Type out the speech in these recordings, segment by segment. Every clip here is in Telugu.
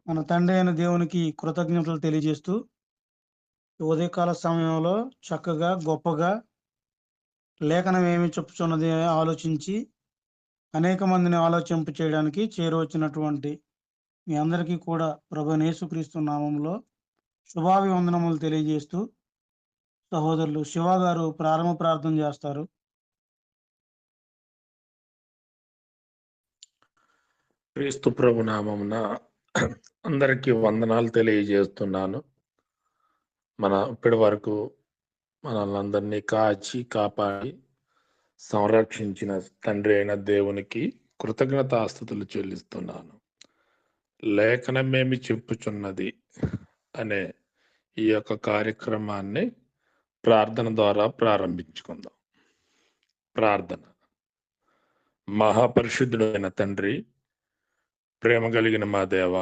మన తండ్రి అయిన దేవునికి కృతజ్ఞతలు తెలియజేస్తూ, ఉదయకాల సమయంలో చక్కగా, గొప్పగా లేఖనం ఏమి చెప్పుచున్నది ఆలోచించి, అనేక మందిని ఆలోచింప చేయడానికి చేరువచ్చినటువంటి మీ అందరికీ కూడా ప్రభువైన యేసుక్రీస్తు నామములో శుభాభివందనములు తెలియజేస్తూ, సహోదరులు శివ గారు ప్రారంభ ప్రార్థన చేస్తారు. క్రీస్తు ప్రభు నామమున అందరికీ వందనాలు తెలియజేస్తున్నాను. ఇప్పటి వరకు మనల్ని కాచి కాపాడి సంరక్షించిన తండ్రి అయిన దేవునికి కృతజ్ఞతాస్తుతులు చెల్లిస్తున్నాను. లేఖనమేమి చెప్పుచున్నది అనే ఈ యొక్క కార్యక్రమాన్ని ప్రార్థన ద్వారా ప్రారంభించుకుందాం. ప్రార్థన. మహాపరిశుద్ధుడైన తండ్రి, ప్రేమ కలిగిన మా దేవ,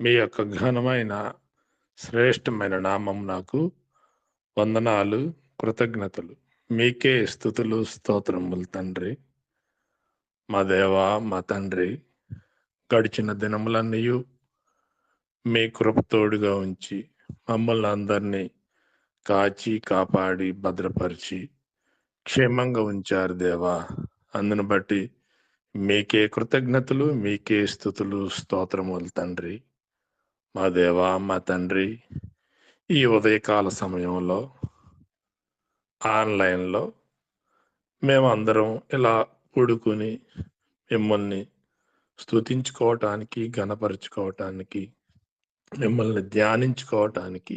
మీ యొక్క ఘనమైన శ్రేష్టమైన నామం నాకు వందనాలు, కృతజ్ఞతలు. మీకే స్తుతులు, స్తోత్రములు తండ్రి. మా దేవ, మా తండ్రి, గడిచిన దినములన్నీ మీ కృప తోడుగా ఉంచి మమ్మల్ని అందరినీ కాచి కాపాడి భద్రపరిచి క్షేమంగా ఉంచారు దేవా. అందును బట్టి మీకే కృతజ్ఞతలు, మీకే స్తుతులు, స్తోత్రములు తండ్రి. మా దేవా, మా తండ్రి, ఈ ఉదయకాల సమయంలో ఆన్లైన్లో మేమందరం ఇలా కూడుకుని మిమ్మల్ని స్తుతించుకోవటానికి, ఘనపరుచుకోవటానికి, మిమ్మల్ని ధ్యానించుకోవటానికి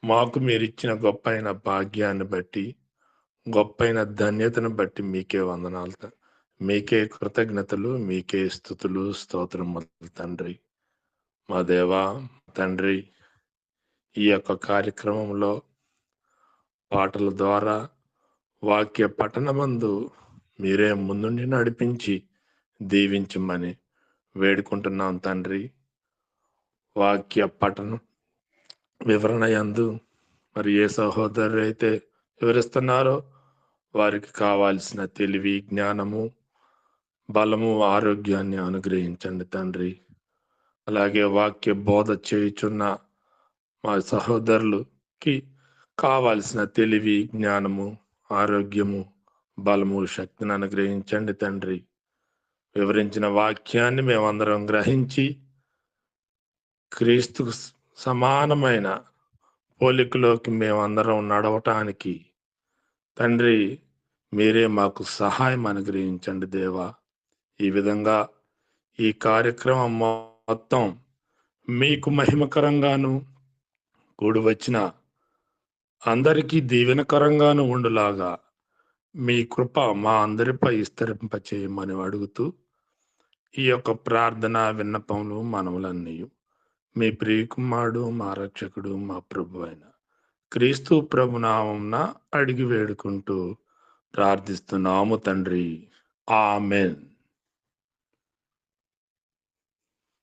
మాకు మీరిచ్చిన గొప్పైన భాగ్యాన్ని బట్టి, గొప్పైన ధన్యతను బట్టి మీకే వందనాలు, మీకే కృతజ్ఞతలు, మీకే స్తుతులు, స్తోత్రములు తండ్రి. మా దేవా, తండ్రి, ఈ యొక్క కార్యక్రమంలో పాటల ద్వారా వాక్య పఠనమందు మీరే ముందుండి నడిపించి దీవించమని వేడుకుంటున్నాం తండ్రి. వాక్య పఠనం వివరణ యందు మరి ఏ సహోదరు అయితే వివరిస్తున్నారో వారికి కావాల్సిన తెలివి, జ్ఞానము, బలము, ఆరోగ్యాన్ని అనుగ్రహించండి తండ్రి. అలాగే వాక్య బోధ చేయుచున్న మా సహోదరులకి కావాల్సిన తెలివి, జ్ఞానము, ఆరోగ్యము, బలము, శక్తిని అనుగ్రహించండి తండ్రి. వివరించిన వాక్యాన్ని మేమందరం గ్రహించి క్రీస్తుకు సమానమైన పోలికలోకి మేమందరం నడవటానికి తండ్రి మీరే మాకు సహాయం అనుగ్రహించండి దేవా. ఈ విధంగా ఈ కార్యక్రమం మొత్తం మీకు మహిమకరంగాను కూడి వచ్చిన అందరికీ దీవెనకరంగాను ఉండులాగా మీ కృప మా అందరిపై విస్తరింప చేయమని అడుగుతూ ఈ యొక్క ప్రార్థన విన్నపములు మనములన్నీ మీ ప్రియకుమారుడు, మా రక్షకుడు, మా ప్రభు అయిన క్రీస్తు ప్రభు నామమున అడిగి వేడుకుంటూ ప్రార్థిస్తున్నాము తండ్రి. ఆమేన్.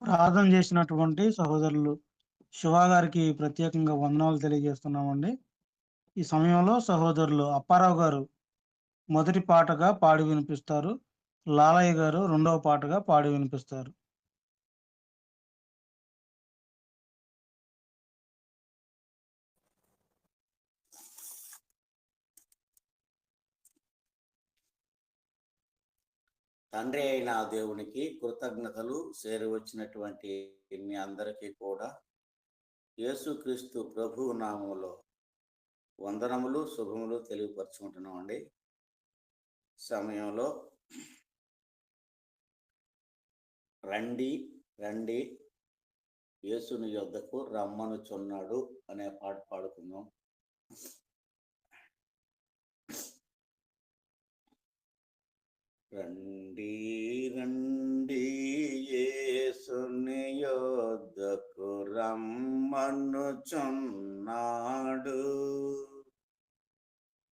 ప్రార్థన చేసినటువంటి సహోదరులు శివ గారికి ప్రత్యేకంగా వందనాలు తెలియజేస్తున్నామండి. ఈ సమయంలో సహోదరులు అప్పారావు గారు మొదటి పాటగా పాడి వినిపిస్తారు. లాలయ్య గారు రెండవ పాటగా పాడి వినిపిస్తారు. తండ్రి అయిన దేవునికి కృతజ్ఞతలు చేరువచ్చినటువంటి మీ అందరికీ కూడా యేసుక్రీస్తు ప్రభు నామములో వందనములు, శుభములు తెలియపరుచుకుంటున్నామండి. సమయంలో రండి రండి యేసుని యొద్దకు రమ్మనుచున్నాడు అనే పాట పాడుకుందాం. రండి రండి యేసుని యొద్దకు రమ్మనుచున్నాడు.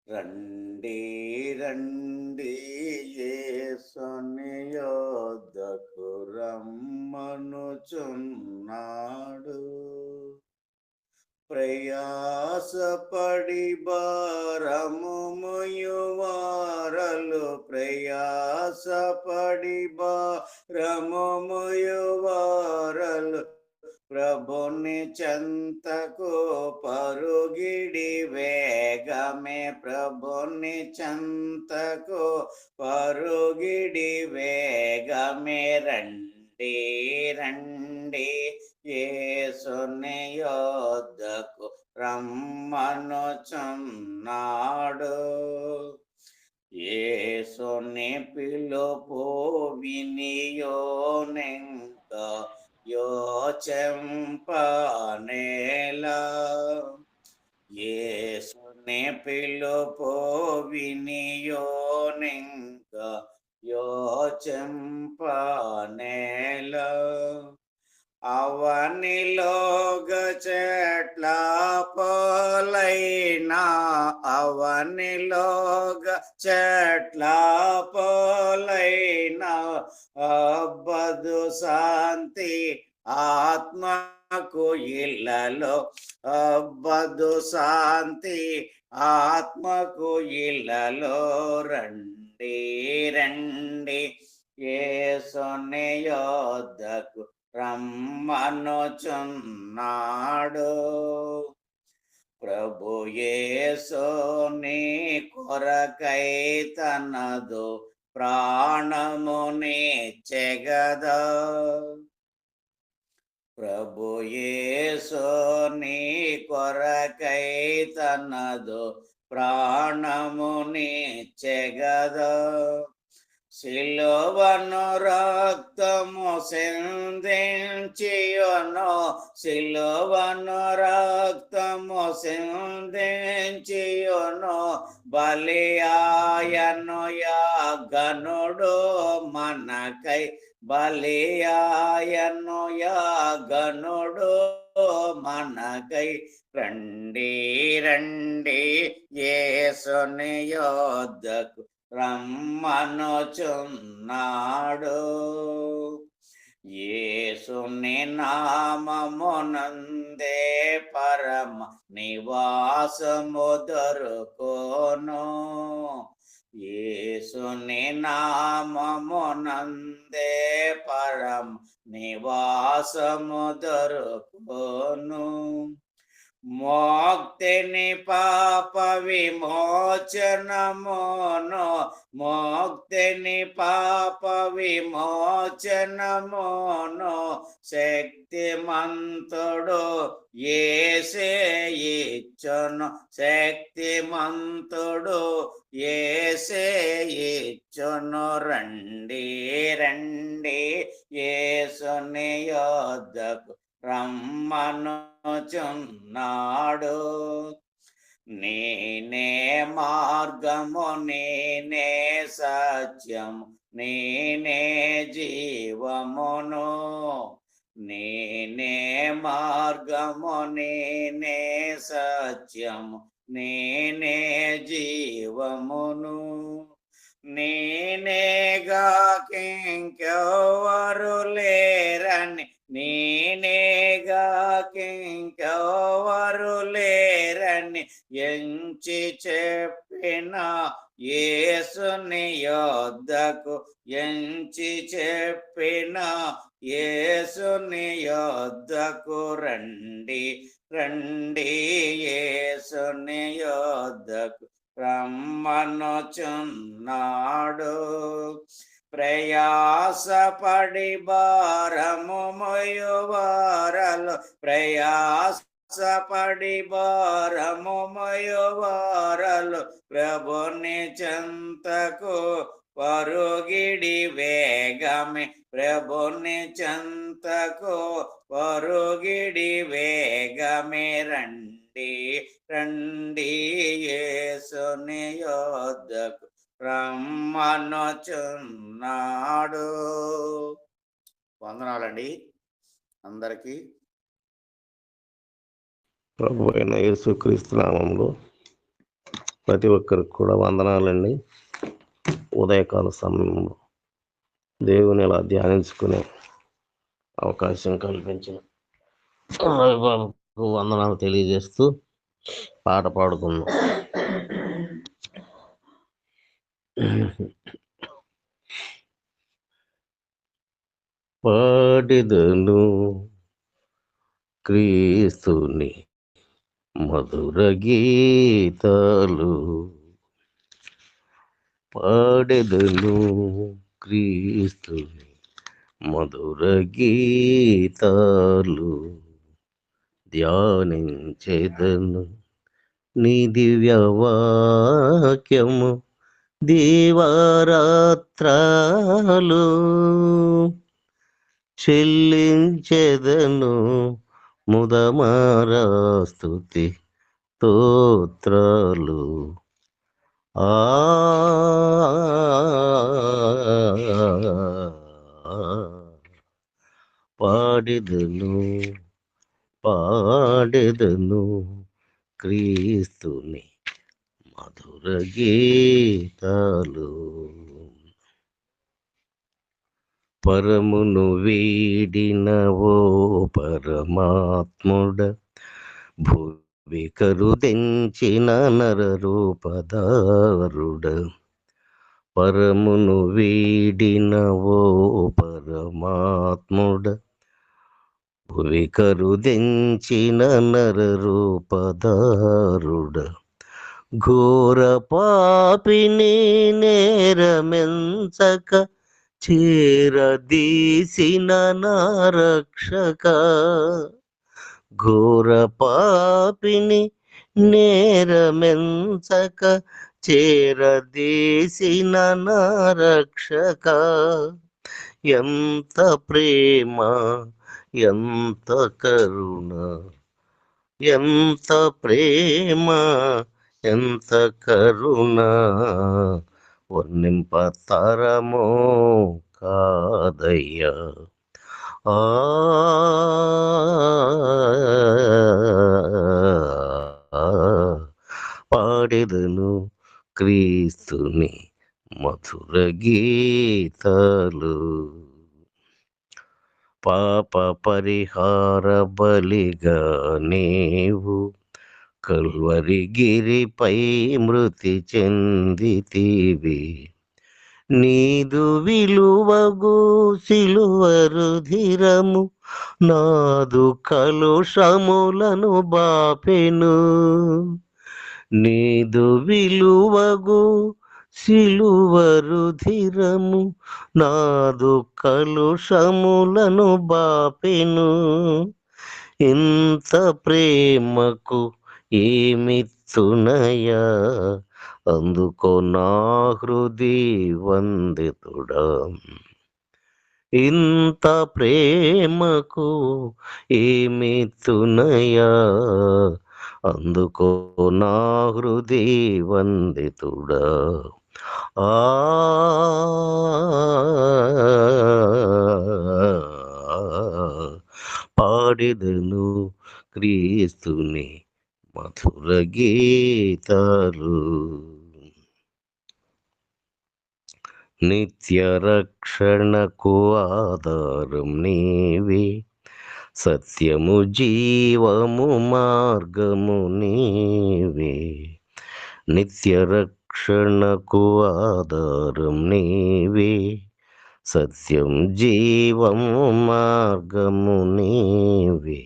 రండి రండి యేసుని యొద్దకు రమ్మనుచున్నాడు. ప్రయాసపడి భారము మోయువారలు ప్రయాసపడి భారముమోయువారలు ప్రభుని చెంతకు పరుగిడి వేగమే ప్రభుని చెంతకు పరుగిడి వేగమే రండి రండి యేసుని యొద్దకు రమ్మనుచున్నాడు. యేసుని పిలుపు వినియోనెంక యోచెంపనేలా. యేసుని పిలుపు వినియోనెంక యోచెంపనేలా. అవనిలోగ చెట్ల పోలైనా అవనిలోగ చెట్ల పోలైనా అబ్బదు శాంతి ఆత్మకు ఇళ్ళలో అబ్బదు శాంతి ఆత్మకు ఇళ్ళలో రండి రండి యేసుని యొద్దకు రమ్మనుచున్నాడు. ప్రభు యేసు నీ కొరకై తనదు ప్రాణమునిచ్చెగదా. ప్రభు యేసు నీ కొరకై తనదు ప్రాణమునిచ్చెగదా. సిలువను రక్తము సిందించియును సిలువను రక్తము సిందించియును బలియాయను యాగనుడు మనకై బలియాయను యాగనుడు మనకై. రండి రండి యేసుని యొద్దకు రమ్మనుచున్నాడు. యేసుని నామమునందే పరమ నివాసము దొరుకును. యేసుని నామమునందే పరమ నివాసము దొరుకును. మోక్తిని పాప విమోచనమును మోక్తిని పాప విమోచనమును శక్తిమంతుడు యేసే ఇచ్చును శక్తిమంతుడు యేసే ఇచ్చును. రండి రండి యేసుని యొద్దకు రమ్మనుచున్నాడు. నేనే మార్గము నేనే సత్యము నేనే జీవమును. నేనే మార్గము నేనే సత్యము నేనే జీవమును. నేనేగాకింకెవ్వరు లేరని నేనేగాకింకెవ్వరు లేరని ఎంచి చెప్పిన యేసుని యొద్దకు ఎంచి చెప్పిన యేసుని యొద్దకు రండి రండి యేసుని యొద్దకు రమ్మనుచున్నాడు. ప్రయాసపడి భారము మోయువారలు ప్రయాసపడి భారము మోయువారలు ప్రభుని చెంతకు పరుగిడి వేగమే ప్రభుని చెంతకు పరుగిడి వేగమే. రండి రండి యేసుని యొద్దకు రమ్మనుచున్నాడు. వందనాలండి అందరికీ. ప్రభు అయిన యేసుక్రీస్తు నామములో ప్రతి ఒక్కరికి కూడా వందనాలండి. ఉదయకాల సమయంలో దేవుని ఇలా ధ్యానించుకునే అవకాశం కల్పించిన బాబుకు వందనాలు తెలియజేస్తూ పాట పాడుకుందాం. పాడెదను క్రీస్తుని మధుర గీతాలు, పాడెదను క్రీస్తుని మధుర గీతాలు, ధ్యానించెదను నీ దివ్య వాక్యము దీవారాత్రాలు, చెల్లించెదను ముదమారా స్తుతి స్తోత్రాలు. పాడెదను క్రీస్తుని మధుర గీతాలు. పరమును వీడిన ఓ పరమాత్ముడ, భువి కరుదెంచిన నరరూపధారుడ, పరమును వీడిన ఓ పరమాత్ముడ, భువి కరుదెంచిన నరరూపధారుడ, ఘోర పాపిని నేరమెంచక చేరదీసిన నా రక్షక, ఘోర పాపిని నేరమెంచక చేరదీసిన నా రక్షక, ఎంత ప్రేమ ఎంత కరుణ, ఎంత ప్రేమ ఎంత కరుణ, వర్ణింపతరమో కాదయ్యా. పాడెదను క్రీస్తుని మధుర గీతాలు, పాప పరిహార బలిగా నీవు కల్వరి గిరిపై మృతి చెందితివి, నీదు విలువగు సిలువరుధిరము నాదు కలుషములను బాపెను, నీదు విలువగు సిలువరుధిరము నాదు కలుషములను బాపెను, ఇంత ప్రేమకు ఏమిత్తునయా, అందుకో నా హృది వందితుడా, ఇంత ప్రేమకు ఏమిత్తునయా, అందుకో నా హృది వందితుడా. పాడెదను క్రీస్తుని మధుర గీతాలు, నిత్య రక్షణకు ఆధారం నీవే, సత్యము జీవము మార్గము నీవే, నిత్య రక్షణకు ఆధారం నీవే, సత్యం జీవము మార్గము నీవే,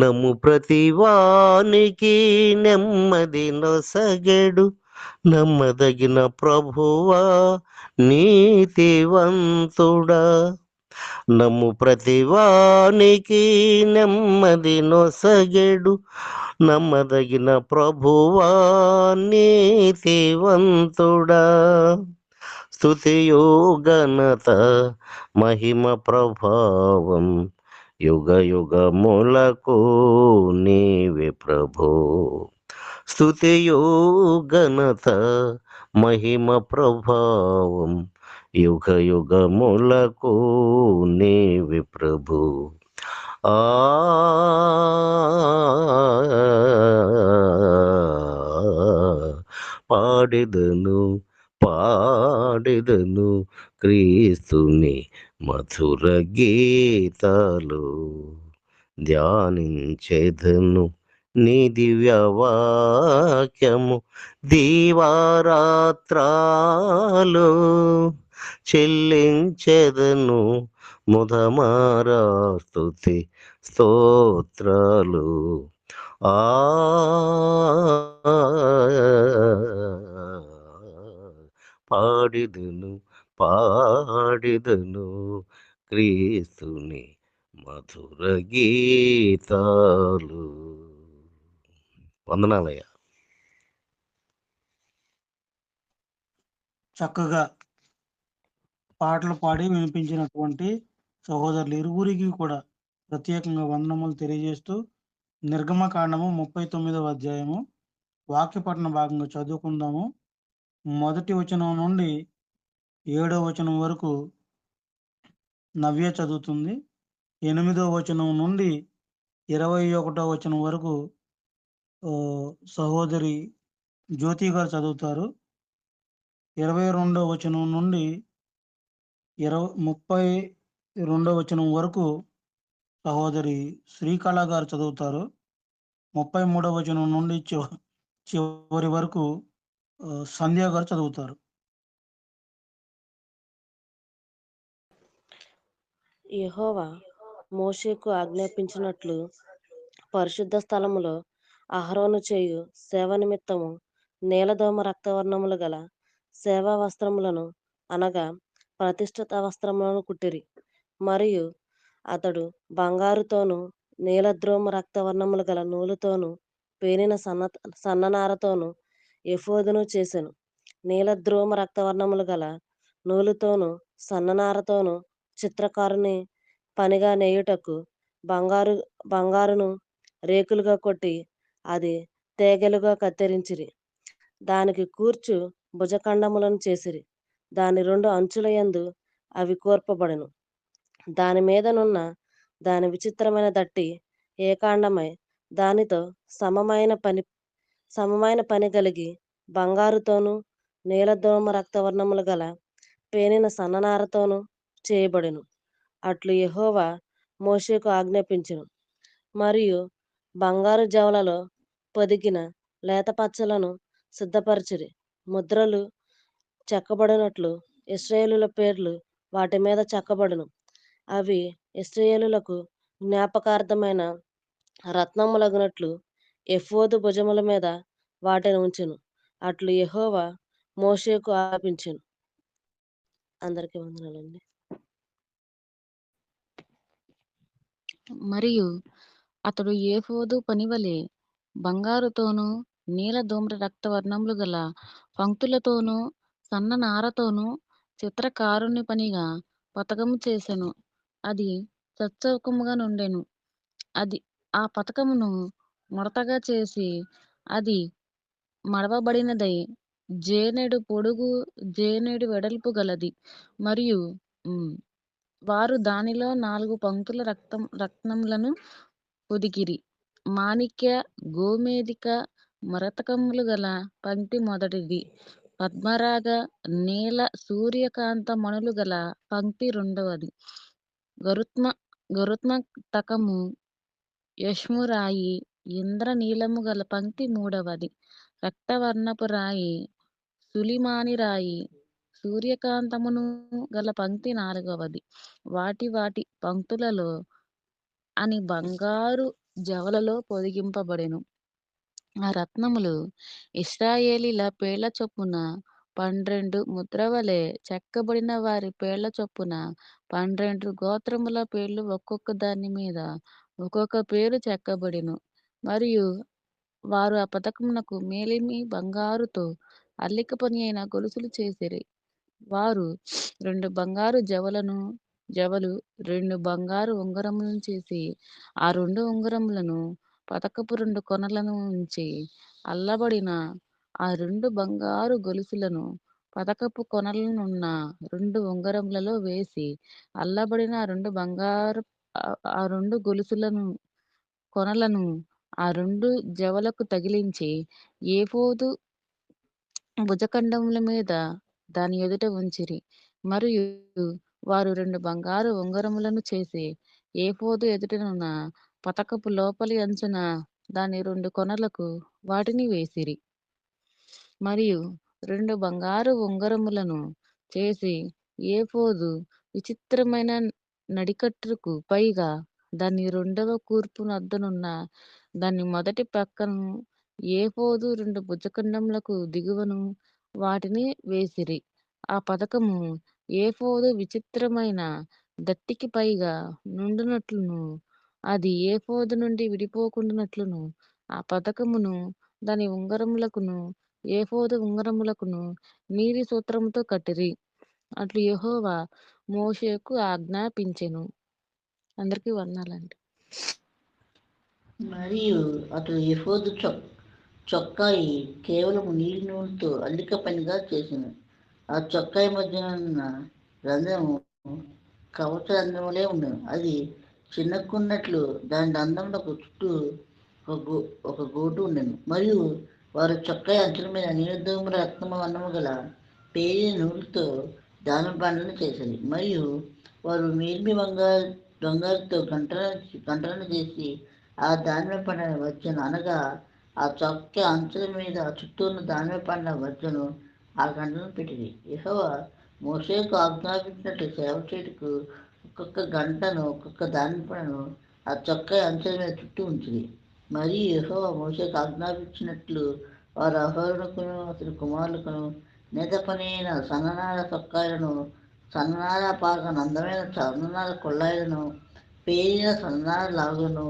నమ్ము ప్రతివానికి నెమ్మది నొసగెడు నమ్మదగిన ప్రభువా నీతివంతుడా, నమ్ము ప్రతివానికి నెమ్మది నొసగెడు నమ్మదగిన ప్రభువా నీతివంతుడా, స్తుతియు ఘనత మహిమ ప్రభావం యుగ యుగములకు నీవే ప్రభో, స్తుతియు ఘనత మహిమ ప్రభావం యుగ యుగములకు నీవే ప్రభు. పాడెదను క్రీస్తుని మధుర గీతాలు, ధ్యానించెదను నీ దివ్య వాక్యము దీవారాత్రాలు, చెల్లించెదను ముదమారా స్తుతి స్తోత్రాలు. ఆ పాడిదును పాడిదను క్రీస్తుని మధుర గీతాలు. వందనాలయ్యా. చక్కగా పాటలు పాడి వినిపించినటువంటి సహోదరులు ఇరువురికి కూడా ప్రత్యేకంగా వందనములు తెలియజేస్తూ నిర్గమకాండము 39వ అధ్యాయము వాక్యపఠన భాగంగా చదువుకుందాము. మొదటి వచనం నుండి 7వ వచనం వరకు నవ్య చదువుతుంది. 8వ వచనం నుండి 21వ వచనం వరకు సహోదరి జ్యోతి గారు చదువుతారు. 22వ వచనం నుండి 32వ వచనం వరకు సహోదరి శ్రీకళ గారు చదువుతారు. 33వ వచనం నుండి చివరి వరకు సంధ్య గారు చదువుతారు. యెహోవా మోషేకు ఆజ్ఞాపించినట్లు పరిశుద్ధ స్థలములో అహరోను చేయు సేవ నిమిత్తము నీలదోమ రక్తవర్ణములు గల సేవా వస్త్రములను అనగా ప్రతిష్ఠిత వస్త్రములను కుట్టిరి. మరియు అతడు బంగారుతోను నీలద్రోమ రక్తవర్ణములు గల నూలుతోను పేనిన సన్ననారతోను ఎఫోదును చేసెను. నీలద్రోమ రక్తవర్ణములు గల నూలుతోను సన్ననారతోను చిత్రకారుని పనిగా నేయుటకు బంగారును రేకులుగా కొట్టి అది తేగలుగా కత్తిరించిరి. దానికి కూర్చు భుజఖండములను చేసిరి. దాని 2 అంచుల యందు అవి కూర్పబడెను. దాని మీదనున్న దాని విచిత్రమైన దట్టి ఏకాండమై దానితో సమమైన పని కలిగి బంగారుతోను నీలదోమ రక్తవర్ణములు గల పేనిన సన్ననారతోను చేయబడెను. అట్లు యెహోవా మోషేకు ఆజ్ఞాపించెను. మరియు బంగారు జవలలో పొదిగిన లేతపచ్చలను సిద్ధపరచిరి. ముద్రలు చెక్కబడినట్లు ఇశ్రాయేలుల పేర్లు వాటి మీద చెక్కబడును. అవి ఇశ్రాయేలులకు జ్ఞాపకార్థమైన రత్నములగునట్లు ఎఫోదు భుజముల మీద వాటిని ఉంచెను. అట్లు యెహోవా మోషేకు ఆజ్ఞాపించెను. అందరికీ వందనాలండి. మరియు అతడు ఏఫోదు పనివలె బంగారుతోనూ నీల ధూమ్ర రక్తవర్ణములు గల పంక్తులతోనూ సన్న నారతోనూ చిత్రకారుని పనిగా పతకము చేసెను. అది చచ్చౌకముగా నుండెను. అది ఆ పతకమును ముడతగా చేసి అది మడవబడినదై జేనెడు పొడుగు జేనెడు వెడల్పు గలది. మరియు వారు దానిలో 4 పంక్తుల రత్నములను పొదిగిరి. మాణిక్య గోమేధిక మరతకములు గల పంక్తి మొదటిది. పద్మరాగ నీల సూర్యకాంత మణులు గల పంక్తి రెండవది. గరుత్మతకము యష్మురాయి ఇంద్రనీలము గల పంక్తి మూడవది. రక్తవర్ణపు రాయి సులిమాని రాయి సూర్యకాంతమును గల పంక్తి నాలుగవది. వాటి వాటి పంక్తులలో అని బంగారు జవలలో పొదిగింపబడెను. ఆ రత్నములు ఇశ్రాయేలీల పేర్ల చొప్పున 12 ముద్రవలె చెక్కబడిన వారి పేర్ల చొప్పున 12 గోత్రముల పేర్లు ఒక్కొక్క దాని మీద ఒక్కొక్క పేరు చెక్కబడెను. మరియు వారు ఆ పతకమునకు మేలిమి బంగారుతో అల్లిక పని అయిన గొలుసులు చేసిరి. వారు 2 బంగారు జవలు 2 బంగారు ఉంగరములను చేసి ఆ 2 ఉంగరములను పతకపు 2 కొనలను ఉంచి అల్లబడిన ఆ 2 బంగారు గొలుసులను పతకపు కొనలనున్న 2 ఉంగరములలో వేసి అల్లబడిన ఆ 2 గొలుసులను కొనలను ఆ 2 జవలకు తగిలించి ఏఫోదు భుజఖండముల మీద దాని ఎదుట ఉంచిరి. మరియు వారు 2 బంగారు ఉంగరములను చేసి ఏఫోదు ఎదుటనున్న పతకపు లోపలి అంచున దాని 2 కొనలకు వాటిని వేసిరి. మరియు 2 బంగారు ఉంగరములను చేసి ఏఫోదు విచిత్రమైన నడికట్టుకు పైగా దాని రెండవ కూర్పు వద్దనున్న దాని మొదటి పక్కను ఏఫోదు 2 భుజఖండములకు దిగువను వాటిని వేసిరి. ఆ పథకము ఏఫోదు విచిత్రమైన దట్టికి పైగా నుండునట్లును, అది ఏఫోదు నుండి విడిపోకుండానట్లును ఆ పథకమును దాని ఉంగరములకును ఏఫోదు ఉంగరములకును నీలి సూత్రముతో కట్టిరి. అట్లు యెహోవా మోషేకు ఆజ్ఞాపించెను. అందరికీ వందనాలండి. మరియు అతడు ఎఫోదు చొక్కాయి కేవలం నీలి నూనెతో అల్లిక పనిగా చేసెను. ఆ చొక్కాయి మధ్యన ఉన్న రంధ్రము కవచ రంధ్రములే ఉండెను. అది చిన్నకున్నట్లు దాని రంధ్రములకు చుట్టూ ఒక గోటు ఉండెను. మరియు వారు చొక్కాయి అంచుల మీద నీలదోమ రత్నము వర్ణము గల పేరిన నూలుతో దాన బండలను చేసేది. మరియు వారు మేల్మి బంగారుతో గంటలను చేసి ఆ దానిమ పండ్ల వచ్చను, అనగా ఆ చొక్క అంచుల మీద చుట్టూ ఉన్న దానిమ పండ్ల వచ్చను ఆ గంటలను పెట్టింది. యెహోవా మోషేకు ఆజ్ఞాపించినట్లు సేవ చేయుటకు ఒక్కొక్క గంటను ఒక్కొక్క దానిమ పండును ఆ చొక్క అంచుల మీద చుట్టూ ఉంచింది. మరియు యెహోవా మోషేకు ఆజ్ఞాపించినట్లు వారు అహరోనుకును అతని కుమారులకును నేత పని అయిన సన్ననార చొక్కాయలను, సన్ననార పాకను, అందమైన సన్ననార కొల్లాయిలను, పేరిన సన్ననార లాగులను,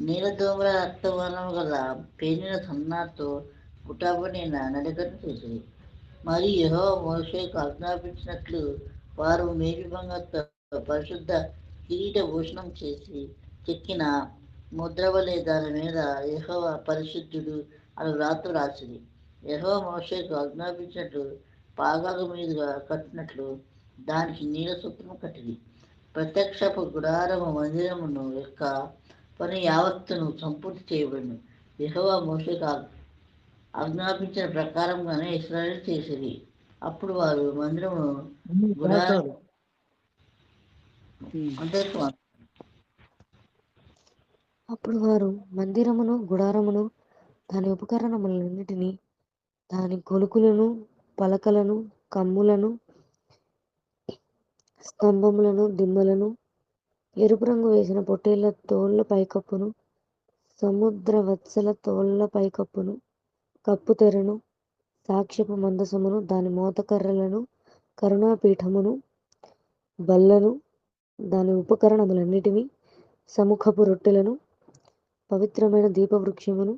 నీలదోమల రక్తవర్ణము గల పేరిన సన్ననారతో కుటాబడిన నడికట్టు చేసింది. మరియు యెహోవా మోషేకు ఆజ్ఞాపించినట్లు వారు మేలి బంగారుతో పరిశుద్ధ కిరీట భూషణం చేసి చెక్కిన ముద్రవలె దాని మీద యెహోవా పరిశుద్ధుడు అని వ్రాత రాసింది. యెహోవా మోషేకు ఆజ్ఞాపించినట్లు పాగాగు మీదుగా కట్టినట్లు దానికి నీల సూత్రము కట్టింది. ప్రత్యక్షపు గుడారము మందిరమును యొక్క పని యావత్తును సంపూర్తి చేయబడింది. యెహోవా మోషేకు ఆజ్ఞాపించిన ప్రకారంగానే ఇశ్రాయేలు చేసిరి. అప్పుడు వారు మందిరమును గుడారం అప్పుడు వారు మందిరమును గుడారమును దాని ఉపకరణములన్నిటినీ దాని కొలుకులను పలకలను కమ్ములను స్తంభములను దిమ్మలను ఎరుపు రంగు వేసిన పొట్టేళ్ల తోళ్ల పైకప్పును సముద్ర వత్సల తోళ్ల పైకప్పును కప్పు తెరను సాక్ష్యపు మందసమును దాని మోతకర్రలను కరుణాపీఠమును బల్లను దాని ఉపకరణములన్నిటినీ సముఖపు రొట్టెలను పవిత్రమైన దీపవృక్షమును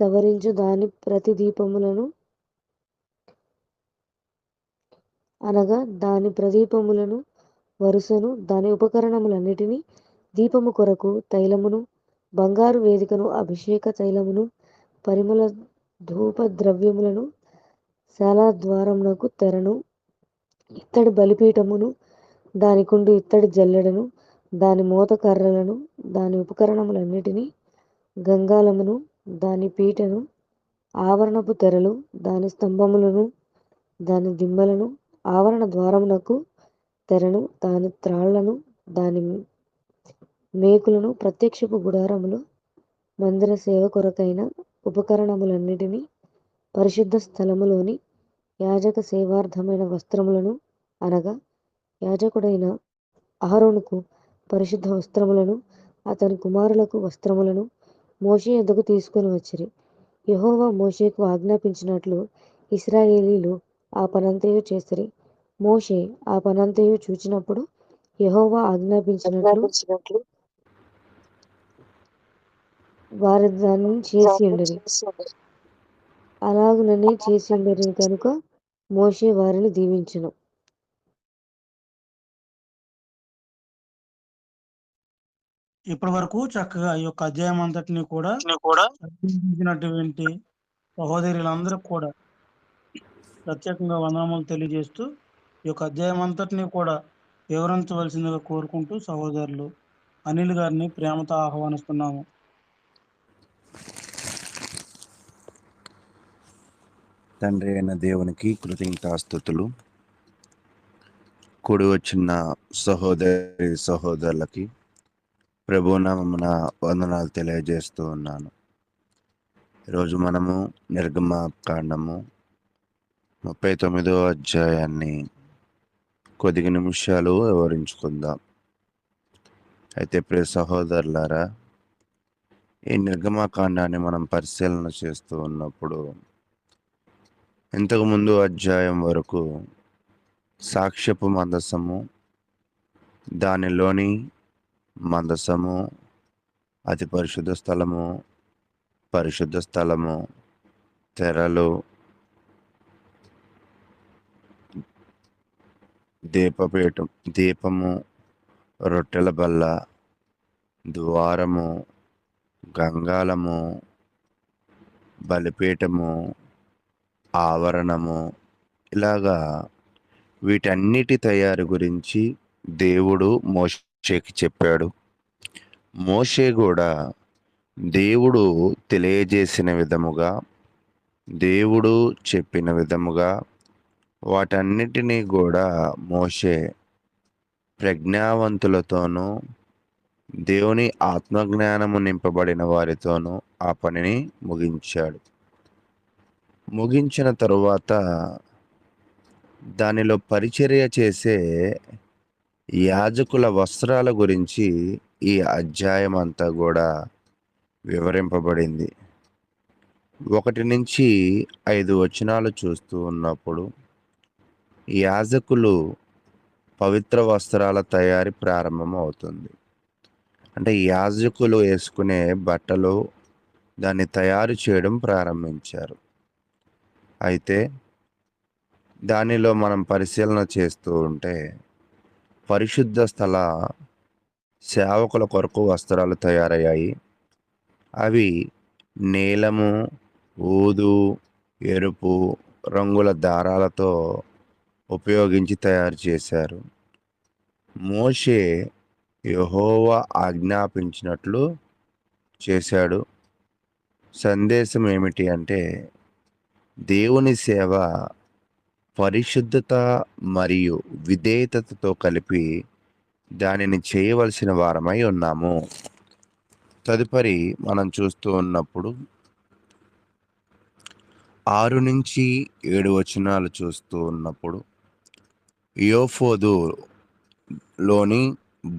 సవరించు దాని ప్రతి దీపములను అనగా దాని ప్రదీపములను వరుసను దాని ఉపకరణములన్నిటినీ దీపము కొరకు తైలమును బంగారు వేదికను అభిషేక తైలమును పరిమళ ధూప ద్రవ్యములను శాలాద్వారమునకు తెరను ఇత్తడి బలిపీఠమును దానికుండు ఇత్తడి జల్లెడను దాని మోత కర్రలను దాని ఉపకరణములన్నిటినీ గంగాలమును దాని పీటను ఆవరణపు తెరలు దాని స్తంభములను దాని దిమ్మలను ఆవరణ ద్వారమునకు తెరను దాని త్రాళ్లను దాని మేకులను ప్రత్యక్షపు గుడారములు మందిర సేవ కొరకైన ఉపకరణములన్నిటినీ పరిశుద్ధ స్థలములోని యాజక సేవార్థమైన వస్త్రములను అనగా యాజకుడైన అహరోనుకు పరిశుద్ధ వస్త్రములను అతని కుమారులకు వస్త్రములను మోషే యొద్దకు తీసుకొని వచ్చిరి. యెహోవా మోషేకు ఆజ్ఞాపించినట్లు ఇశ్రాయేలీలు ఆ పనంతయు చేసిరి. మోషే ఆ పనంతయు చూచినప్పుడు యెహోవా ఆజ్ఞాపించినట్లు వారు దానిని చేసి ఉండిరి. అలాగుననే చేసి ఉండిరి కనుక మోషే వారిని దీవించెను. ఇప్పటి వరకు చక్కగా ఈ యొక్క అధ్యాయం అంతటిని కూడా అధ్యయనించినటువంటి సహోదరులందరూ కూడా ప్రత్యేకంగా వందనములు తెలియజేస్తూ ఈ యొక్క అధ్యాయం అంతటిని కూడా వివరించవలసిందిగా కోరుకుంటూ సహోదరులు అనిల్ గారిని ప్రేమతో ఆహ్వానిస్తున్నాము. తండ్రి అయిన దేవునికి కృతజ్ఞతాస్తుతులు. కూడి వచ్చిన సహోదరులకి ప్రభునామమున వందనాలు తెలియజేస్తూ ఉన్నాను. ఈరోజు మనము నిర్గమకాండము 39వ అధ్యాయాన్ని కొద్ది నిమిషాలు వివరించుకుందాం. అయితే ప్రియ సహోదరులారా, ఈ నిర్గమకాండాన్ని మనం పరిశీలన చేస్తూ ఉన్నప్పుడు ఇంతకుముందు అధ్యాయం వరకు సాక్ష్యపు మందసము, దానిలోని మందసము, అతి పరిశుద్ధ స్థలము, పరిశుద్ధ స్థలము, తెరలు, దీపము, రొట్టెల బల్ల, ద్వారము, గంగాళము, బలిపీఠము, ఆవరణము, ఇలాగా వీటన్నిటి తయారీ గురించి దేవుడు మోషేకి చెప్పాడు. మోషే కూడా దేవుడు తెలియజేసిన విధముగా, దేవుడు చెప్పిన విధముగా వాటన్నిటినీ కూడా మోషే ప్రజ్ఞావంతులతోనూ దేవుని ఆత్మజ్ఞానము నింపబడిన వారితోనూ ఆ పనిని ముగించాడు. ముగించిన తరువాత దానిలో పరిచర్య చేసే యాజకుల వస్త్రాల గురించి ఈ అధ్యాయం అంతా కూడా వివరింపబడింది. 1 నుంచి 5 వచనాలు చూస్తూ ఉన్నప్పుడు యాజకులు పవిత్ర వస్త్రాల తయారీ ప్రారంభం అవుతుంది. అంటే యాజకులు వేసుకునే బట్టలు దాన్ని తయారు చేయడం ప్రారంభించారు. అయితే దానిలో మనం పరిశీలన చేస్తూ ఉంటే పరిశుద్ధ స్థల సేవకుల కొరకు వస్త్రాలు తయారయ్యాయి. అవి నీలము, ఊదు, ఎరుపు రంగుల దారాలతో ఉపయోగించి తయారు చేశారు. మోషే యెహోవా ఆజ్ఞాపించినట్లు చేశాడు. సందేశం ఏమిటి అంటే, దేవుని సేవ పరిశుద్ధత మరియు విధేయతతో కలిపి దానిని చేయవలసిన వారమై ఉన్నాము. తదుపరి మనం చూస్తూ ఉన్నప్పుడు 6 నుంచి 7 వచనాలు చూస్తూ ఉన్నప్పుడు యోఫోదులోని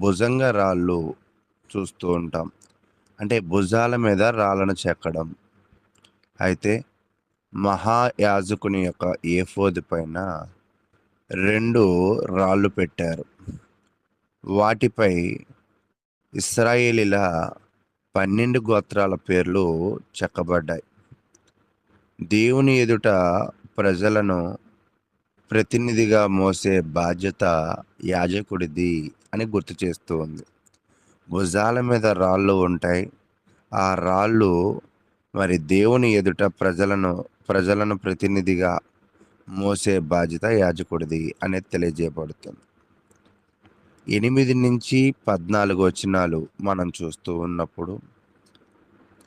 భుజంగ రాళ్ళు చూస్తూ ఉంటాం. అంటే భుజాల మీద రాళ్ళను చెక్కడం. అయితే మహాయాజకుని యొక్క ఏఫోదు పైన 2 రాళ్ళు పెట్టారు. వాటిపై ఇశ్రాయేలీల 12 గోత్రాల పేర్లు చెక్కబడ్డాయి. దేవుని ఎదుట ప్రజలను ప్రతినిధిగా మోసే బాధ్యత యాజకుడిది అని గుర్తు చేస్తూ ఉంది. భుజాల మీద రాళ్ళు ఉంటాయి. ఆ రాళ్ళు మరి దేవుని ఎదుట ప్రజలను ప్రతినిధిగా మోసే బాధ్యత యాజకుడిది అనేది తెలియజేయబడుతుంది. 8 నుంచి 14 వచనాలు మనం చూస్తూ ఉన్నప్పుడు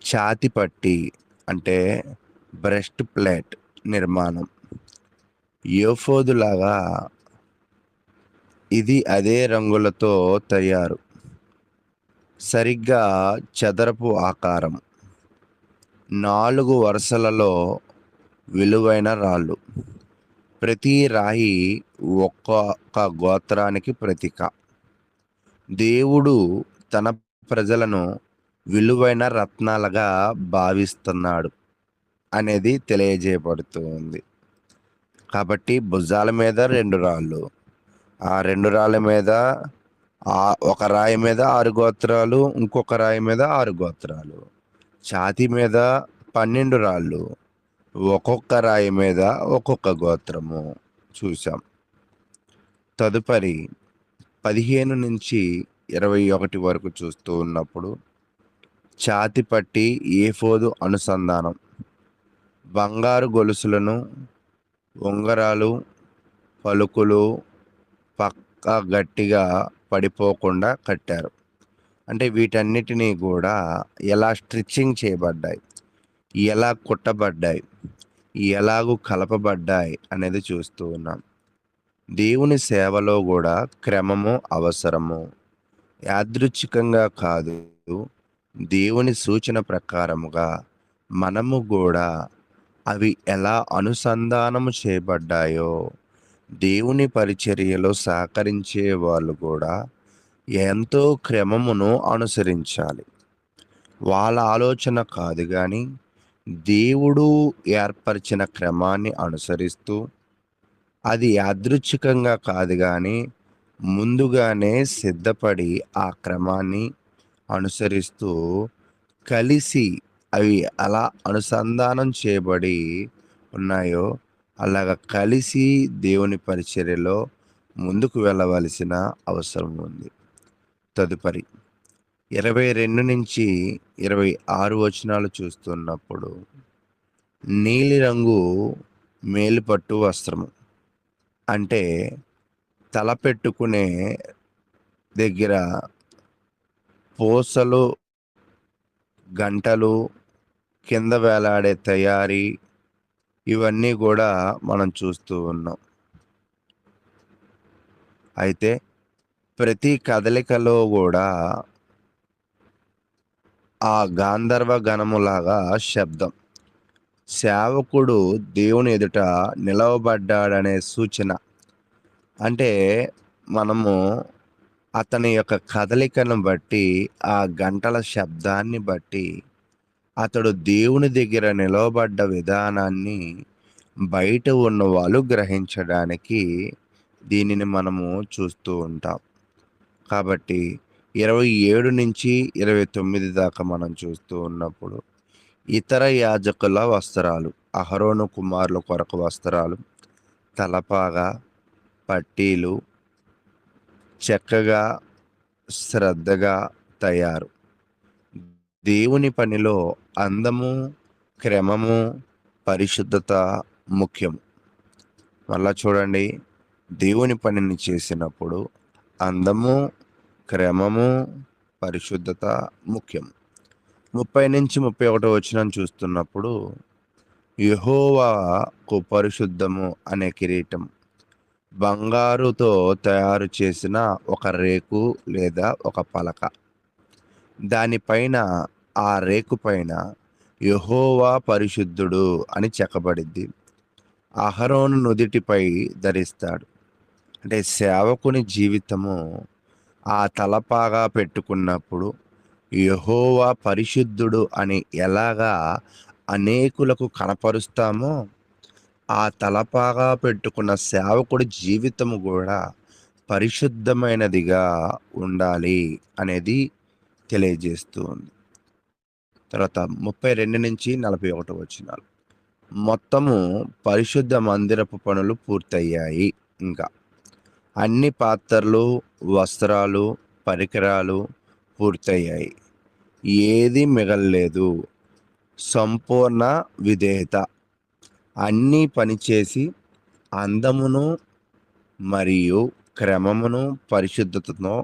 ఛాతి పట్టి అంటే బ్రెస్ట్ ప్లేట్ నిర్మాణం. యోఫోదులాగా ఇది అదే రంగులతో తయారు. సరిగ్గా చదరపు ఆకారం. 4 వరుసలలో విలువైన రాళ్ళు. ప్రతి రాయి ఒక్కొక్క గోత్రానికి ప్రతీక. దేవుడు తన ప్రజలను విలువైన రత్నాలుగా భావిస్తున్నాడు అనేది తెలియజేయబడుతూ ఉంది. కాబట్టి భుజాల మీద 2 రాళ్ళు, ఆ 2 రాళ్ళ మీద ఒక రాయి మీద 6 గోత్రాలు, ఇంకొక రాయి మీద 6 గోత్రాలు, ఛాతీ మీద 12 రాళ్ళు, ఒక్కొక్క రాయి మీద ఒక్కొక్క గోత్రము చూసాం. తదుపరి 15 నుంచి 21 వరకు చూస్తూ ఉన్నప్పుడు ఛాతి పట్టి ఏఫోదు అనుసంధానం. బంగారు గొలుసులను, ఉంగరాలు, పలుకులు పక్క గట్టిగా పడిపోకుండా కట్టారు. అంటే వీటన్నిటినీ కూడా ఎలా స్టిచ్చింగ్ చేయబడ్డాయి, ఎలా కుట్టబడ్డాయి, ఎలాగూ కలపబడ్డాయి అనేది చూస్తూ ఉన్నాం. దేవుని సేవలో కూడా క్రమము అవసరము. యాదృచ్ఛికంగా కాదు, దేవుని సూచన ప్రకారముగా మనము కూడా అవి ఎలా అనుసంధానము చేయబడ్డాయో, దేవుని పరిచర్యలో సహకరించే వాళ్ళు కూడా ఎంతో క్రమమును అనుసరించాలి. వాళ్ళ ఆలోచన కాదు కానీ దేవుడు ఏర్పరిచిన క్రమాన్ని అనుసరిస్తూ, అది యాదృచ్ఛికంగా కాదు కానీ ముందుగానే సిద్ధపడి ఆ క్రమాన్ని అనుసరిస్తూ కలిసి అవి అలా అనుసంధానం చేయబడి ఉన్నాయో అలాగ కలిసి దేవుని పరిచర్యలో ముందుకు వెళ్ళవలసిన అవసరం ఉంది. తదుపరి 22 నుంచి 26 వచనాలు చూస్తున్నప్పుడు, నీలిరంగు మేలిపట్టు వస్త్రము అంటే తల పెట్టుకునే దగ్గర పూసలు, గంటలు, కింద వేలాడే తయారీ, ఇవన్నీ కూడా మనం చూస్తూ ఉన్నాం. అయితే ప్రతి కదలికలో కూడా ఆ గాంధర్వ గణములాగా శబ్దం, సేవకుడు దేవుని ఎదుట నిలవబడ్డాడనే సూచన. అంటే మనము అతని యొక్క కదలికను బట్టి, ఆ గంటల శబ్దాన్ని బట్టి అతడు దేవుని దగ్గర నిలవబడ్డ విధానాన్ని బయట ఉన్న వాళ్ళు గ్రహించడానికి దీనిని మనము చూస్తూ ఉంటాం. కాబట్టి 27 నుంచి 29 దాకా మనం చూస్తూ ఉన్నప్పుడు, ఇతర యాజకుల వస్త్రాలు, అహరోను కుమారుల కొరకు వస్త్రాలు, తలపాగా, పట్టీలు చక్కగా శ్రద్ధగా తయారు. దేవుని పనిలో అందము, క్రమము, పరిశుద్ధత ముఖ్యము. మళ్ళా చూడండి, దేవుని పనిని చేసినప్పుడు అందము, క్రమము, పరిశుద్ధత ముఖ్యం. 30 నుంచి 31 వచనం చూస్తున్నప్పుడు, యెహోవాకు పరిశుద్ధము అనే కిరీటం బంగారుతో తయారు చేసిన ఒక రేకు లేదా ఒక పలక, దానిపైన ఆ రేకు పైన యెహోవా పరిశుద్ధుడు అని చెక్కబడింది. అహరోను నుదిటిపై ధరిస్తాడు. అంటే సేవకుని జీవితము ఆ తలపాగా పెట్టుకున్నప్పుడు యెహోవా పరిశుద్ధుడు అని ఎలాగా అనేకులకు కనపరుస్తామో, ఆ తలపాగా పెట్టుకున్న సేవకుడి జీవితము కూడా పరిశుద్ధమైనదిగా ఉండాలి అనేది తెలియజేస్తూ ఉంది. తర్వాత 32 నుంచి 41 వచనాలు. మొత్తము పరిశుద్ధ మందిరపు పనులు పూర్తయ్యాయి. ఇంకా అన్ని పాత్రలు, వస్త్రాలు, పరికరాలు పూర్తయ్యాయి. ఏది మిగల్లేదు. సంపూర్ణ విధేయత. అన్నీ పనిచేసి అందమును మరియు క్రమమును పరిశుద్ధతను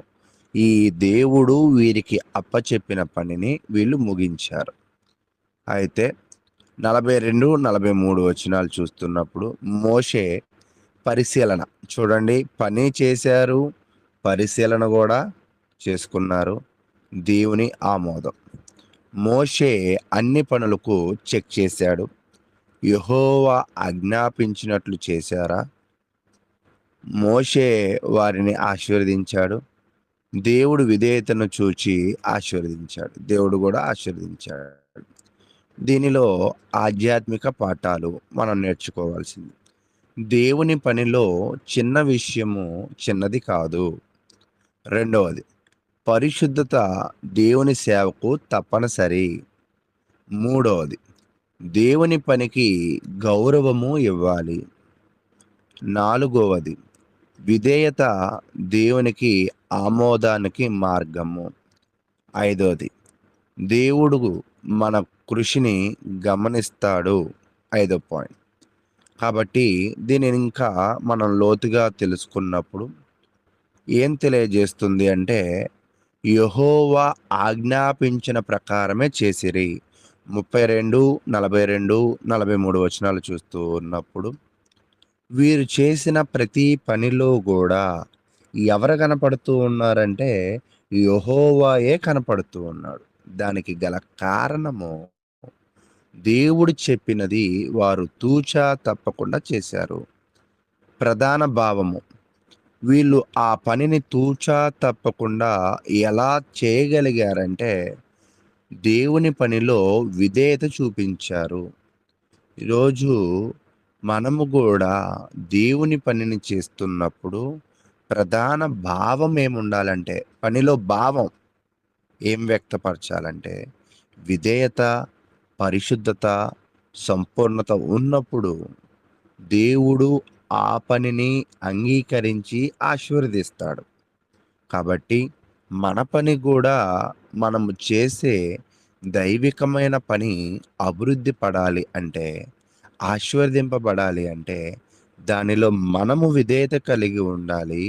ఈ దేవుడు వీరికి అప్పచెప్పిన పనిని వీళ్ళు ముగించారు. అయితే 42, 43 వచనాలు చూస్తున్నప్పుడు మోషే పరిశీలన. చూడండి, పని చేశారు, పరిశీలన కూడా చేసుకున్నారు. దేవుని ఆమోదం. మోషే అన్ని పనులకు చెక్ చేశాడు. యెహోవా ఆజ్ఞాపించినట్లు చేశారా? మోషే వారిని ఆశీర్వదించాడు. దేవుడు విధేయతను చూచి ఆశీర్వదించాడు. దేవుడు కూడా ఆశీర్వదించాడు. దీనిలో ఆధ్యాత్మిక పాఠాలు మనం నేర్చుకోవాల్సింది. దేవుని పనిలో చిన్న విషయము చిన్నది కాదు. రెండవది, పరిశుద్ధత దేవుని సేవకు తప్పనిసరి. మూడవది, దేవుని పనికి గౌరవము ఇవ్వాలి. నాలుగవది, విధేయత దేవునికి ఆమోదానికి మార్గము. ఐదవది, దేవుడు మన కృషిని గమనిస్తాడు. 5వ పాయింట్. కాబట్టి దీనిని ఇంకా మనం లోతుగా తెలుసుకున్నప్పుడు ఏం తెలియజేస్తుంది అంటే, యెహోవా ఆజ్ఞాపించిన ప్రకారమే చేసిరి. 32, 42, 43 వచనాలు చూస్తూ ఉన్నప్పుడు వీరు చేసిన ప్రతి పనిలో కూడా ఎవరు కనపడుతూ ఉన్నారంటే యెహోవాయే కనపడుతూ ఉన్నాడు. దానికి గల కారణము, దేవుడు చెప్పినది వారు తూచా తప్పకుండా చేశారు. ప్రధాన భావము. వీళ్ళు ఆ పనిని తూచా తప్పకుండా ఎలా చేయగలిగారంటే దేవుని పనిలో విధేయత చూపించారు. ఈరోజు మనము కూడా దేవుని పనిని చేస్తున్నప్పుడు ప్రధాన భావం ఏముండాలంటే, పనిలో భావం ఏం వ్యక్తపరచాలంటే విధేయత, పరిశుద్ధత, సంపూర్ణత ఉన్నప్పుడు దేవుడు ఆ పనిని అంగీకరించి ఆశీర్వదిస్తాడు. కాబట్టి మన పని కూడా మనము చేసే దైవికమైన పని అభివృద్ధి పడాలి అంటే, ఆశీర్వదింపబడాలి అంటే దానిలో మనము విధేయత కలిగి ఉండాలి,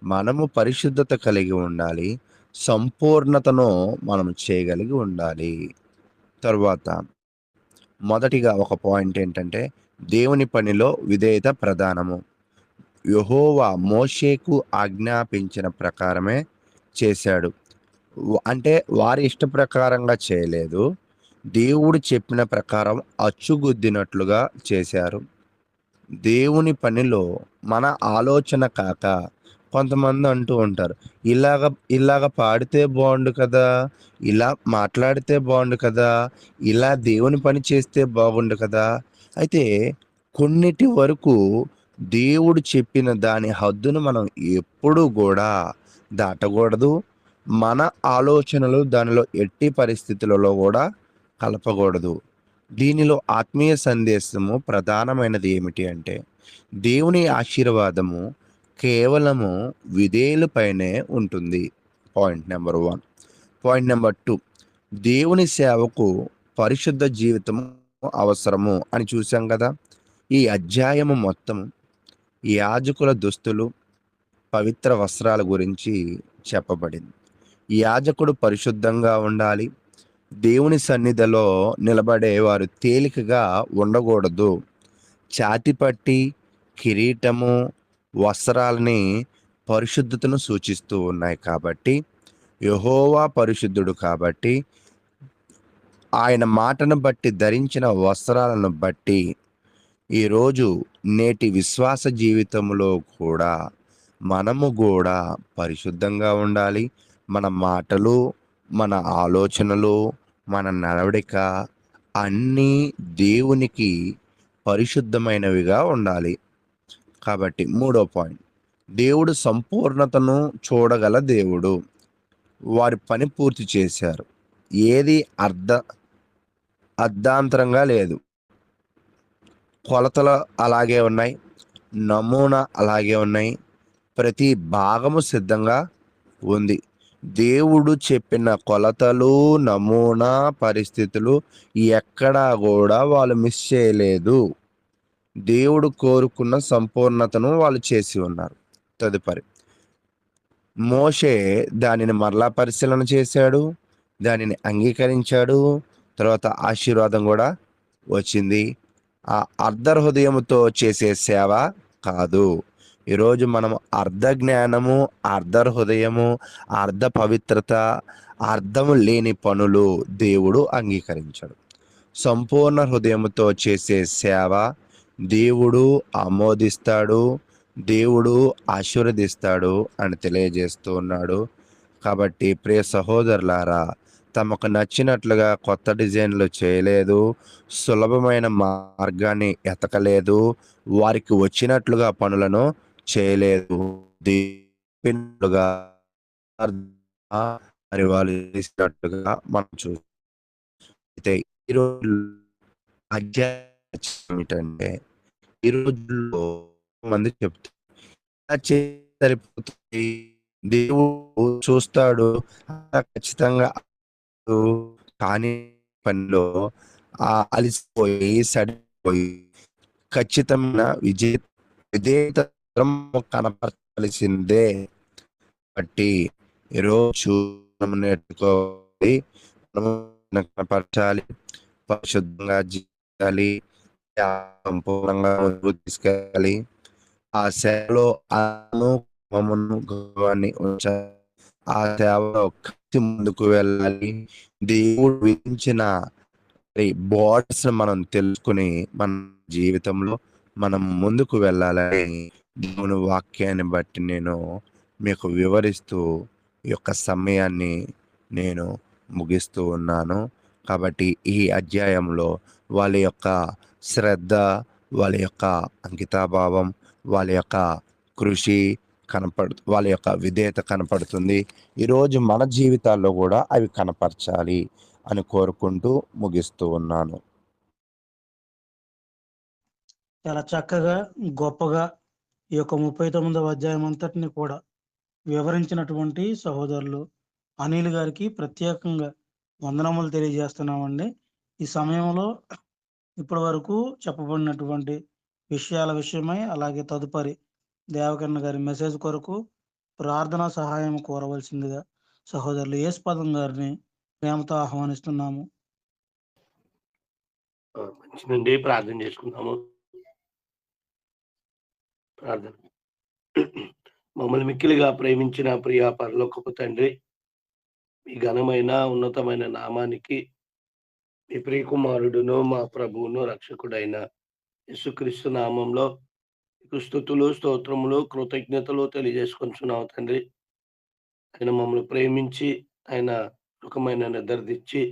మనము పరిశుద్ధత కలిగి ఉండాలి, సంపూర్ణతను మనం చేయగలిగి ఉండాలి. తరువాత మొదటిగా ఒక పాయింట్ ఏంటంటే దేవుని పనిలో విధేయత ప్రధానము. యెహోవా మోషేకు ఆజ్ఞాపించిన ప్రకారమే చేశాడు. అంటే వారి ఇష్ట ప్రకారంగా చేయలేదు, దేవుడు చెప్పిన ప్రకారం అచ్చుగుద్దినట్లుగా చేశారు. దేవుని పనిలో మన ఆలోచన కాక కొంతమంది అంటూ ఉంటారు, ఇలాగ పాడితే బాగుండు కదా, ఇలా మాట్లాడితే బాగుండు కదా, ఇలా దేవుని పని చేస్తే బాగుండు కదా. అయితే కొన్నిటి వరకు దేవుడు చెప్పిన దాని హద్దును మనం ఎప్పుడూ కూడా దాటకూడదు. మన ఆలోచనలు దానిలో ఎట్టి పరిస్థితులలో కూడా కలపకూడదు. దీనిలో ఆత్మీయ సందేశము ప్రధానమైనది ఏమిటి అంటే దేవుని ఆశీర్వాదము కేవలము విధేయులపైనే ఉంటుంది. Point number 1. పాయింట్ నెంబర్ 2, దేవుని సేవకు పరిశుద్ధ జీవితం అవసరము అని చూసాం కదా. ఈ అధ్యాయము మొత్తం యాజకుల దుస్తులు, పవిత్ర వస్త్రాల గురించి చెప్పబడింది. యాజకుడు పరిశుద్ధంగా ఉండాలి. దేవుని సన్నిధిలో నిలబడే వారు తేలికగా ఉండకూడదు. ఛాతిపట్టి, కిరీటము, వస్త్రాలని పరిశుద్ధతను సూచిస్తూ ఉన్నాయి. కాబట్టి యెహోవా పరిశుద్ధుడు కాబట్టి ఆయన మాటను బట్టి ధరించిన వస్త్రాలను బట్టి ఈరోజు నేటి విశ్వాస జీవితంలో కూడా మనము కూడా పరిశుద్ధంగా ఉండాలి. మన మాటలు, మన ఆలోచనలు, మన నడవడిక అన్నీ దేవునికి పరిశుద్ధమైనవిగా ఉండాలి. కాబట్టి 3వ పాయింట్, దేవుడు సంపూర్ణతను చూడగల దేవుడు. వారి పని పూర్తి చేశారు. ఏది అర్ధాంతరంగా లేదు. కొలతలు అలాగే ఉన్నాయి, నమూనా అలాగే ఉన్నాయి, ప్రతి భాగము సిద్ధంగా ఉంది. దేవుడు చెప్పిన కొలతలు, నమూనా, పరిస్థితులు ఎక్కడా కూడా వాళ్ళు మిస్ చేయలేదు. దేవుడు కోరుకున్న సంపూర్ణతను వాళ్ళు చేసి ఉన్నారు. తదుపరి మోషే దానిని మరలా పరిశీలన చేశాడు, దానిని అంగీకరించాడు. తర్వాత ఆశీర్వాదం కూడా వచ్చింది. ఆ అర్ధహృదయముతో చేసే సేవ కాదు. ఈరోజు మనం అర్ధ జ్ఞానము, అర్ధ హృదయము, అర్ధ పవిత్రత, అర్థము లేని పనులు దేవుడు అంగీకరించాడు. సంపూర్ణ హృదయముతో చేసే సేవ దేవుడు ఆమోదిస్తాడు, దేవుడు ఆశీర్వదిస్తాడు అని తెలియజేస్తూ ఉన్నాడు. కాబట్టి ప్రియ సహోదరులారా, తమకు నచ్చినట్లుగా కొత్త డిజైన్లు చేయలేదు, సులభమైన మార్గాన్ని ఎతకలేదు, వారికి వచ్చినట్లుగా పనులను చేయలేదు. దేవునిగా మరి వాళ్ళు చేసినట్లుగా మనం చూస్తే ఈరోజు ఏమిటంటే ఈ రోజుల్లో మంది చెప్తారు సరిపోతుంది, దేవుడు చూస్తాడు ఖచ్చితంగా. కానీ పనిలో అలిసిపోయి సడిపోయి ఖచ్చితమైన విధేయత కనపరచాల్సిందే. కాబట్టి ఈరోజు మనం నేర్చుకోవాలి, కనపరచాలి, పరిశుద్ధంగా జీవించాలి, సంపూర్ణంగా తీసుకెళ్ళాలి. ఆ సేవలో గౌరవాన్ని ఉంచాలి. ఆ సేవలో కలిసి ముందుకు వెళ్ళాలి. దేవుడు విధించిన బోర్డర్స్ మనం తెలుసుకుని మన జీవితంలో మనం ముందుకు వెళ్ళాలని దేవుని వాక్యాన్ని బట్టి నేను మీకు వివరిస్తూ ఈ యొక్క సమయాన్ని నేను ముగిస్తూ ఉన్నాను. కాబట్టి ఈ అధ్యాయంలో వాళ్ళ యొక్క శ్రద్ధ, వాళ్ళ యొక్క అంకితాభావం, వాళ్ళ యొక్క కృషి వాళ్ళ యొక్క విధేయత కనపడుతుంది. ఈరోజు మన జీవితాల్లో కూడా అవి కనపరచాలి అని కోరుకుంటూ ముగిస్తూ ఉన్నాను. చాలా చక్కగా, గొప్పగా ఈ యొక్క 39వ అధ్యాయం అంతటిని కూడా వివరించినటువంటి సహోదరులు అనిల్ గారికి ప్రత్యేకంగా వందనములు తెలియజేస్తున్నామండి. ఈ సమయంలో ఇప్పటి వరకు చెప్పబడినటువంటి విషయాల విషయమై, అలాగే తదుపరి దేవకన్న గారి మెసేజ్ కొరకు ప్రార్థనా సహాయం కోరవలసిందిగా సహోదరులు యేసుపదం గారిని ప్రేమతో ఆహ్వానిస్తున్నాము. మంచిదండి, ప్రార్థన చేసుకుందాము. ప్రార్థన. మమ్మల్ని మిక్కిలిగా ప్రేమించిన ప్రియ పరలోకపు తండ్రి, మీ ఘనమైన ఉన్నతమైన నామానికి మీ ప్రియకుమారుడును మా ప్రభువును రక్షకుడైన యేసుక్రీస్తు నామంలో మీకు స్తుతులు, స్తోత్రములు, కృతజ్ఞతలు తెలియజేసుకుంటున్నాము తండ్రి. ఆయన మమ్మల్ని ప్రేమించి ఆయన సుఖమైన నిద్రదిచ్చి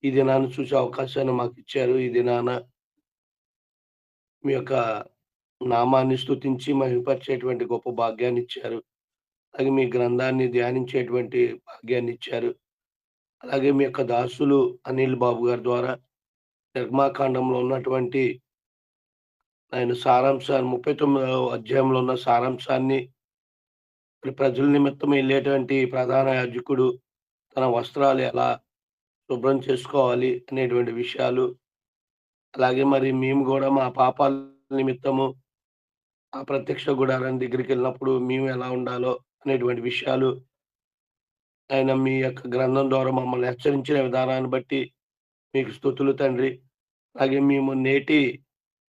ఈ దినాన్ని చూసే అవకాశాన్ని మాకు ఇచ్చారు. ఈ దినాన మీ యొక్క నామాన్ని స్తుతించి మహిమపరిచేటువంటి గొప్ప భాగ్యాన్ని ఇచ్చారు. అలాగే మీ గ్రంథాన్ని ధ్యానించేటువంటి భాగ్యాన్ని ఇచ్చారు. అలాగే మీ యొక్క దాసులు అనిల్ బాబు గారి ద్వారా నిర్మాకాండంలో ఉన్నటువంటి ఆయన సారాంశాన్ని 39వ అధ్యాయంలో ఉన్న సారాంశాన్ని ప్రజల నిమిత్తం వెళ్ళేటువంటి ప్రధాన యాజకుడు తన వస్త్రాలు ఎలా శుభ్రం చేసుకోవాలి అనేటువంటి విషయాలు, అలాగే మరి మేము కూడా మా పాపాల నిమిత్తము ఆ ప్రత్యక్ష గుడారం దగ్గరికి వెళ్ళినప్పుడు మేము ఎలా ఉండాలో అనేటువంటి విషయాలు ఆయన మీ యొక్క గ్రంథం ద్వారా మమ్మల్ని హెచ్చరించిన విధానాన్ని బట్టి మీకు స్తుతులు తండ్రి. అలాగే మేము నేటి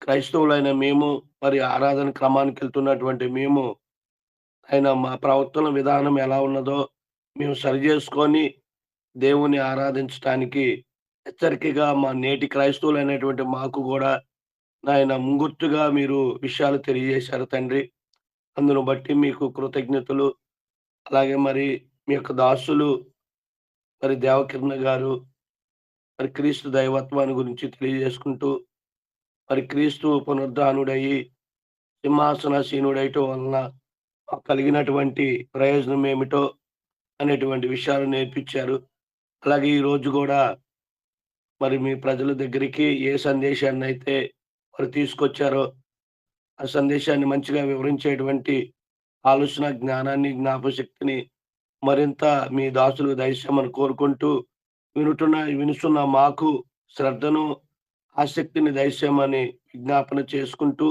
క్రైస్తవులైన మేము మరి ఆరాధన క్రమానికి వెళ్తున్నటువంటి మేము ఆయన మా ప్రవర్తన విధానం ఎలా ఉన్నదో మేము సరిచేసుకొని దేవుని ఆరాధించడానికి హెచ్చరికగా మా నేటి క్రైస్తవులైనటువంటి మాకు కూడా ఆయన ముంగుర్తుగా మీరు విషయాలు తెలియజేశారు తండ్రి. అందును బట్టి మీకు కృతజ్ఞతలు. అలాగే మరి మీ యొక్క దాసులు మరి దేవకిరణ గారు మరి క్రీస్తు దైవత్వాన్ని గురించి తెలియజేసుకుంటూ మరి క్రీస్తు పునరుద్ధానుడయి సింహాసనాసీనుడయటం వలన కలిగినటువంటి ప్రయోజనం ఏమిటో అనేటువంటి విషయాలు నేర్పించారు. అలాగే ఈరోజు కూడా మరి మీ ప్రజల దగ్గరికి ఏ సందేశాన్ని అయితే వారు తీసుకొచ్చారో ఆ సందేశాన్ని మంచిగా వివరించేటువంటి ఆలోచన జ్ఞానాన్ని, జ్ఞాపశక్తిని మరింత మీ దాసులు దయచేయమని కోరుకుంటూ వినుతున్న మాకు శ్రద్ధను, ఆసక్తిని దయచేయమని విజ్ఞాపన చేసుకుంటూ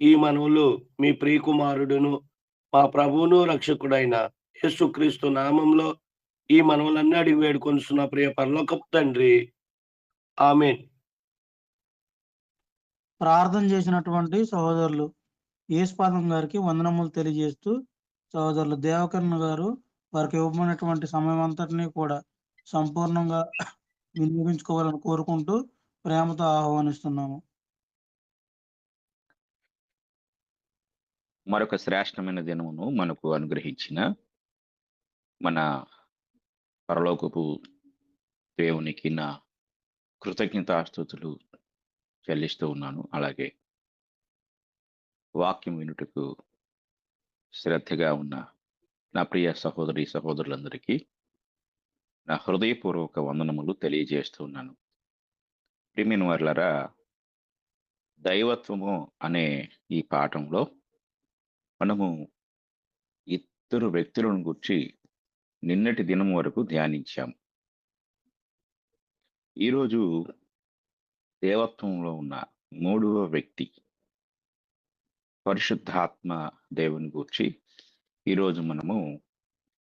ఈ మనవులు మీ ప్రియకుమారుడును మా ప్రభువును రక్షకుడైన యేసుక్రీస్తు నామంలో ఈ మనవులన్నీ అడిగి వేడుకొనుచున్న ప్రియ పరలోకపు తండ్రి, ఆమేన్. ప్రార్థన చేసినటువంటి సహోదరులు యేసుపాదం గారికి వందనములు తెలియజేస్తూ సహోదరులు దేవకర్ణ గారు వారికి ఇవ్వబడినటువంటి సమయం అంతటినీ కూడా సంపూర్ణంగా వినియోగించుకోవాలని కోరుకుంటూ ప్రేమతో ఆహ్వానిస్తున్నాము. మరొక శ్రేష్టమైన దినమును మనకు అనుగ్రహించిన మన పరలోకపు దేవునికి నా కృతజ్ఞతాస్తుతులు చెల్లిస్తూ ఉన్నాను. అలాగే వాక్యం వినుటకు శ్రద్ధగా ఉన్న నా ప్రియ సహోదరులందరికీ నా హృదయపూర్వక వందనములు తెలియజేస్తూ ఉన్నాను. ప్రియమైన వారలారా, దైవత్వము అనే ఈ పాఠంలో మనము ఇద్దరు వ్యక్తులను గురించి నిన్నటి దినం వరకు ధ్యానించాం. ఈరోజు దేవత్వంలో ఉన్న మూడవ వ్యక్తి పరిశుద్ధాత్మ దేవుని గురించి ఈరోజు మనము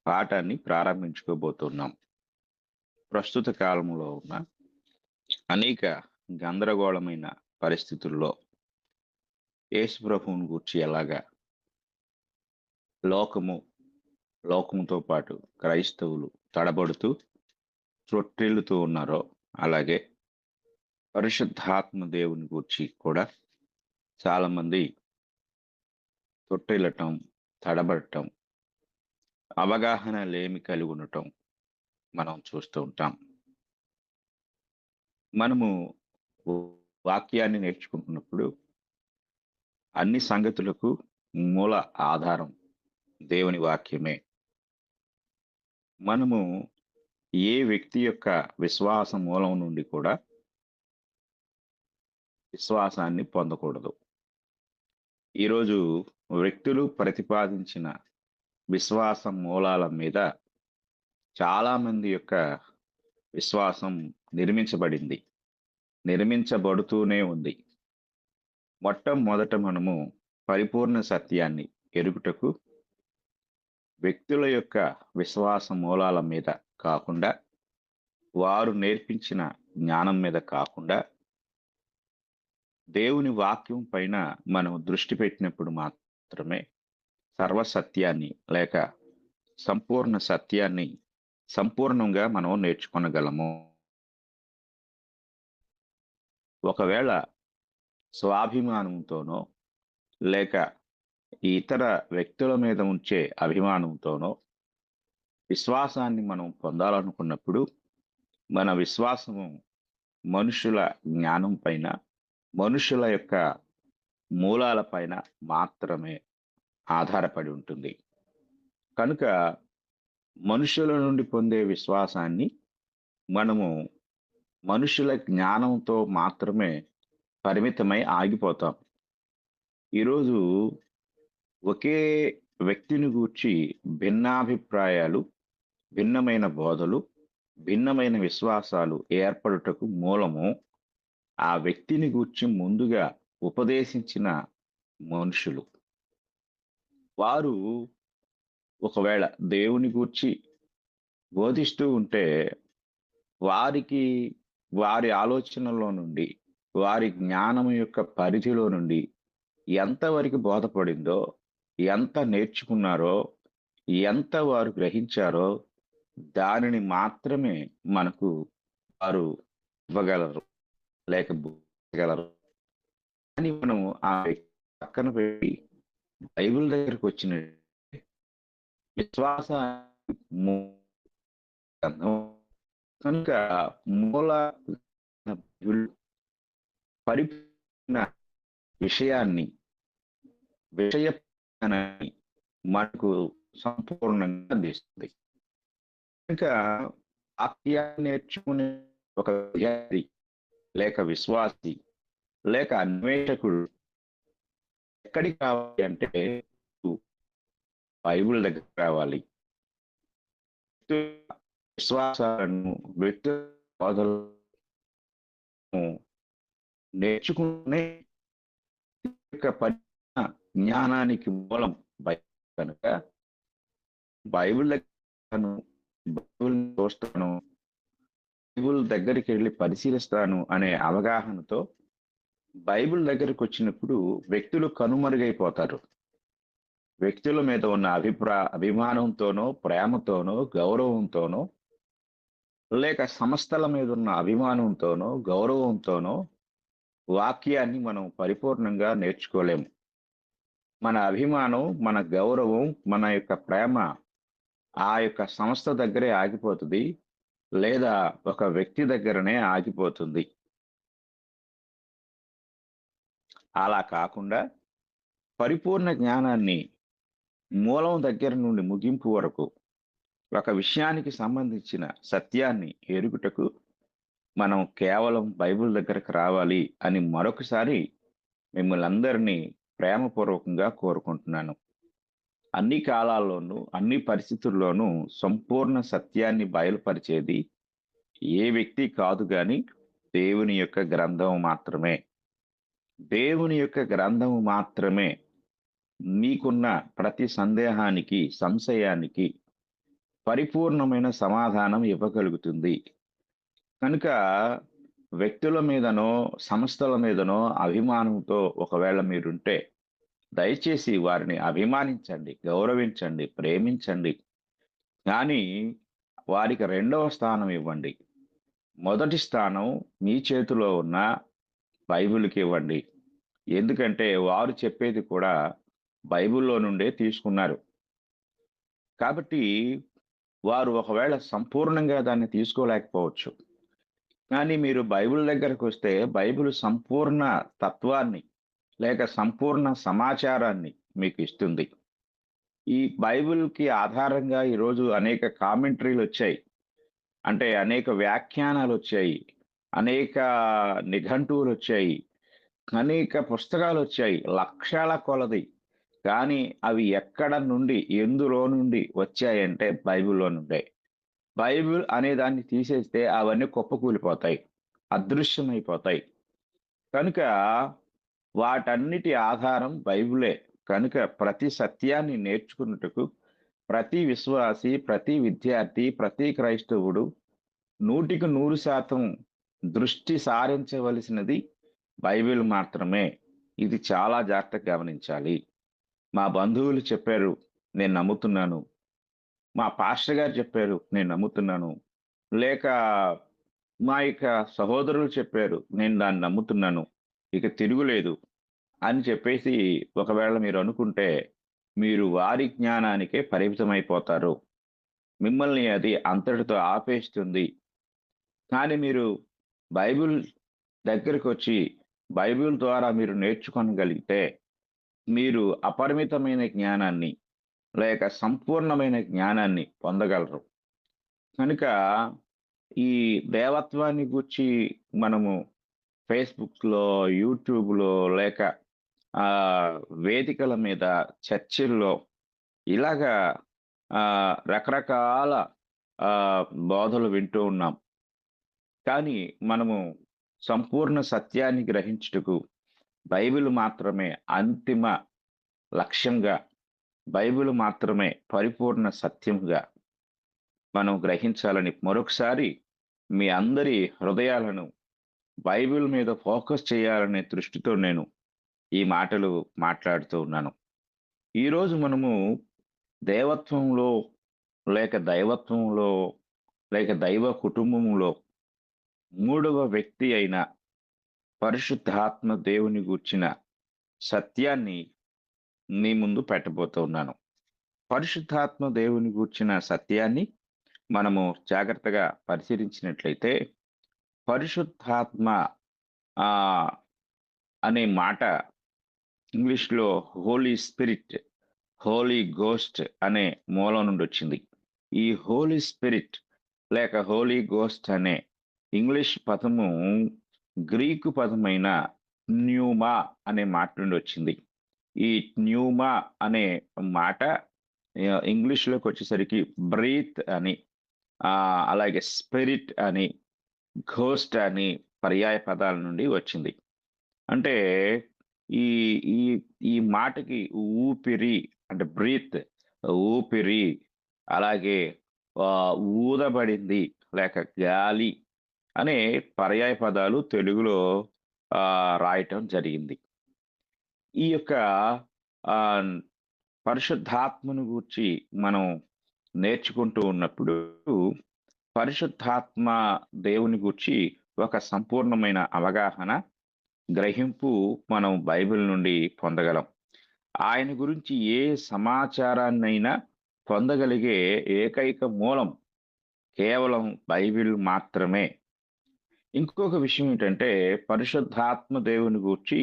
పాఠాన్ని ప్రారంభించుకోబోతున్నాం. ప్రస్తుత కాలంలో ఉన్న అనేక గందరగోళమైన పరిస్థితుల్లో యేసు ప్రభువుని గురించి ఎలాగా లోకముతో పాటు క్రైస్తవులు తడబడుతూ త్రొట్టిల్లుతూ ఉన్నారో, అలాగే పరిశుద్ధాత్మ దేవుని గురించి కూడా చాలా మంది తొట్టిల్లటం, తడబడటం, అవగాహన లేమి కలిగి ఉండటం మనం చూస్తూ ఉంటాం. మనము వాక్యాన్ని నేర్చుకుంటున్నప్పుడు అన్ని సంగతులకు మూల ఆధారం దేవుని వాక్యమే. మనము ఏ వ్యక్తి యొక్క విశ్వాస మూలం నుండి కూడా విశ్వాసాన్ని పొందకూడదు. ఈరోజు వ్యక్తులు ప్రతిపాదించిన విశ్వాస మూలాల మీద చాలా మంది యొక్క విశ్వాసం నిర్మించబడింది, నిర్మించబడుతూనే ఉంది. మొట్టమొదట మనము పరిపూర్ణ సత్యాన్ని ఎరుగుటకు వ్యక్తుల యొక్క విశ్వాస మూలాల మీద కాకుండా, వారు నేర్పించిన జ్ఞానం మీద కాకుండా, దేవుని వాక్యం పైన మనం దృష్టి పెట్టినప్పుడు మాత్రమే సర్వసత్యాన్ని లేక సంపూర్ణ సత్యాన్ని సంపూర్ణంగా మనం నేర్చుకొనగలము. ఒకవేళ స్వాభిమానంతోనో లేక ఇతర వ్యక్తుల మీద ఉంచే అభిమానంతోనో విశ్వాసాన్ని మనం పొందాలనుకున్నప్పుడు మన విశ్వాసము మనుషుల జ్ఞానం పైన, మనుషుల యొక్క మూలాల పైన మాత్రమే ఆధారపడి ఉంటుంది. కనుక మనుషుల నుండి పొందే విశ్వాసాన్ని మనము మనుషుల జ్ఞానంతో మాత్రమే పరిమితమై ఆగిపోతాం. ఈరోజు ఒకే వ్యక్తిని గూర్చి భిన్నాభిప్రాయాలు, భిన్నమైన బోధలు, భిన్నమైన విశ్వాసాలు ఏర్పడుటకు మూలము ఆ వ్యక్తిని గూర్చి ముందుగా ఉపదేశించిన మనుషులు. వారు ఒకవేళ దేవుని గూర్చి బోధిస్తూ ఉంటే వారికి వారి ఆలోచనలో నుండి, వారి జ్ఞానం యొక్క పరిధిలో నుండి ఎంతవరకు బోధపడిందో, ఎంత నేర్చుకున్నారో, ఎంత వారు గ్రహించారో దానిని మాత్రమే మనకు వారు ఇవ్వగలరు లేక బోధించగలరు. కానీ మనం ఆ వ్యక్తి పక్కన పెట్టి బైబిల్ దగ్గరికి వచ్చిన విశ్వాస కనుక మూల పరిపూర్ణ విషయాన్ని మనకు సంపూర్ణంగా అందిస్తుంది. కనుక వాక్యాన్ని నేర్చుకునే ఒక విద్యార్థి లేక విశ్వాసి లేక అన్వేషకుడు ఎక్కడికి రావాలి అంటే బైబిల్ దగ్గర రావాలి. విశ్వాసాలను, వ్యక్తి బోధలను నేర్చుకునే జ్ఞానానికి మూలం బైబిల్. కనుక బైబిల్ దగ్గర బైబిల్ చూస్తాను, బైబిల్ దగ్గరికి వెళ్ళి పరిశీలిస్తాను అనే అవగాహనతో బైబిల్ దగ్గరికి వచ్చినప్పుడు వ్యక్తులు కనుమరుగైపోతారు. వ్యక్తుల మీద ఉన్న అభిమానంతోనో, ప్రేమతోనో, గౌరవంతోనో లేక సంస్థల మీద ఉన్న అభిమానంతోనో, గౌరవంతోనో వాక్యాన్ని మనం పరిపూర్ణంగా నేర్చుకోలేము. మన అభిమానం, మన గౌరవం, మన యొక్క ప్రేమ ఆ యొక్క సంస్థ దగ్గరే ఆగిపోతుంది, లేదా ఒక వ్యక్తి దగ్గరనే ఆగిపోతుంది. అలా కాకుండా పరిపూర్ణ జ్ఞానాన్ని మూలం దగ్గర నుండి ముగింపు వరకు ఒక విషయానికి సంబంధించిన సత్యాన్ని ఎరుగుటకు మనం కేవలం బైబిల్ దగ్గరకు రావాలి అని మరొకసారి మిమ్మల్ని అందరినీ ప్రేమపూర్వకంగా కోరుకుంటున్నాను. అన్ని కాలాల్లోనూ, అన్ని పరిస్థితుల్లోనూ సంపూర్ణ సత్యాన్ని బయలుపరిచేది ఏ వ్యక్తి కాదు కానీ దేవుని యొక్క గ్రంథం మాత్రమే. దేవుని యొక్క గ్రంథము మాత్రమే మీకున్న ప్రతి సందేహానికి, సంశయానికి పరిపూర్ణమైన సమాధానం ఇవ్వగలుగుతుంది. కనుక వ్యక్తుల మీదనో, సంస్థల మీదనో అభిమానంతో ఒకవేళ మీరుంటే దయచేసి వారిని అభిమానించండి, గౌరవించండి, ప్రేమించండి. కానీ వారికి రెండవ స్థానం ఇవ్వండి. మొదటి స్థానం మీ చేతిలో ఉన్న బైబిల్కి ఇవ్వండి. ఎందుకంటే వారు చెప్పేది కూడా బైబిల్లో నుండే తీసుకున్నారు. కాబట్టి వారు ఒకవేళ సంపూర్ణంగా దాన్ని తీసుకోలేకపోవచ్చు. కానీ మీరు బైబిల్ దగ్గరకు వస్తే బైబిల్ సంపూర్ణ తత్వాన్ని లేక సంపూర్ణ సమాచారాన్ని మీకు ఇస్తుంది. ఈ బైబిల్‌కి ఆధారంగా ఈరోజు అనేక కామెంటరీలొచ్చాయి. అంటే అనేక వ్యాఖ్యానాలొచ్చాయి. అనేక నిఘంటువులొచ్చాయి. అనేక పుస్తకాలొచ్చాయి. లక్షల కొలది. కానీ అవి ఎక్కడ నుండి, ఎందులో నుండి వచ్చాయంటే బైబిల్‌లో నుండే. బైబిల్ అనే దాన్ని తీసేస్తే అవన్నీ కుప్పకూలిపోతాయి. అదృశ్యమైపోతాయి. కనుక వాటన్నిటి ఆధారం బైబిలే. కనుక ప్రతి సత్యాన్ని నేర్చుకున్నటకు ప్రతి విశ్వాసి, ప్రతి విద్యార్థి, ప్రతి క్రైస్తవుడు 100% దృష్టి సారించవలసినది బైబిల్ మాత్రమే. ఇది చాలా జాగ్రత్తగా గమనించాలి. మా బంధువులు చెప్పారు, నేను నమ్ముతున్నాను. మా పాస్టర్ గారు చెప్పారు, నేను నమ్ముతున్నాను. లేక మా యొక్క సహోదరులు చెప్పారు, నేను దాన్ని నమ్ముతున్నాను. ఇక తిరుగులేదు అని చెప్పేసి ఒకవేళ మీరు అనుకుంటే, మీరు వారి జ్ఞానానికే పరిమితమైపోతారు. మిమ్మల్ని అది అంతటితో ఆపేస్తుంది. కానీ మీరు బైబిల్ దగ్గరకొచ్చి, బైబిల్ ద్వారా మీరు నేర్చుకొనగలిగితే, మీరు అపరిమితమైన జ్ఞానాన్ని, లేక సంపూర్ణమైన జ్ఞానాన్ని పొందగలరు. కనుక ఈ దేవత్వాన్ని గూర్చి మనము ఫేస్‌బుక్‌లో, యూట్యూబ్‌లో లేక వేదికల మీద, చర్చిల్లో ఇలాగా రకరకాల బోధలు వింటూ ఉన్నాం. కానీ మనము సంపూర్ణ సత్యాన్ని గ్రహించుటకు బైబిల్ మాత్రమే అంతిమ లక్ష్యంగా, బైబిల్ మాత్రమే పరిపూర్ణ సత్యముగా మనం గ్రహించాలని మరొకసారి మీ అందరి హృదయాలను బైబిల్ మీద ఫోకస్ చేయాలనే దృష్టితో నేను ఈ మాటలు మాట్లాడుతూ ఉన్నాను. ఈరోజు మనము దేవత్వంలో లేక దైవత్వంలో లేక దైవ కుటుంబంలో మూడవ వ్యక్తి అయిన పరిశుద్ధాత్మ దేవుని గూర్చిన సత్యాన్ని మీ ముందు పెట్టబోతూ ఉన్నాను. పరిశుద్ధాత్మ దేవుని గూర్చిన సత్యాన్ని మనము జాగ్రత్తగా పరిశీలించినట్లయితే, పరిశుద్ధాత్మ అనే మాట ఇంగ్లీష్‌లో హోలీ స్పిరిట్, హోలీ గోస్ట్ అనే మూలం నుండి వచ్చింది. ఈ హోలీ స్పిరిట్ లేక హోలీ గోస్ట్ అనే ఇంగ్లీష్ పదము గ్రీకు పదమైన న్యూమా అనే మాట నుండి వచ్చింది. ఈ న్యూమా అనే మాట ఇంగ్లీష్‌లోకి వచ్చేసరికి బ్రీత్ అని, అలాగే స్పిరిట్ అని, ఘోస్ట్ అని పర్యాయ పదాల నుండి వచ్చింది. అంటే ఈ ఈ ఈ మాటకి ఊపిరి అంటే బ్రీత్, ఊపిరి, అలాగే ఊదబడింది లేక గాలి అనే పర్యాయ పదాలు తెలుగులో రాయటం జరిగింది. ఈ యొక్క పరిశుద్ధాత్మను గూర్చి మనం నేర్చుకుంటూ ఉన్నప్పుడు పరిశుద్ధాత్మ దేవుని గూర్చి ఒక సంపూర్ణమైన అవగాహన, గ్రహింపు మనం బైబిల్ నుండి పొందగలం. ఆయన గురించి ఏ సమాచారాన్నైనా పొందగలిగే ఏకైక మూలం కేవలం బైబిల్ మాత్రమే. ఇంకొక విషయం ఏంటంటే, పరిశుద్ధాత్మ దేవుని గూర్చి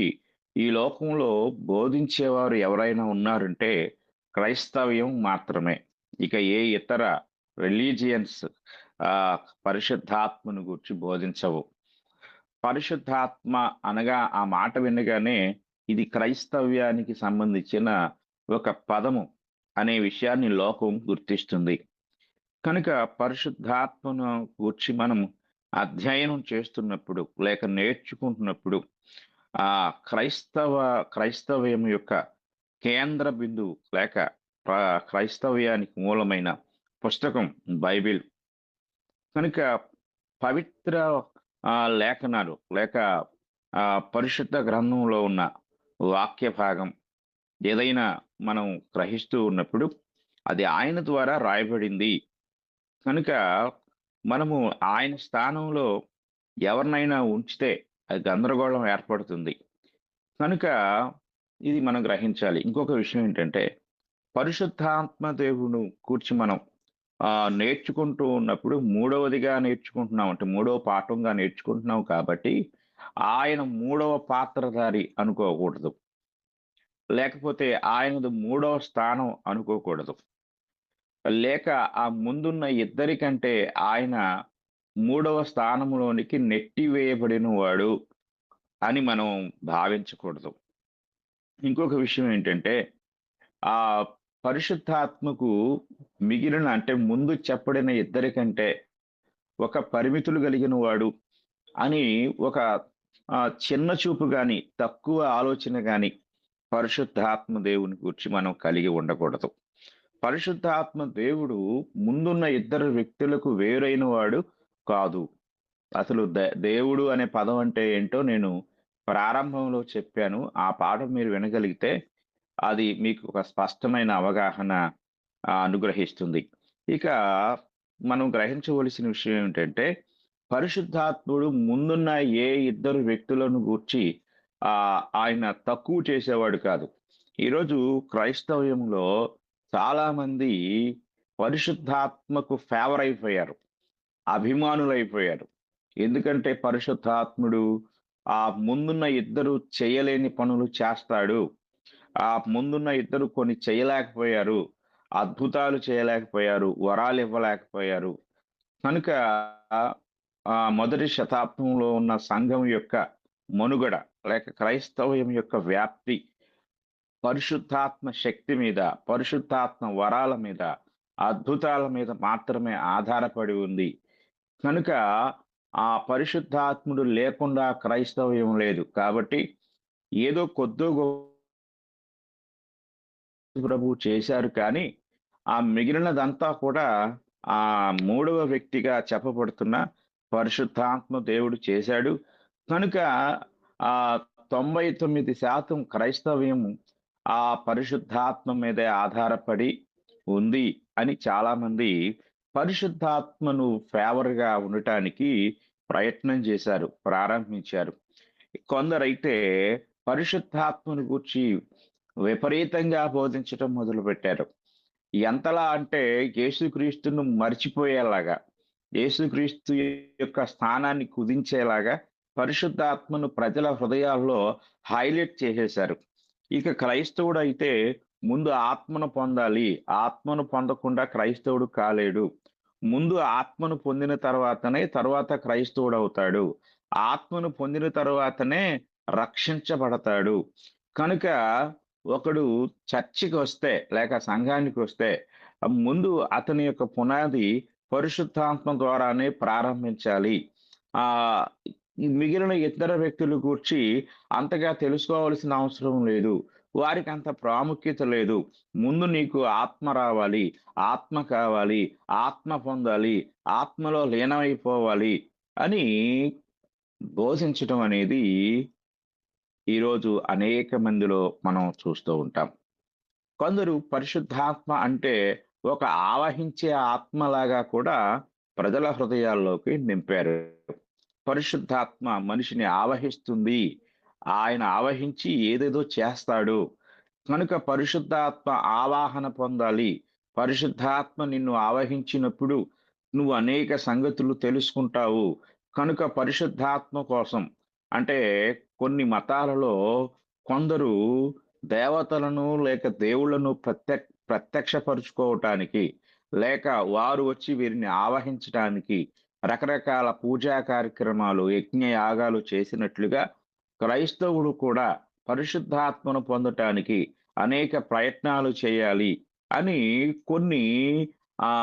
ఈ లోకంలో బోధించేవారు ఎవరైనా ఉన్నారంటే క్రైస్తవ్యం మాత్రమే. ఇక ఏ ఇతర రిలీజియన్స్ పరిశుద్ధాత్మను గూర్చి బోధించవు. పరిశుద్ధాత్మ అనగా ఆ మాట వినగానే ఇది క్రైస్తవ్యానికి సంబంధించిన ఒక పదము అనే విషయాన్ని లోకం గుర్తిస్తుంది. కనుక పరిశుద్ధాత్మను గూర్చి మనం అధ్యయనం చేస్తున్నప్పుడు లేక నేర్చుకుంటున్నప్పుడు క్రైస్తవ్యం యొక్క కేంద్ర బిందువు లేక క్రైస్తవ్యానికి మూలమైన పుస్తకం బైబిల్. కనుక పవిత్ర లేఖనాలు లేక పరిశుద్ధ గ్రంథంలో ఉన్న వాక్య భాగం ఏదైనా మనం గ్రహిస్తూ ఉన్నప్పుడు అది ఆయన ద్వారా రాయబడింది. కనుక మనము ఆయన స్థానంలో ఎవరినైనా ఉంచితే అది గందరగోళం ఏర్పడుతుంది. కనుక ఇది మనం గ్రహించాలి. ఇంకొక విషయం ఏంటంటే పరిశుద్ధాత్మ దేవుని కూర్చి మనం నేర్చుకుంటూ ఉన్నప్పుడు మూడవదిగా నేర్చుకుంటున్నాం, అంటే మూడవ పాఠంగా నేర్చుకుంటున్నాం కాబట్టి ఆయన మూడవ పాత్రధారి అనుకోకూడదు, లేకపోతే ఆయనది మూడవ స్థానం అనుకోకూడదు, లేక ఆ ముందున్న ఇద్దరి కంటే ఆయన మూడవ స్థానంలోనికి నెట్టివేయబడిన వాడు అని మనం భావించకూడదు. ఇంకొక విషయం ఏంటంటే ఆ పరిశుద్ధాత్మకు మిగిలిన, అంటే ముందు చెప్పబడిన ఇద్దరి కంటే ఒక పరిమితులు కలిగిన వాడు అని ఒక చిన్న చూపు గాని, తక్కువ ఆలోచన గాని పరిశుద్ధాత్మ దేవుని గురించి మనం కలిగి ఉండకూడదు. పరిశుద్ధాత్మ దేవుడు ముందున్న ఇద్దరు వ్యక్తులకు వేరైన వాడు కాదు. అసలు దేవుడు అనే పదం అంటే ఏంటో నేను ప్రారంభంలో చెప్పాను. ఆ పాఠం మీరు వినగలిగితే అది మీకు ఒక స్పష్టమైన అవగాహన అనుగ్రహిస్తుంది. ఇక మనం గ్రహించవలసిన విషయం ఏమిటంటే పరిశుద్ధాత్ముడు ముందున్న ఏ ఇద్దరు వ్యక్తులను గూర్చి ఆయన తక్కువ చేసేవాడు కాదు. ఈరోజు క్రైస్తవ్యంలో చాలా మంది పరిశుద్ధాత్మకు ఫేవర్ అయిపోయారు, అభిమానులైపోయారు. ఎందుకంటే పరిశుద్ధాత్ముడు ఆ ముందున్న ఇద్దరు చేయలేని పనులు చేస్తాడు, ఆ ముందున్న ఇద్దరు కొన్ని చేయలేకపోయారు, అద్భుతాలు చేయలేకపోయారు, వరాలు ఇవ్వలేకపోయారు కనుక మొదటి శతాబ్దంలో ఉన్న సంఘం యొక్క మనుగడ లేక క్రైస్తవ్యం యొక్క వ్యాప్తి పరిశుద్ధాత్మ శక్తి మీద, పరిశుద్ధాత్మ వరాల మీద, అద్భుతాల మీద మాత్రమే ఆధారపడి ఉంది. కనుక ఆ పరిశుద్ధాత్ముడు లేకుండా క్రైస్తవ్యం లేదు. కాబట్టి ఏదో కొద్దో ప్రభు చేశారు, కానీ ఆ మిగిలినదంతా కూడా ఆ మూడవ వ్యక్తిగా చెప్పబడుతున్న పరిశుద్ధాత్మ దేవుడు చేశాడు. కనుక ఆ 99% క్రైస్తవ్యం ఆ పరిశుద్ధాత్మ మీదే ఆధారపడి ఉంది అని చాలా మంది పరిశుద్ధాత్మను ఫేవర్గా ఉండటానికి ప్రయత్నం చేశారు, ప్రారంభించారు. కొందరైతే పరిశుద్ధాత్మను గూర్చి విపరీతంగా బోధించటం మొదలుపెట్టారు. ఎంతలా అంటే యేసుక్రీస్తును మర్చిపోయేలాగా, యేసుక్రీస్తు యొక్క స్థానాన్ని కుదించేలాగా పరిశుద్ధాత్మను ప్రజల హృదయాల్లో హైలైట్ చేసేశారు. ఇక క్రైస్తవుడు అయితే ముందు ఆత్మను పొందాలి, ఆత్మను పొందకుండా క్రైస్తవుడు కాలేడు. ముందు ఆత్మను పొందిన తర్వాత క్రైస్తవుడు అవుతాడు, ఆత్మను పొందిన తర్వాతనే రక్షించబడతాడు. కనుక ఒకడు చర్చికి వస్తే లేక సంఘానికి వస్తే ముందు అతని యొక్క పునాది పరిశుద్ధాత్మ ద్వారానే ప్రారంభించాలి. ఆ మిగిలిన ఇతర వ్యక్తుల గురించి అంతగా తెలుసుకోవాల్సిన అవసరం లేదు, వారికి అంత ప్రాముఖ్యత లేదు. ముందు నీకు ఆత్మ రావాలి, ఆత్మ కావాలి, ఆత్మ పొందాలి, ఆత్మలో లీనమైపోవాలి అని బోధించటం అనేది ఈరోజు అనేక మందిలో మనం చూస్తూ ఉంటాం. కొందరు పరిశుద్ధాత్మ అంటే ఒక ఆవహించే ఆత్మలాగా కూడా ప్రజల హృదయాల్లోకి నింపారు. పరిశుద్ధాత్మ మనిషిని ఆవహిస్తుంది, ఆయన ఆవహించి ఏదేదో చేస్తాడు. కనుక పరిశుద్ధాత్మ ఆవాహన పొందాలి. పరిశుద్ధాత్మ నిన్ను ఆవహించినప్పుడు నువ్వు అనేక సంగతులు తెలుసుకుంటావు. కనుక పరిశుద్ధాత్మ కోసం, అంటే కొన్ని మతాలలో కొందరు దేవతలను లేక దేవుళ్లను ప్రత్యక్షపరుచుకోవటానికి, లేక వారు వచ్చి వీరిని ఆవహించటానికి రకరకాల పూజా కార్యక్రమాలు, యజ్ఞ యాగాలు చేసినట్లుగా క్రైస్తవుడు కూడా పరిశుద్ధాత్మను పొందటానికి అనేక ప్రయత్నాలు చేయాలి అని కొన్ని ఆ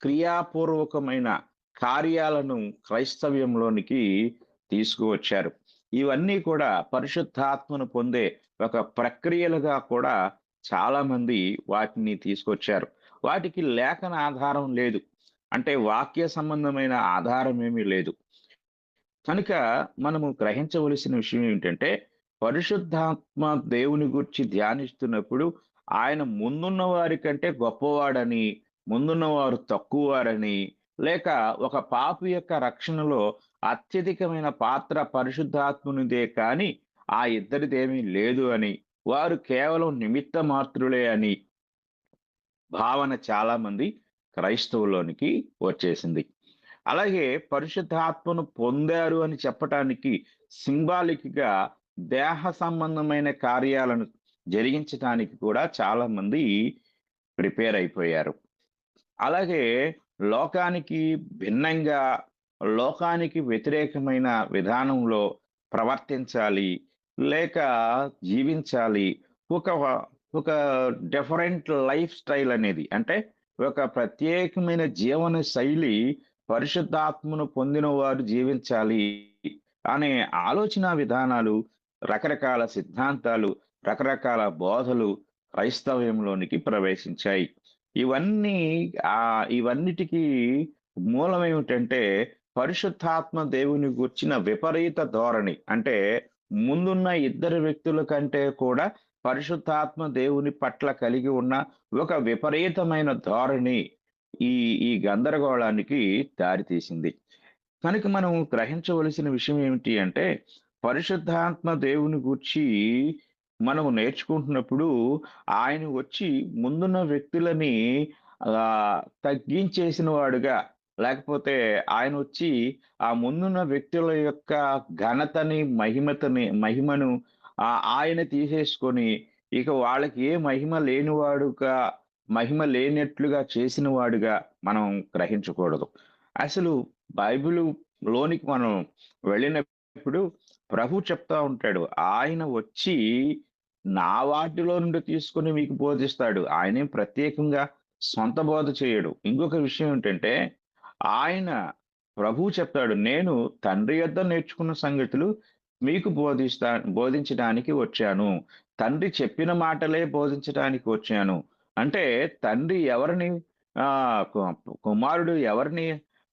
క్రియాపూర్వకమైన కార్యాలను క్రైస్తవ్యంలోనికి తీసుకువచ్చారు. ఇవన్నీ కూడా పరిశుద్ధాత్మను పొందే ఒక ప్రక్రియలుగా కూడా చాలా మంది వాటిని తీసుకొచ్చారు. వాటికి లేఖన ఆధారం లేదు, అంటే వాక్య సంబంధమైన ఆధారం ఏమీ లేదు. కనుక మనము గ్రహించవలసిన విషయం ఏంటంటే పరిశుద్ధాత్మ దేవుని గురించి ధ్యానిస్తున్నప్పుడు ఆయన ముందున్న వారి కంటే గొప్పవాడని, ముందున్నవారు తక్కువవారని, లేక ఒక పాపి యొక్క రక్షణలో అత్యధికమైన పాత్ర పరిశుద్ధాత్మునిదే కానీ ఆ ఇద్దరిదేమీ లేదు అని వారు కేవలం నిమిత్త మాత్రులే అని భావన చాలా మంది క్రైస్తవులోనికి వచ్చేసింది. అలాగే పరిశుద్ధాత్మను పొందారు అని చెప్పటానికి సింబాలిక్గా దేహ సంబంధమైన కార్యాలను జరిగించడానికి కూడా చాలా మంది ప్రిపేర్ అయిపోయారు. అలాగే లోకానికి భిన్నంగా, లోకానికి వ్యతిరేకమైన విధానంలో ప్రవర్తించాలి, లేక జీవించాలి. ఒక ఒక డిఫరెంట్ లైఫ్ స్టైల్ అనేది, అంటే ఒక ప్రత్యేకమైన జీవన శైలి పరిశుద్ధాత్మను పొందిన వారు జీవించాలి అనే ఆలోచన విధానాలు, రకరకాల సిద్ధాంతాలు, రకరకాల బోధలు క్రైస్తవ్యంలోనికి ప్రవేశించాయి. ఇవన్నీ ఇవన్నిటికీ మూలం ఏమిటంటే పరిశుద్ధాత్మ దేవుని గూర్చిన విపరీత ధోరణి. అంటే ముందున్న ఇద్దరు వ్యక్తుల కంటే కూడా పరిశుద్ధాత్మ దేవుని పట్ల కలిగి ఉన్న ఒక విపరీతమైన ధోరణి ఈ ఈ గందరగోళానికి దారితీసింది. కనుక మనం గ్రహించవలసిన విషయం ఏమిటి అంటే పరిశుద్ధాత్మ దేవుని గూర్చి మనము నేర్చుకుంటున్నప్పుడు ఆయన వచ్చి ముందున్న వ్యక్తులని తగ్గించేసిన వాడుగా, లేకపోతే ఆయన వచ్చి ఆ ముందున్న వ్యక్తుల యొక్క ఘనతని, మహిమను ఆయన తీసేసుకొని ఇక వాళ్ళకి ఏ మహిమ లేనట్లుగా చేసిన వాడుగా మనం గ్రహించకూడదు. అసలు బైబిలు లోనికి మనం వెళ్ళినప్పుడు ప్రభు చెప్తా ఉంటాడు, ఆయన వచ్చి నా వాటిలో నుండి తీసుకొని మీకు బోధిస్తాడు. ఆయనేం ప్రత్యేకంగా సొంత బోధ చేయడు. ఇంకొక విషయం ఏంటంటే ఆయన ప్రభువు చెప్తాడు, నేను తండ్రి యొద్ద నేర్చుకున్న సంగతులు మీకు బోధించడానికి వచ్చాను. తండ్రి చెప్పిన మాటలే బోధించడానికి వచ్చాను. అంటే తండ్రి ఎవరిని కుమారుడు ఎవరిని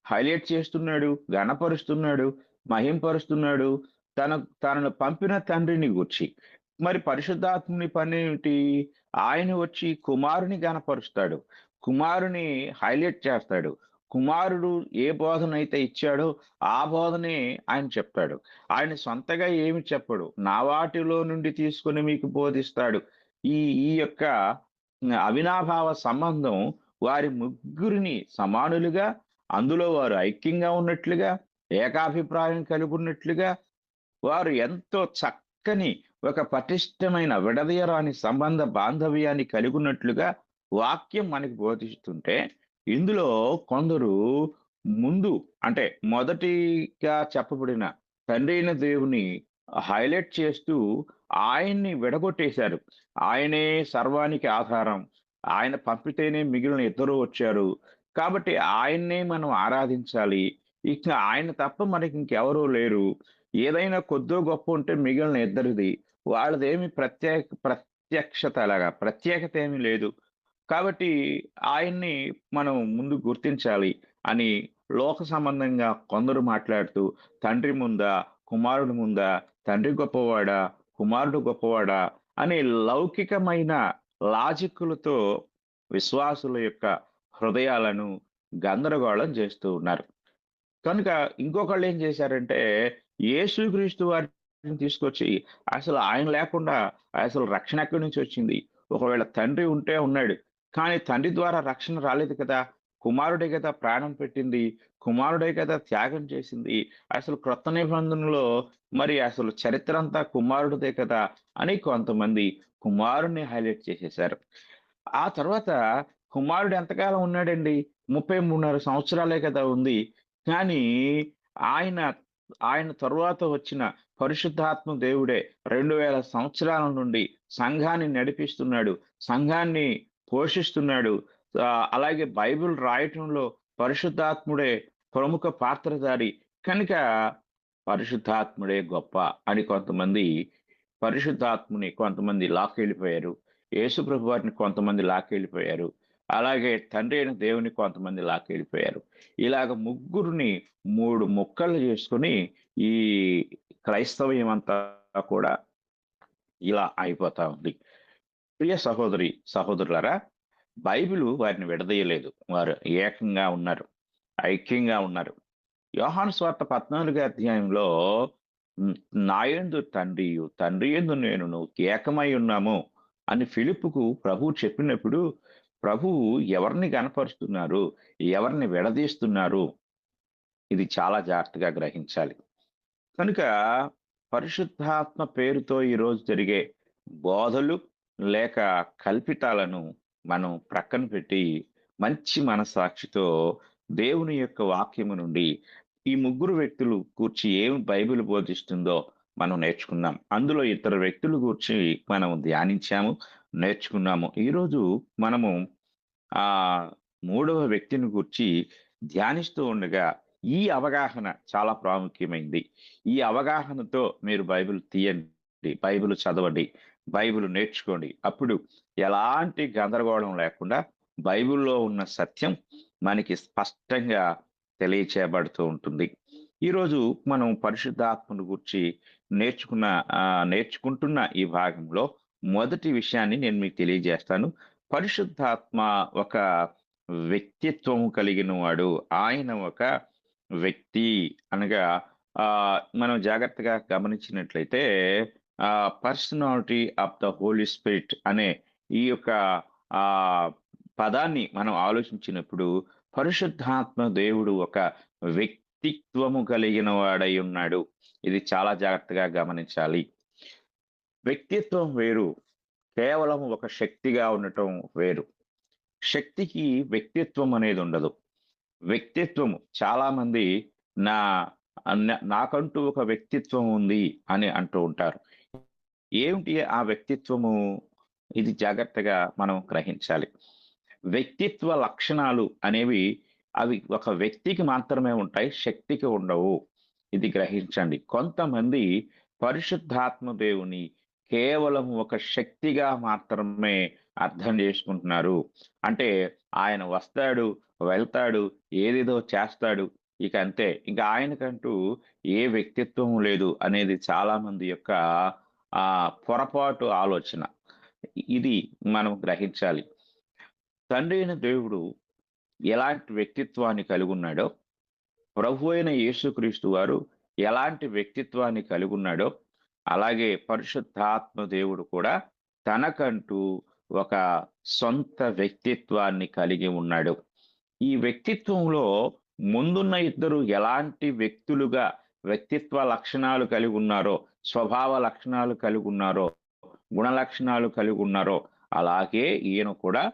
హైలైట్ చేస్తున్నాడు, ఘనపరుస్తున్నాడు, మహింపరుస్తున్నాడు? తనను పంపిన తండ్రిని గూర్చి. మరి పరిశుద్ధాత్ముని పని ఏమిటి? ఆయన వచ్చి కుమారుని ఘనపరుస్తాడు, కుమారుని హైలైట్ చేస్తాడు. కుమారుడు ఏ బోధన అయితే ఇచ్చాడో ఆ బోధనే ఆయన చెప్తాడు. ఆయన సొంతగా ఏమి చెప్పడు, నా వాటిలో నుండి తీసుకొని మీకు బోధిస్తాడు. ఈ ఈ యొక్క అవినాభావ సంబంధం వారి ముగ్గురిని సమానులుగా, అందులో వారు ఐక్యంగా ఉన్నట్లుగా, ఏకాభిప్రాయం కలిగి ఉన్నట్లుగా, వారు ఎంతో చక్కని ఒక పటిష్టమైన విడదీయరాని సంబంధ బాంధవ్యాన్ని కలిగి ఉన్నట్లుగా వాక్యం మనకి బోధిస్తుంటే, ఇందులో కొందరు ముందు అంటే మొదటిగా చెప్పబడిన తండ్రి అయిన దేవుని హైలైట్ చేస్తూ ఆయన్ని విడగొట్టేశారు. ఆయనే సర్వానికి ఆధారం, ఆయన పంపితేనే మిగిలిన ఇద్దరు వచ్చారు కాబట్టి ఆయన్నే మనం ఆరాధించాలి, ఇక ఆయన తప్ప మనకి ఇంకెవరూ లేరు, ఏదైనా కొద్దో గొప్ప ఉంటే మిగిలిన ఇద్దరిది, వాళ్ళదేమి ప్రత్యేకత ఏమీ లేదు, కాబట్టి ఆయన్ని మనం ముందు గుర్తించాలి అని లోక సంబంధంగా కొందరు మాట్లాడుతూ తండ్రి ముందా, కుమారుడు ముందా, తండ్రి గొప్పవాడా, కుమారుడు గొప్పవాడా అనే లౌకికమైన లాజిక్కులతో విశ్వాసుల యొక్క హృదయాలను గందరగోళం చేస్తూ ఉన్నారు. కనుక ఇంకొకళ్ళు ఏం చేశారంటే యేసుక్రీస్తు వారిని తీసుకొచ్చి అసలు ఆయన లేకుండా అసలు రక్షణ ఎక్కడి నుంచి వచ్చింది? ఒకవేళ తండ్రి ఉంటే ఉన్నాడు, కానీ తండ్రి ద్వారా రక్షణ రాలేదు కదా, కుమారుడే కదా ప్రాణం పెట్టింది, కుమారుడే కదా త్యాగం చేసింది, అసలు క్రొత్త నిబంధనలో మరి అసలు చరిత్ర అంతా కుమారుడిదే కదా అని కొంతమంది కుమారుడిని హైలైట్ చేసేశారు. ఆ తర్వాత కుమారుడు ఎంతకాలం ఉన్నాడండి? 33.5 సంవత్సరాలే కదా ఉంది. కానీ ఆయన తరువాత వచ్చిన పరిశుద్ధాత్మ దేవుడే 2000 సంవత్సరాల నుండి సంఘాన్ని నడిపిస్తున్నాడు, సంఘాన్ని పోషిస్తున్నాడు. అలాగే బైబిల్ రాయటంలో పరిశుద్ధాత్ముడే ప్రముఖ పాత్రధారి. కనుక పరిశుద్ధాత్ముడే గొప్ప అని కొంతమంది లాక్కెళ్ళిపోయారు. యేసుప్రభు వారిని కొంతమంది లాక్కెళ్ళిపోయారు. అలాగే తండ్రి అయిన దేవుని కొంతమంది లాక్కెళ్ళిపోయారు. ఇలాగ ముగ్గురిని 3 ముక్కలు చేసుకొని ఈ క్రైస్తవ్యం అంతా కూడా ఇలా అయిపోతా ఉంది. ప్రియ సహోదరులారా, బైబిలు వారిని విడదీయలేదు. వారు ఏకంగా ఉన్నారు, ఐక్యంగా ఉన్నారు. యోహాను సువార్త 14వ అధ్యాయంలో నాయందు తండ్రియు తండ్రి యందు నేనును ఏకమై ఉన్నాము అని ఫిలిప్పుకు ప్రభువు చెప్పినప్పుడు ప్రభువు ఎవరిని కనపరుస్తున్నారు, ఎవరిని విడదీస్తున్నారు, ఇది చాలా జాగ్రత్తగా గ్రహించాలి. కనుక పరిశుద్ధాత్మ పేరుతో ఈరోజు జరిగే బోధలు లేక కల్పితాలను మనం ప్రక్కన పెట్టి మంచి మనసాక్షితో దేవుని యొక్క వాక్యము నుండి ఈ ముగ్గురు వ్యక్తులు కూర్చి ఏం బైబిల్ బోధిస్తుందో మనం నేర్చుకున్నాం. అందులో ఇద్దరు వ్యక్తులు కూర్చి మనం ధ్యానించాము, నేర్చుకున్నాము. ఈరోజు మనము ఆ మూడవ వ్యక్తిని గురించి ధ్యానిస్తూ ఉండగా ఈ అవగాహన చాలా ప్రాముఖ్యమైంది. ఈ అవగాహనతో మీరు బైబిల్ తీయండి, బైబిల్ చదవండి, బైబిల్ నేర్చుకోండి. అప్పుడు ఎలాంటి గందరగోళం లేకుండా బైబిల్లో ఉన్న సత్యం మనకి స్పష్టంగా తెలియచేయబడుతూ ఉంటుంది. ఈరోజు మనం పరిశుద్ధాత్మను గురించి నేర్చుకుంటున్న ఈ భాగంలో మొదటి విషయాన్ని నేను మీకు తెలియజేస్తాను. పరిశుద్ధాత్మ ఒక వ్యక్తిత్వం కలిగిన వాడు. ఆయన ఒక వ్యక్తి అనగా మనం జాగ్రత్తగా గమనించినట్లయితే personality of the Holy Spirit అనే ఈ యొక్క పదాన్ని మనం ఆలోచించినప్పుడు పరిశుద్ధాత్మ దేవుడు ఒక వ్యక్తిత్వము కలిగిన వాడై ఉన్నాడు. ఇది చాలా జాగ్రత్తగా గమనించాలి. వ్యక్తిత్వం వేరు, కేవలం ఒక శక్తిగా ఉండటం వేరు. శక్తికి వ్యక్తిత్వం అనేది ఉండదు. వ్యక్తిత్వము చాలా మంది నాకంటూ ఒక వ్యక్తిత్వం ఉంది అని అంటూ ఉంటారు. ఏమిటి ఆ వ్యక్తిత్వము? ఇది జాగ్రత్తగా మనం గ్రహించాలి. వ్యక్తిత్వ లక్షణాలు అనేవి అవి ఒక వ్యక్తికి మాత్రమే ఉంటాయి, శక్తికి ఉండవు. ఇది గ్రహించండి. కొంతమంది పరిశుద్ధాత్మ దేవుని కేవలం ఒక శక్తిగా మాత్రమే అర్థం చేసుకుంటున్నారు. అంటే ఆయన వస్తాడు, వెళ్తాడు, ఏదేదో చేస్తాడు, ఇక అంతే, ఇంకా ఆయనకంటూ ఏ వ్యక్తిత్వం లేదు అనేది చాలా మంది యొక్క పొరపాటు ఆలోచన. ఇది మనం గ్రహించాలి. తండ్రి అయిన దేవుడు ఎలాంటి వ్యక్తిత్వాన్ని కలిగి ఉన్నాడో, ప్రభు అయిన యేసుక్రీస్తు వారు ఎలాంటి వ్యక్తిత్వాన్ని కలిగి ఉన్నాడో, అలాగే పరిశుద్ధాత్మ దేవుడు కూడా తనకంటూ ఒక సొంత వ్యక్తిత్వాన్ని కలిగి ఉన్నాడు. ఈ వ్యక్తిత్వంలో ముందున్న ఇద్దరు ఎలాంటి వ్యక్తులుగా వ్యక్తిత్వ లక్షణాలు కలిగి ఉన్నారో, స్వభావ లక్షణాలు కలిగి ఉన్నారో, గుణ లక్షణాలు కలిగి ఉన్నారో, అలాగే ఈయన కూడా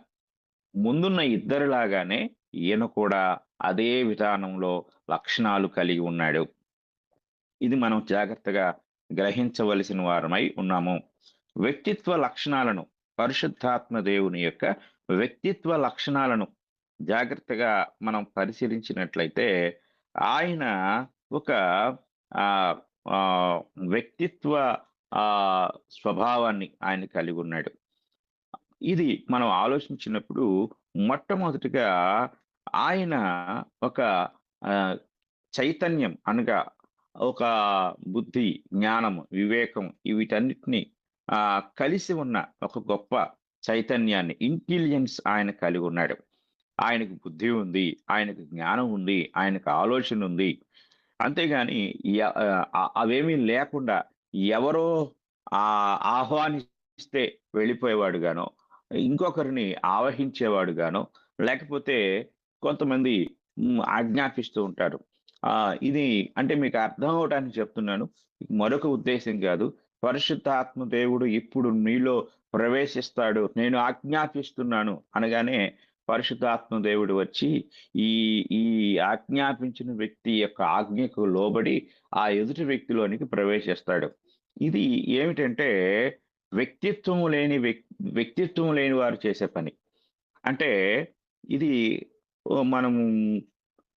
ముందున్న ఇద్దరిలాగానే ఈయన కూడా అదే విధానంలో లక్షణాలు కలిగి ఉన్నాడు. ఇది మనం జాగ్రత్తగా గ్రహించవలసిన వారమై ఉన్నాము. వ్యక్తిత్వ లక్షణాలను, పరిశుద్ధాత్మ దేవుని యొక్క వ్యక్తిత్వ లక్షణాలను జాగ్రత్తగా మనం పరిశీలించినట్లయితే ఆయన ఒక వ్యక్తిత్వ స్వభావాన్ని ఆయన కలిగి ఉన్నాడు. ఇది మనం ఆలోచించినప్పుడు మొట్టమొదటిగా ఆయన ఒక చైతన్యం అనగా ఒక బుద్ధి, జ్ఞానం, వివేకం వీటన్నిటిని కలిసి ఉన్న ఒక గొప్ప చైతన్యాన్ని, ఇంటెలిజెన్స్ ఆయన కలిగి ఉన్నాడు. ఆయనకు బుద్ధి ఉంది, ఆయనకు జ్ఞానం ఉంది, ఆయనకు ఆలోచన ఉంది. అంతేగాని అవేమీ లేకుండా ఎవరో ఆహ్వానిస్తే వెళ్ళిపోయేవాడు గానో, ఇంకొకరిని ఆవహించేవాడు గానో, లేకపోతే కొంతమంది ఆజ్ఞాపిస్తూ ఉంటారు. ఇది అంటే మీకు అర్థం అవడానికి చెప్తున్నాను, మరొక ఉద్దేశం కాదు. పరిశుద్ధాత్మ దేవుడు ఇప్పుడు మీలో ప్రవేశిస్తాడు, నేను ఆజ్ఞాపిస్తున్నాను అనగానే పరిశుద్ధాత్మ దేవుడు వచ్చి ఈ ఆజ్ఞాపించిన వ్యక్తి యొక్క ఆజ్ఞకు లోబడి ఆ ఎదుటి వ్యక్తిలోనికి ప్రవేశిస్తాడు. ఇది ఏమిటంటే వ్యక్తిత్వము లేని వారు చేసే పని. అంటే ఇది మనము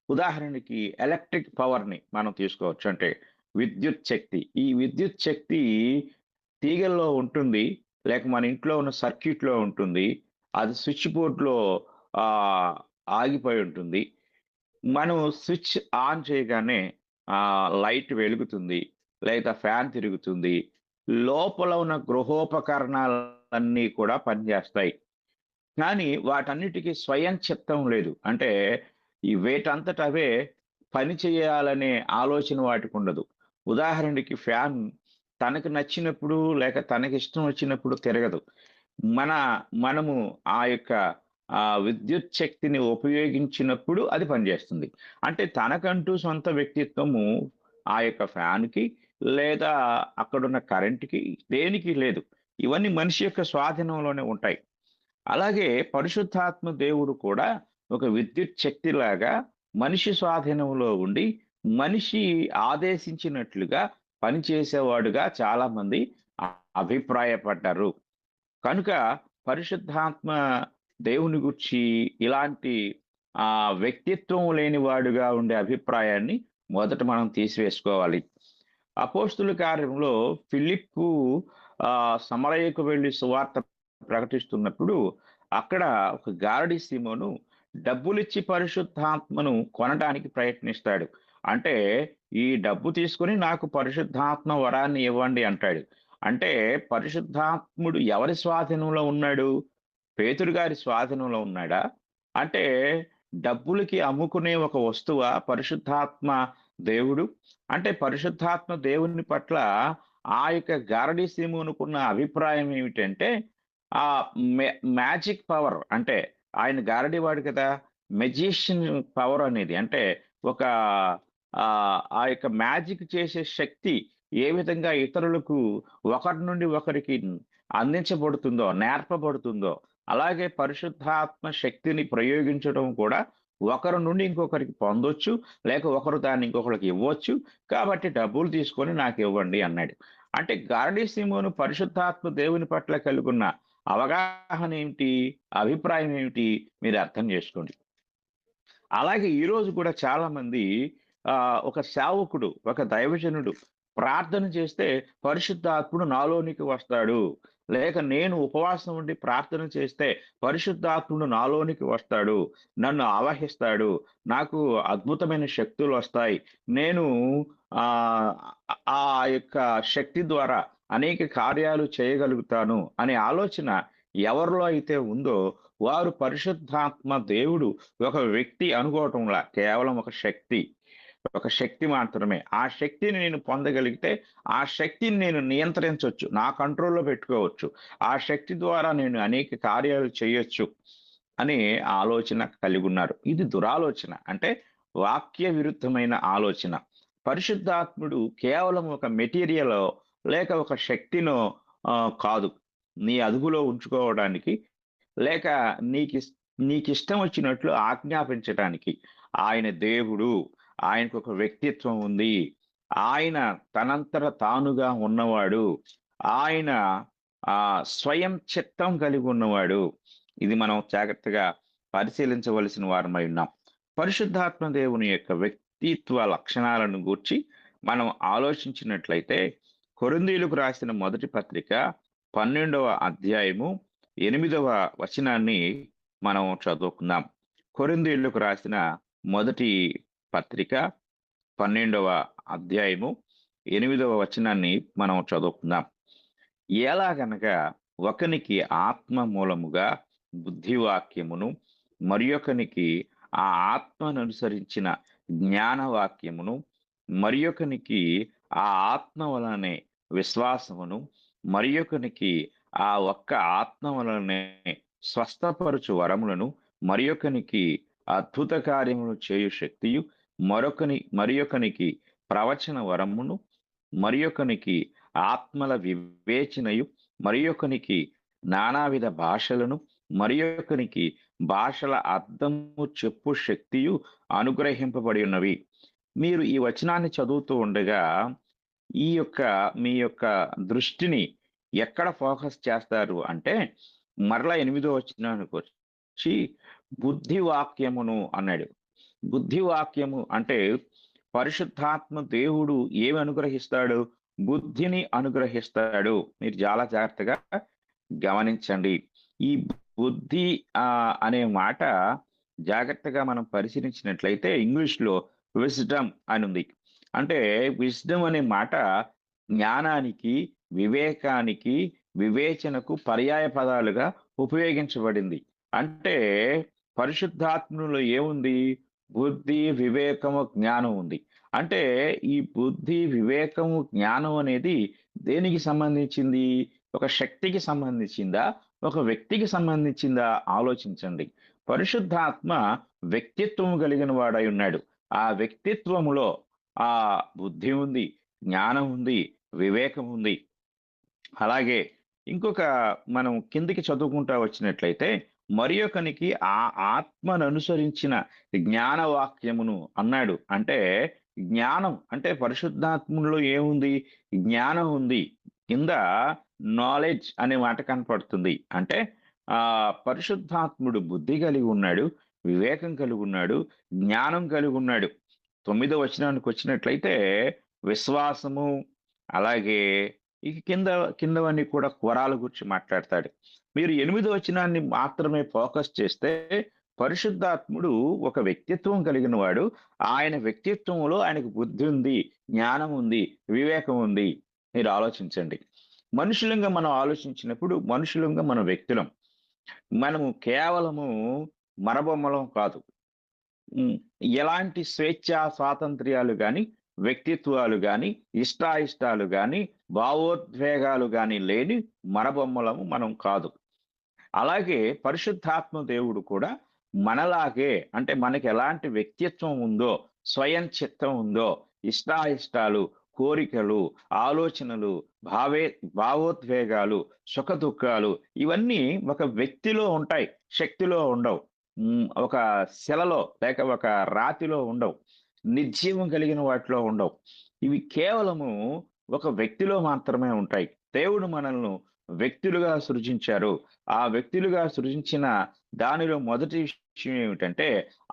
ఉదాహరణకి ఎలక్ట్రిక్ పవర్ని మనం తీసుకోవచ్చు. అంటే విద్యుత్ శక్తి. ఈ విద్యుత్ శక్తి తీగల్లో ఉంటుంది, లేక మన ఇంట్లో ఉన్న సర్క్యూట్లో ఉంటుంది. అది స్విచ్ బోర్డ్లో ఆగిపోయి ఉంటుంది. మనం స్విచ్ ఆన్ చేయగానే లైట్ వెలుగుతుంది, లేదా ఫ్యాన్ తిరుగుతుంది. లోపల ఉన్న గృహోపకరణాలన్నీ కూడా పనిచేస్తాయి. కానీ వాటన్నిటికీ స్వయం చిత్తం లేదు. అంటే ఈ వేటంతట అవే పని చేయాలనే ఆలోచన వాటికి ఉండదు. ఉదాహరణకి ఫ్యాన్ తనకు నచ్చినప్పుడు లేక తనకి ఇష్టం వచ్చినప్పుడు తిరగదు. మనము ఆ యొక్క విద్యుత్ శక్తిని ఉపయోగించినప్పుడు అది పనిచేస్తుంది. అంటే తనకంటూ సొంత వ్యక్తిత్వము ఆ యొక్క ఫ్యాన్‌కి లేదా అక్కడున్న కరెంట్‌కి దేనికి లేదు. ఇవన్నీ మనిషి యొక్క స్వాధీనంలోనే ఉంటాయి. అలాగే పరిశుద్ధాత్మ దేవుడు కూడా ఒక విద్యుత్ శక్తిలాగా మనిషి స్వాధీనంలో ఉండి, మనిషి ఆదేశించినట్లుగా పనిచేసేవాడుగా చాలామంది అభిప్రాయపడ్డారు. కనుక పరిశుద్ధాత్మ దేవుని గూర్చి ఇలాంటి వ్యక్తిత్వం లేనివాడుగా ఉండే అభిప్రాయాన్ని మొదట మనం తీసివేసుకోవాలి. అపోస్తుల కార్యంలో ఫిలిప్పు సమరయకు వెళ్లి సువార్త ప్రకటిస్తున్నప్పుడు అక్కడ ఒక గారడీ సీమోను డబ్బులిచ్చి పరిశుద్ధాత్మను కొనడానికి ప్రయత్నిస్తాడు. అంటే ఈ డబ్బు తీసుకొని నాకు పరిశుద్ధాత్మ వరాన్ని ఇవ్వండి అంటాడు. అంటే పరిశుద్ధాత్ముడు ఎవరి స్వాధీనంలో ఉన్నాడు? పేతురు గారి స్వాధీనంలో ఉన్నాడా? అంటే డబ్బులకి అమ్ముకునే ఒక వస్తువా పరిశుద్ధాత్మ దేవుడు? అంటే పరిశుద్ధాత్మ దేవుని పట్ల ఆ యొక్క గారడీ సీమోనుకున్న అభిప్రాయం ఏమిటంటే ఆ మ్యాజిక్ పవర్, అంటే ఆయన గారడీ వాడు కదా, మెజిషియన్ పవర్ అనేది అంటే ఒక ఆ యొక్క మ్యాజిక్ చేసే శక్తి ఏ విధంగా ఇతరులకు ఒకరి నుండి ఒకరికి అందించబడుతుందో, నేర్పబడుతుందో, అలాగే పరిశుద్ధాత్మ శక్తిని ప్రయోగించడం కూడా ఒకరి నుండి ఇంకొకరికి పొందొచ్చు, లేక ఒకరు దాన్ని ఇంకొకరికి ఇవ్వచ్చు. కాబట్టి డబ్బులు తీసుకొని నాకు ఇవ్వండి అన్నాడు. అంటే గారడీ సీమోను పరిశుద్ధాత్మ దేవుని పట్ల కలిగున్న అవగాహన ఏమిటి, అభిప్రాయం ఏమిటి మీరు అర్థం చేసుకోండి. అలాగే ఈరోజు కూడా చాలా మంది ఒక సేవకుడు, ఒక దైవజనుడు ప్రార్థన చేస్తే పరిశుద్ధాత్ముడు నాలోనికి వస్తాడు, లేక నేను ఉపవాసం ఉండి ప్రార్థన చేస్తే పరిశుద్ధాత్ముడు నాలోనికి వస్తాడు, నన్ను ఆవహిస్తాడు, నాకు అద్భుతమైన శక్తులు వస్తాయి, నేను ఆ యొక్క శక్తి ద్వారా అనేక కార్యాలు చేయగలుగుతాను అనే ఆలోచన ఎవరిలో అయితే ఉందో వారు పరిశుద్ధాత్మ దేవుడు ఒక వ్యక్తి అనుకోవటంలా కేవలం ఒక శక్తి మాత్రమే. ఆ శక్తిని నేను పొందగలిగితే ఆ శక్తిని నేను నియంత్రించవచ్చు, నా కంట్రోల్లో పెట్టుకోవచ్చు, ఆ శక్తి ద్వారా నేను అనేక కార్యాలు చేయొచ్చు అనే ఆలోచన కలిగి ఉన్నారు. ఇది దురాలోచన, అంటే వాక్య విరుద్ధమైన ఆలోచన. పరిశుద్ధాత్ముడు కేవలం ఒక మెటీరియల్ లేక ఒక శక్తినో కాదు నీ అదుపులో ఉంచుకోవడానికి, లేక నీకిష్టం వచ్చినట్లు ఆజ్ఞాపించడానికి. ఆయన దేవుడు, ఆయనకు ఒక వ్యక్తిత్వం ఉంది, ఆయన తనంతట తానుగా ఉన్నవాడు, ఆయన స్వయం చిత్తం కలిగి ఉన్నవాడు. ఇది మనం జాగ్రత్తగా పరిశీలించవలసిన వారమై ఉన్నాం. పరిశుద్ధాత్మ దేవుని యొక్క వ్యక్తిత్వ లక్షణాలను గూర్చి మనం ఆలోచించినట్లయితే కొరింథీయులకు రాసిన మొదటి పత్రిక 12వ అధ్యాయము 8వ వచనాన్ని మనం చదువుకుందాం. కొరింథీయులకు రాసిన మొదటి పత్రిక 12వ అధ్యాయము 8వ వచనాన్ని మనం చదువుకుందాం. ఎలాగనగా ఒకనికి ఆత్మ మూలముగా బుద్ధివాక్యమును, మరియొకనికి ఆ ఆత్మను అనుసరించిన జ్ఞానవాక్యమును, మరియొకనికి ఆ ఆత్మ వలనే విశ్వాసమును, మరియొకనికి ఆ ఒక్క ఆత్మ వలనే స్వస్థపరచు వరములను, మరియొకనికి అద్భుత కార్యములు చేయు శక్తియు, మరియొకనికి ప్రవచన వరమును, మరియొకనికి ఆత్మల వివేచనయు, మరియొకనికి నానావిధ భాషలను, మరియొకనికి భాషల అర్థము చెప్పు శక్తియు అనుగ్రహింపబడి ఉన్నవి. మీరు ఈ వచనాన్ని చదువుతూ ఉండగా మీ యొక్క దృష్టిని ఎక్కడ ఫోకస్ చేస్తారు అంటే మరలా 8వ వచనానికి వచ్చి బుద్ధివాక్యమును అన్నాడు. బుద్ధివాక్యము అంటే పరిశుద్ధాత్మ దేవుడు ఏమి అనుగ్రహిస్తాడు? బుద్ధిని అనుగ్రహిస్తాడు. మీరు చాలా జాగ్రత్తగా గమనించండి. ఈ బుద్ధి అనే మాట జాగ్రత్తగా మనం పరిశీలించినట్లయితే ఇంగ్లీష్లో విజ్డమ్ అని ఉంది. అంటే విజ్డమ్ అనే మాట జ్ఞానానికి, వివేకానికి, వివేచనకు పర్యాయ పదాలుగా ఉపయోగించబడింది. అంటే పరిశుద్ధాత్మలో ఏముంది? బుద్ధి, వివేకము, జ్ఞానం ఉంది. అంటే ఈ బుద్ధి, వివేకము, జ్ఞానం అనేది దేనికి సంబంధించింది? ఒక శక్తికి సంబంధించిందా? ఒక వ్యక్తికి సంబంధించిందా? ఆలోచించండి. పరిశుద్ధాత్మ వ్యక్తిత్వం కలిగిన వాడై ఉన్నాడు. ఆ వ్యక్తిత్వములో ఆ బుద్ధి ఉంది, జ్ఞానం ఉంది, వివేకం ఉంది. అలాగే ఇంకొక మనం కిందకి చదువుకుంటా వచ్చినట్లయితే మరియొకనికి ఆ ఆత్మను అనుసరించిన జ్ఞాన వాక్యమును అన్నాడు. అంటే జ్ఞానం అంటే పరిశుద్ధాత్మలో ఏముంది? జ్ఞానం ఉంది. కింద నాలెడ్జ్ అనే మాట కనపడుతుంది. అంటే పరిశుద్ధాత్ముడు బుద్ధి కలిగి ఉన్నాడు, వివేకం కలిగి ఉన్నాడు, జ్ఞానం కలిగి ఉన్నాడు. 9వ వచనానికి వచ్చినట్లయితే విశ్వాసము, అలాగే ఇక కిందవన్నీ కూడా వరాల గురించి మాట్లాడతాడు. మీరు 8వ వచనాన్ని మాత్రమే ఫోకస్ చేస్తే పరిశుద్ధాత్ముడు ఒక వ్యక్తిత్వం కలిగిన వాడు. ఆయన వ్యక్తిత్వంలో ఆయనకు బుద్ధి ఉంది, జ్ఞానం ఉంది, వివేకం ఉంది. మీరు ఆలోచించండి. మనుషులంగా మనం ఆలోచించినప్పుడు మనుషులంగా మనం వ్యక్తులం. మనము కేవలము మరబొమ్మలం కాదు. ఎలాంటి స్వేచ్ఛ స్వాతంత్ర్యాలు గాని, వ్యక్తిత్వాలు గాని, ఇష్టాయిష్టాలు గాని, భావోద్వేగాలు గాని లేని మరబొమ్మలము మనం కాదు. అలాగే పరిశుద్ధాత్మ దేవుడు కూడా మనలాగే, అంటే మనకి ఎలాంటి వ్యక్తిత్వం ఉందో, స్వయం చిత్తం ఉందో, ఇష్టాయిష్టాలు, కోరికలు, ఆలోచనలు, భావోద్వేగాలు, సుఖ దుఃఖాలు ఇవన్నీ ఒక వ్యక్తిలో ఉంటాయి, శక్తిలో ఉండవు. ఒక శిలలో లేక ఒక రాతిలో ఉండవు, నిర్జీవం కలిగిన వాటిలో ఉండవు. ఇవి కేవలము ఒక వ్యక్తిలో మాత్రమే ఉంటాయి. దేవుడు మనల్ని వ్యక్తులుగా సృజించారు. ఆ వ్యక్తులుగా సృజించిన దానిలో మొదటి విషయం ఏమిటంటే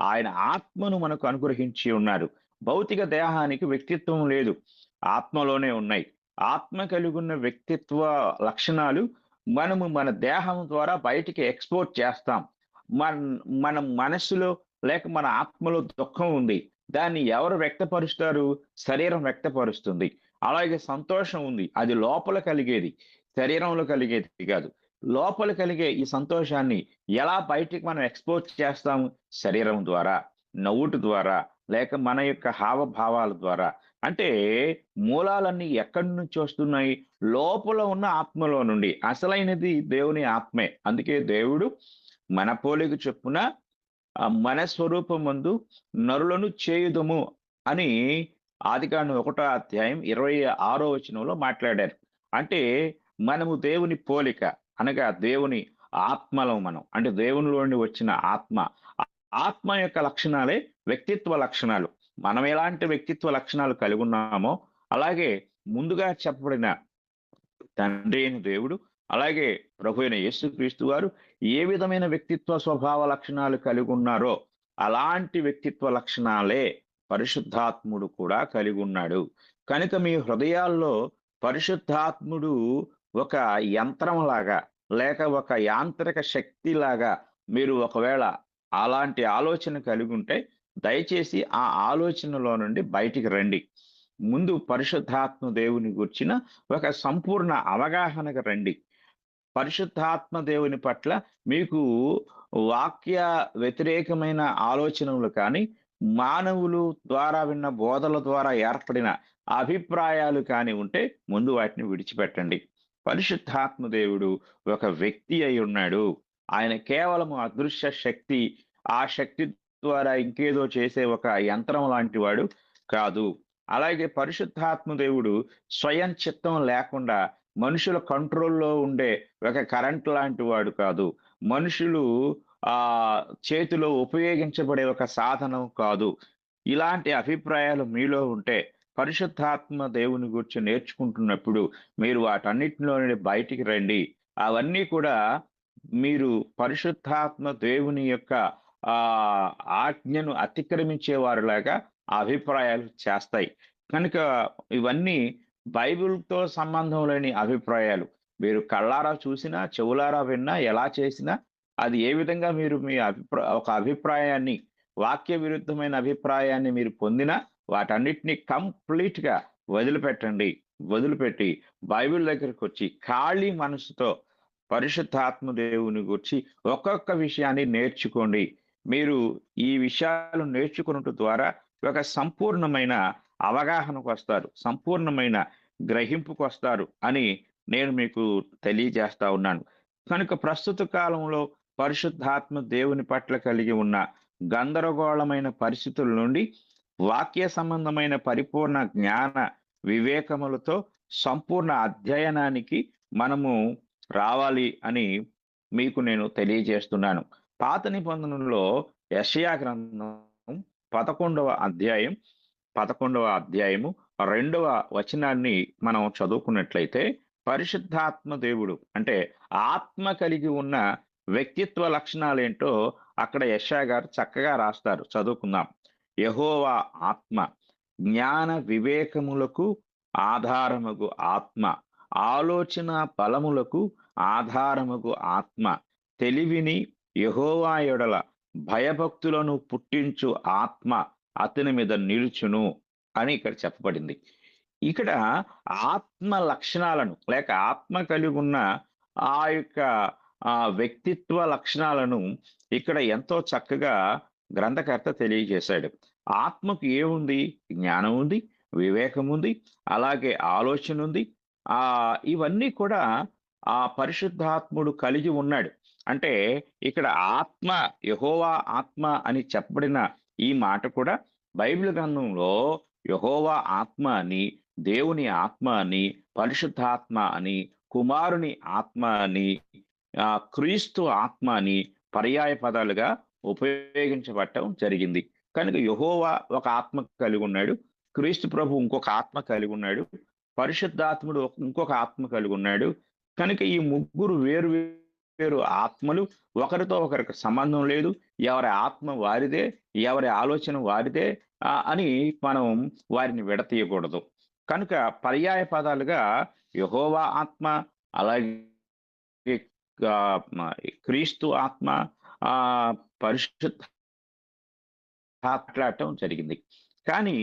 ఆయన ఆత్మను మనకు అనుగ్రహించి ఉన్నారు. భౌతిక దేహానికి వ్యక్తిత్వం లేదు, ఆత్మలోనే ఉన్నాయి. ఆత్మ కలిగి ఉన్న వ్యక్తిత్వ లక్షణాలు మనము మన దేహం ద్వారా బయటికి ఎక్స్పోర్ట్ చేస్తాం. మన మనస్సులో లేక మన ఆత్మలో దుఃఖం ఉంది, దాన్ని ఎవరు వ్యక్తపరుస్తారు? శరీరం వ్యక్తపరుస్తుంది. అలాగే సంతోషం ఉంది, అది లోపల కలిగేది, శరీరంలో కలిగేది కాదు. లోపల కలిగే ఈ సంతోషాన్ని ఎలా బయటికి మనం ఎక్స్పోర్ట్ చేస్తాము? శరీరం ద్వారా, నవ్వుట ద్వారా, లేక మన యొక్క హావభావాల ద్వారా. అంటే మూలాలన్నీ ఎక్కడి నుంచి వస్తున్నాయి? లోపల ఉన్న ఆత్మలో నుండి. అసలైనది దేవుని ఆత్మే. అందుకే దేవుడు మన పోలిక చొప్పున మన స్వరూపమందు నరులను చేయుదము అని ఆదికాండం 1వ అధ్యాయం 26వ వచనంలో మాట్లాడారు. అంటే మనము దేవుని పోలిక అనగా దేవుని ఆత్మలో మనం, అంటే దేవునిలోని వచ్చిన ఆత్మ. ఆత్మ యొక్క లక్షణాలే వ్యక్తిత్వ లక్షణాలు. మనం ఎలాంటి వ్యక్తిత్వ లక్షణాలు కలిగి ఉన్నామో అలాగే ముందుగా చెప్పబడిన తండ్రి అయిన దేవుడు, అలాగే ప్రభు అయిన యేసుక్రీస్తు వారు ఏ విధమైన వ్యక్తిత్వ స్వభావ లక్షణాలు కలిగి ఉన్నారో అలాంటి వ్యక్తిత్వ లక్షణాలే పరిశుద్ధాత్ముడు కూడా కలిగి ఉన్నాడు. కనుక మీ హృదయాల్లో పరిశుద్ధాత్ముడు ఒక యంత్రంలాగా లేక ఒక యాంత్రిక శక్తిలాగా మీరు ఒకవేళ అలాంటి ఆలోచన కలిగి ఉంటే దయచేసి ఆ ఆలోచనలో నుండి బయటికి రండి. ముందు పరిశుద్ధాత్మ దేవుని గురించిన ఒక సంపూర్ణ అవగాహనకు రండి. పరిశుద్ధాత్మ దేవుని పట్ల మీకు వాక్య వ్యతిరేకమైన ఆలోచనలు కానీ, మానవులు ద్వారా విన్న బోధల ద్వారా ఏర్పడిన అభిప్రాయాలు కానీ ఉంటే ముందు వాటిని విడిచిపెట్టండి. పరిశుద్ధాత్మ దేవుడు ఒక వ్యక్తి అయి ఉన్నాడు. ఆయన కేవలము అదృశ్య శక్తి, ఆ శక్తి ద్వారా ఇంకేదో చేసే ఒక యంత్రం లాంటి వాడు కాదు. అలాగే పరిశుద్ధాత్మ దేవుడు స్వయం చిత్తం లేకుండా మనుషుల కంట్రోల్లో ఉండే ఒక కరెంట్ లాంటి వాడు కాదు. మనుషులు చేతిలో ఉపయోగించబడే ఒక సాధనం కాదు. ఇలాంటి అభిప్రాయాలు మీలో ఉంటే పరిశుద్ధాత్మ దేవుని గురించి నేర్చుకుంటున్నప్పుడు మీరు వాటన్నిటిలో నుండి బయటికి రండి. అవన్నీ కూడా మీరు పరిశుద్ధాత్మ దేవుని యొక్క ఆజ్ఞను అతిక్రమించే వారిలాగా అభిప్రాయాలు చేస్తాయి. కనుక ఇవన్నీ బైబిల్తో సంబంధం లేని అభిప్రాయాలు. మీరు కళ్ళారా చూసినా, చెవులారా విన్నా, ఎలా చేసినా, అది ఏ విధంగా మీరు మీ ఒక అభిప్రాయాన్ని, వాక్య విరుద్ధమైన అభిప్రాయాన్ని మీరు పొందినా వాటన్నిటిని కంప్లీట్గా వదిలిపెట్టి బైబిల్ దగ్గరికి వచ్చి ఖాళీ మనసుతో పరిశుద్ధాత్మ దేవుని గురించి ఒక్కొక్క విషయాన్ని నేర్చుకోండి. మీరు ఈ విషయాలు నేర్చుకున్నట్టు ద్వారా ఒక సంపూర్ణమైన అవగాహనకు వస్తారు, సంపూర్ణమైన గ్రహింపుకు వస్తారు అని నేను మీకు తెలియజేస్తా ఉన్నాను. కనుక ప్రస్తుత కాలంలో పరిశుద్ధాత్మ దేవుని పట్ల కలిగి ఉన్న గందరగోళమైన పరిస్థితుల నుండి వాక్య సంబంధమైన పరిపూర్ణ జ్ఞాన వివేకములతో సంపూర్ణ అధ్యయనానికి మనము రావాలి అని మీకు నేను తెలియజేస్తున్నాను. పాత నిబంధనలో యెషయా గ్రంథం 11వ అధ్యాయము 2వ వచనాన్ని మనం చదువుకున్నట్లయితే పరిశుద్ధాత్మ దేవుడు అంటే ఆత్మ కలిగి ఉన్న వ్యక్తిత్వ లక్షణాలేంటో అక్కడ యెషయా గారు చక్కగా రాస్తారు. చదువుకుందాం. యెహోవా ఆత్మ, జ్ఞాన వివేకములకు ఆధారముగు ఆత్మ, ఆలోచన బలములకు ఆధారముగు ఆత్మ, తెలివిని యెహోవా యొడల భయభక్తులను పుట్టించు ఆత్మ అతని మీద నిలుచును అని ఇక్కడ చెప్పబడింది. ఇక్కడ ఆత్మ లక్షణాలను లేక ఆత్మ కలిగి ఉన్న ఆ యొక్క వ్యక్తిత్వ లక్షణాలను ఇక్కడ ఎంతో చక్కగా గ్రంథకర్త తెలియజేశాడు. ఆత్మకు ఏముంది? జ్ఞానం ఉంది, వివేకం ఉంది, అలాగే ఆలోచన ఉంది. ఇవన్నీ కూడా ఆ పరిశుద్ధాత్ముడు కలిగి ఉన్నాడు. అంటే ఇక్కడ ఆత్మ, యెహోవా ఆత్మ అని చెప్పబడిన ఈ మాట కూడా బైబిల్ గ్రంథంలో యెహోవా ఆత్మ అని, దేవుని ఆత్మ అని, పరిశుద్ధాత్మ అని, కుమారుని ఆత్మ అని, క్రీస్తు ఆత్మ అని పర్యాయ పదాలుగా ఉపయోగించబడటం జరిగింది. కనుక యెహోవా ఒక ఆత్మ కలిగి ఉన్నాడు, క్రీస్తు ప్రభు ఇంకొక ఆత్మ కలిగి ఉన్నాడు, పరిశుద్ధాత్ముడు ఇంకొక ఆత్మ కలిగి ఉన్నాడు. కనుక ఈ ముగ్గురు వేరు వేరు ఆత్మలు, ఒకరితో ఒకరికి సంబంధం లేదు. ఎవరి ఆత్మ వారిదే, ఎవరి ఆలోచన వారిదే అని మనం వారిని విడతీయకూడదు. కనుక పర్యాయ పదాలుగా యెహోవా ఆత్మ, అలాగే క్రీస్తు ఆత్మ, పరిశుద్ధ మాట్లాడటం జరిగింది. కానీ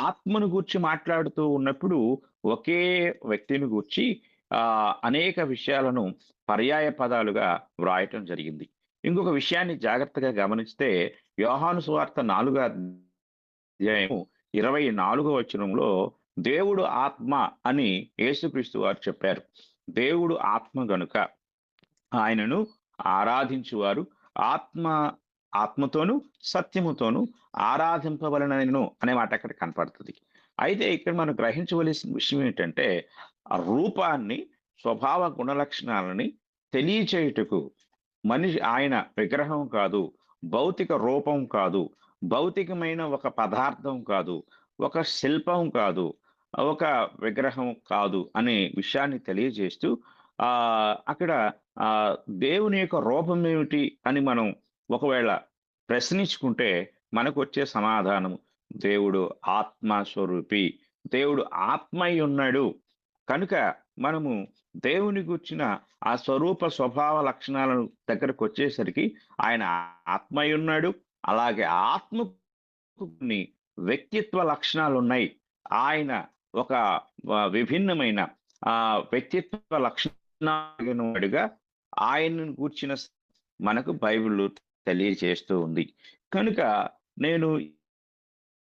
ఆత్మను గూర్చి మాట్లాడుతూ ఉన్నప్పుడు ఒకే వ్యక్తిని గూర్చి అనేక విషయాలను పర్యాయ పదాలుగా వ్రాయటం జరిగింది. ఇంకొక విషయాన్ని జాగ్రత్తగా గమనిస్తే యోహాను సువార్త 4వ అధ్యాయము 24వ వచనంలో దేవుడు ఆత్మ అని యేసుక్రీస్తు వారు చెప్పారు. దేవుడు ఆత్మ గనుక ఆయనను ఆరాధించువారు ఆత్మతోనూ సత్యముతోనూ ఆరాధింపవలనను అనే మాట అక్కడ కనపడుతుంది. అయితే ఇక్కడ మనం గ్రహించవలసిన విషయం ఏంటంటే రూపాన్ని, స్వభావ గుణలక్షణాలని తెలియచేయుటకు మనిషి ఆయన విగ్రహం కాదు, భౌతిక రూపం కాదు, భౌతికమైన ఒక పదార్థం కాదు, ఒక శిల్పం కాదు, ఒక విగ్రహం కాదు అనే విషయాన్ని తెలియజేస్తూ అక్కడ దేవుని యొక్క రూపం ఏమిటి అని మనం ఒకవేళ ప్రశ్నించుకుంటే మనకు వచ్చే సమాధానం దేవుడు ఆత్మస్వరూపి, దేవుడు ఆత్మై ఉన్నాడు. కనుక మనము దేవుని గుర్చిన ఆ స్వరూప స్వభావ లక్షణాలను దగ్గరకు వచ్చేసరికి ఆయన ఆత్మై ఉన్నాడు. అలాగే ఆత్మకు కొన్ని వ్యక్తిత్వ లక్షణాలు ఉన్నాయి. ఆయన ఒక విభిన్నమైన వ్యక్తిత్వ లక్షణాలుగా ఆయనను గూర్చిన మనకు బైబిల్ తెలియజేస్తూ ఉంది. కనుక నేను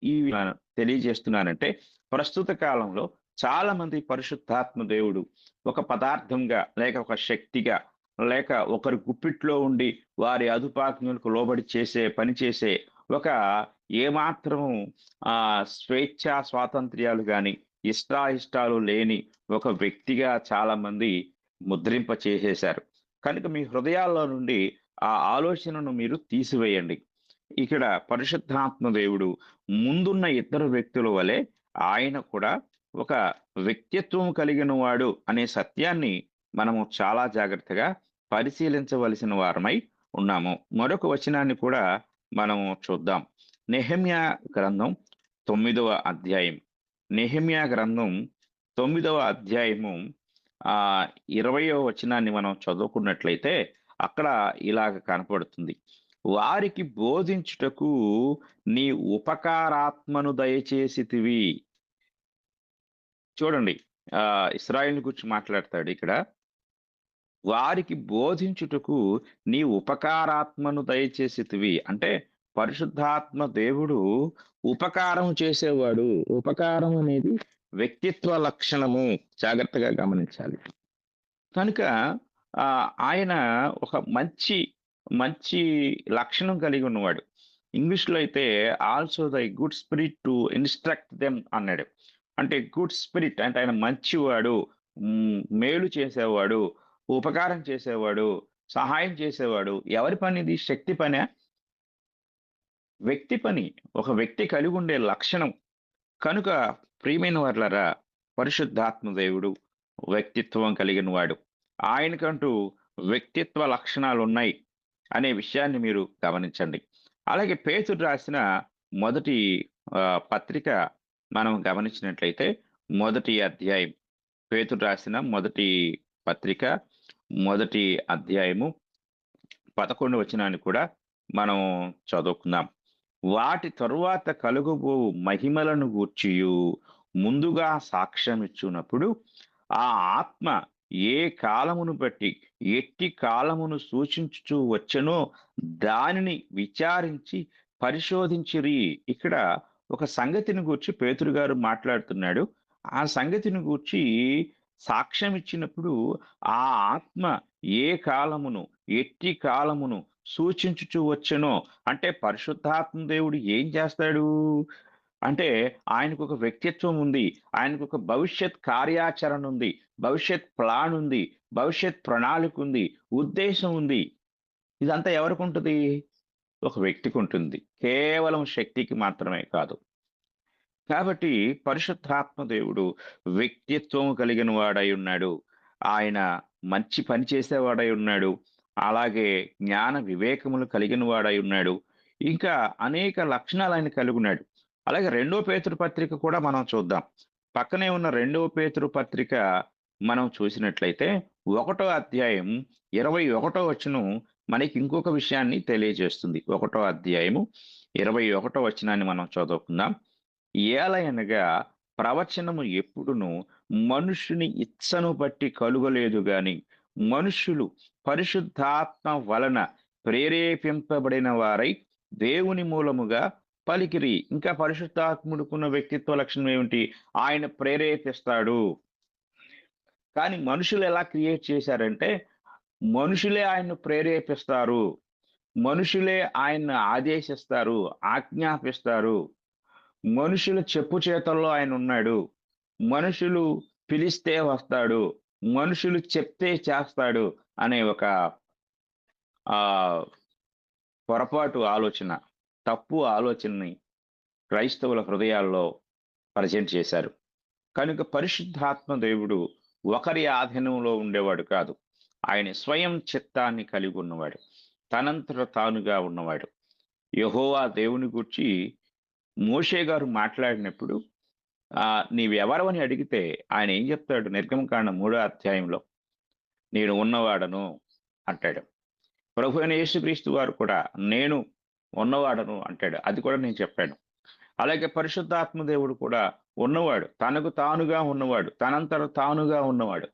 ఈ తెలియజేస్తున్నానంటే ప్రస్తుత కాలంలో చాలా మంది పరిశుద్ధాత్మ దేవుడు ఒక పదార్థంగా, లేక ఒక శక్తిగా, లేక ఒకరి గుప్పిట్లో ఉండి వారి అదుపాజ్ఞలకు లోబడి పనిచేసే ఒక ఏమాత్రము స్వేచ్ఛా స్వాతంత్ర్యాలు కానీ ఇష్టాయిష్టాలు లేని ఒక వ్యక్తిగా చాలా మంది ముద్రింప చేసేశారు. కనుక మీ హృదయాల్లో నుండి ఆ ఆలోచనను మీరు తీసివేయండి. ఇక్కడ పరిశుద్ధాత్మ దేవుడు ముందున్న ఇద్దరు వ్యక్తుల వలె ఆయన కూడా ఒక వ్యక్తిత్వం కలిగిన వాడు అనే సత్యాన్ని మనము చాలా జాగ్రత్తగా పరిశీలించవలసిన వారమై ఉన్నాము. మరొక వచనాన్ని కూడా మనము చూద్దాం. నెహెమ్యా గ్రంథం 9వ అధ్యాయం. నెహెమ్యా గ్రంథం 9వ అధ్యాయము 20వ వచనాన్ని మనం చదువుకున్నట్లయితే అక్కడ ఇలాగ కనపడుతుంది. వారికి బోధించుటకు నీ ఉపకారాత్మను దయచేసితివి. చూడండి, ఇశ్రాయేలు గురించి మాట్లాడతాడు ఇక్కడ. వారికి బోధించుటకు నీ ఉపకారాత్మను దయచేసితివి. అంటే పరిశుద్ధాత్మ దేవుడు ఉపకారం చేసేవాడు. ఉపకారం అనేది వ్యక్తిత్వ లక్షణము. జాగ్రత్తగా గమనించాలి. కనుక ఆయన ఒక మంచి మంచి లక్షణం కలిగి ఉన్నవాడు. ఇంగ్లీష్‌లో అయితే also the good spirit to instruct them అన్నాడు. అంటే గుడ్ స్పిరిట్ అంటే ఆయన మంచివాడు, మేలు చేసేవాడు, ఉపకారం చేసేవాడు, సహాయం చేసేవాడు. ఎవరి పని ఇది? శక్తి పనా? వ్యక్తి పని. ఒక వ్యక్తి కలిగి ఉండే లక్షణం. కనుక ప్రియమైన వారలారా, పరిశుద్ధాత్మ దేవుడు వ్యక్తిత్వం కలిగిన వాడు. ఆయనకంటూ వ్యక్తిత్వ లక్షణాలు ఉన్నాయి అనే విషయాన్ని మీరు గమనించండి. అలాగే పేతురు రాసిన మొదటి పత్రిక మనం గమనించినట్లయితే మొదటి అధ్యాయం, పేతురు రాసిన మొదటి పత్రిక మొదటి అధ్యాయము 11వ వచనాన్ని కూడా మనం చదువుకుందాం. వాటి తరువాత కలుగబో మహిమలను గూర్చియు ముందుగా సాక్ష్యం ఇచ్చున్నప్పుడు ఆ ఆత్మ ఏ కాలమును బట్టి ఎట్టి కాలమును సూచించుచూ వచ్చెనో దానిని విచారించి పరిశోధించిరి. ఇక్కడ ఒక సంగతిని గూర్చి పేతురు గారు మాట్లాడుతున్నాడు. ఆ సంగతిని గూర్చి సాక్ష్యం ఇచ్చినప్పుడు ఆ ఆత్మ ఏ కాలమును ఎట్టి కాలమును సూచించుచూ వచ్చెనో, అంటే పరిశుద్ధాత్మ దేవుడు ఏం చేస్తాడు అంటే ఆయనకు ఒక వ్యక్తిత్వం ఉంది, ఆయనకు ఒక భవిష్యత్ కార్యాచరణ ఉంది, భవిష్యత్ ప్లాన్ ఉంది, భవిష్యత్ ప్రణాళిక ఉంది, ఉద్దేశం ఉంది. ఇదంతా ఎవరికి ఉంటుంది? ఒక వ్యక్తికి ఉంటుంది, కేవలం శక్తికి మాత్రమే కాదు. కాబట్టి పరిశుద్ధాత్మ దేవుడు వ్యక్తిత్వం కలిగిన వాడై ఉన్నాడు. ఆయన మంచి పని చేసేవాడై ఉన్నాడు. అలాగే జ్ఞాన వివేకములు కలిగిన వాడై ఉన్నాడు. ఇంకా అనేక లక్షణాలు ఆయన కలిగి ఉన్నాడు. అలాగే 2వ పేతురు పత్రిక కూడా మనం చూద్దాం. పక్కనే ఉన్న 2వ పేతురు పత్రిక మనం చూసినట్లయితే 1వ అధ్యాయం 21వ వచనం మనకి ఇంకొక విషయాన్ని తెలియజేస్తుంది. 1వ అధ్యాయము 21వ వచనాన్ని మనం చదువుకుందాం. ఏలయనగా ప్రవచనము ఎప్పుడును మనుషుని ఇచ్చను బట్టి కలుగలేదు గాని మనుషులు పరిశుద్ధాత్మ వలన ప్రేరేపింపబడిన వారై దేవుని మూలముగా పలికిరి. ఇంకా పరిశుద్ధాత్ముడుకున్న వ్యక్తిత్వ లక్షణం ఏమిటి? ఆయన ప్రేరేపిస్తాడు. కానీ మనుషులు ఎలా క్రియేట్ చేశారంటే మనుషులే ఆయన్ను ప్రేరేపిస్తారు, మనుషులే ఆయన్ని ఆదేశిస్తారు, ఆజ్ఞాపిస్తారు. మనుషుల చెప్పు చేతల్లో ఆయన ఉన్నాడు. మనుషులు పిలిస్తే వస్తాడు, మనుషులు చెప్తే చేస్తాడు అనే ఒక పొరపాటు ఆలోచన, తప్పు ఆలోచనని క్రైస్తవుల హృదయాల్లో ప్రజెంట్ చేశారు. కనుక పరిశుద్ధాత్మ దేవుడు ఒకరి ఆధీనంలో ఉండేవాడు కాదు. ఆయన స్వయం చిత్తాన్ని కలిగి ఉన్నవాడు, తనంతట తానుగా ఉన్నవాడు. యెహోవా దేవుని గూర్చి మోషే గారు మాట్లాడినప్పుడు నీవెవరవని అడిగితే ఆయన ఏం చెప్తాడు? నిర్గమకాండం 3వ అధ్యాయంలో నేను ఉన్నవాడను అంటాడు. ప్రభు అయిన యేసుక్రీస్తు వారు కూడా నేను ఉన్నవాడను అంటాడు. అది కూడా నేను చెప్పాను. అలాగే పరిశుద్ధాత్మ దేవుడు కూడా ఉన్నవాడు, తనకు తానుగా ఉన్నవాడు, తనంతట తానుగా ఉన్నవాడు.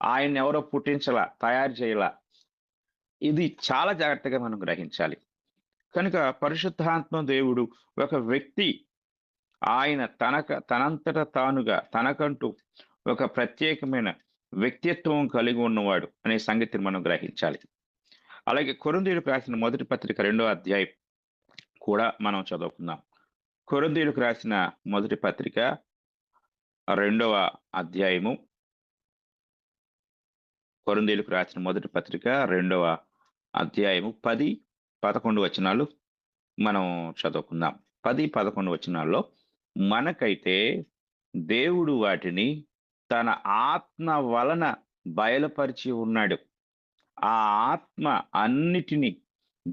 ఆయన ఎవరో పుట్టించలా, తయారు చేయలా. ఇది చాలా జాగ్రత్తగా మనం గ్రహించాలి. కనుక పరిశుద్ధాత్మ దేవుడు ఒక వ్యక్తి. ఆయన తనంతట తానుగా తనకంటూ ఒక ప్రత్యేకమైన వ్యక్తిత్వం కలిగి ఉన్నవాడు అనే సంగతిని మనం గ్రహించాలి. అలాగే కొరింథీయులకు రాసిన మొదటి పత్రిక 2వ అధ్యాయం కూడా మనం చదువుకుందాం. కొరింథీయులకు రాసిన మొదటి పత్రిక 2వ అధ్యాయము, కొరింథీయులకు రాసిన మొదటి పత్రిక 2వ అధ్యాయము 10-11 వచనాలు మనం చదువుకుందాం. 10-11 వచనాల్లో మనకైతే దేవుడు వాటిని తన ఆత్మ వలన బయలుపరిచి ఉన్నాడు. ఆ ఆత్మ అన్నిటినీ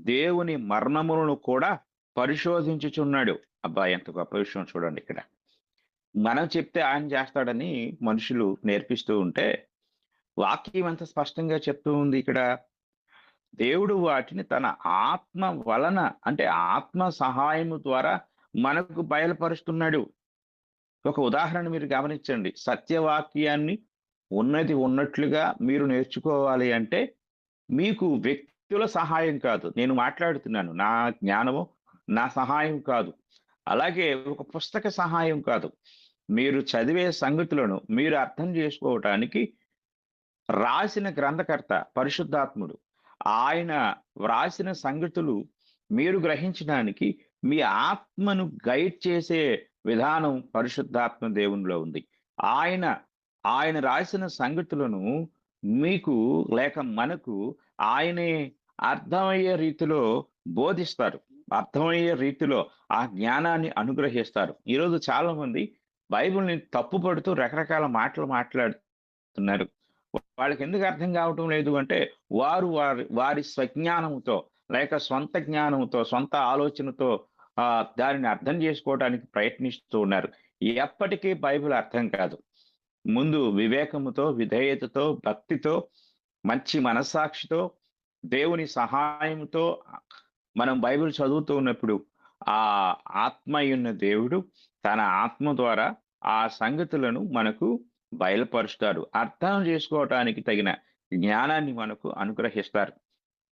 దేవుని మర్మములను కూడా పరిశోధించుచున్నాడు. అబ్బా, ఎంత గొప్ప విషయం చూడండి. ఇక్కడ మనం చెప్తే ఆయన చేస్తాడని మనుషులు నేర్పిస్తూ ఉంటే వాక్యం ఎంత స్పష్టంగా చెప్తూ ఉంది. ఇక్కడ దేవుడు వాటిని తన ఆత్మ వలన, అంటే ఆత్మ సహాయము ద్వారా మనకు బయలుపరుస్తున్నాడు. ఒక ఉదాహరణ మీరు గమనించండి. సత్యవాక్యాన్ని ఉన్నది ఉన్నట్లుగా మీరు నేర్చుకోవాలి అంటే మీకు వ్యక్తుల సహాయం కాదు. నేను మాట్లాడుతున్నాను. నా జ్ఞానము, నా సహాయం కాదు. అలాగే ఒక పుస్తక సహాయం కాదు. మీరు చదివే సంగతులను మీరు అర్థం చేసుకోవటానికి రాసిన గ్రంథకర్త పరిశుద్ధాత్ముడు. ఆయన వ్రాసిన సంగతులు మీరు గ్రహించడానికి మీ ఆత్మను గైడ్ చేసే విధానం పరిశుద్ధాత్మ దేవునిలో ఉంది. ఆయన ఆయన రాసిన సంగతులను మీకు లేక మనకు ఆయనే అర్థమయ్యే రీతిలో బోధిస్తారు. అర్థమయ్యే రీతిలో ఆ జ్ఞానాన్ని అనుగ్రహిస్తారు. ఈరోజు చాలా మంది బైబిల్ని తప్పుపడుతూ రకరకాల మాటలు మాట్లాడుతున్నారు. వాళ్ళకి ఎందుకు అర్థం కావటం లేదు అంటే వారి స్వజ్ఞానంతో లేక సొంత జ్ఞానంతో, సొంత ఆలోచనతో దానిని అర్థం చేసుకోవడానికి ప్రయత్నిస్తూ ఉన్నారు. ఎప్పటికీ బైబిల్ అర్థం కాదు. ముందు వివేకముతో, విధేయతతో, భక్తితో, మంచి మనస్సాక్షితో, దేవుని సహాయంతో మనం బైబిల్ చదువుతూ ఉన్నప్పుడు ఆ ఆత్మ ఉన్న దేవుడు తన ఆత్మ ద్వారా ఆ సంగతులను మనకు బయలుపరుస్తారు. అర్థం చేసుకోవటానికి తగిన జ్ఞానాన్ని మనకు అనుగ్రహిస్తారు.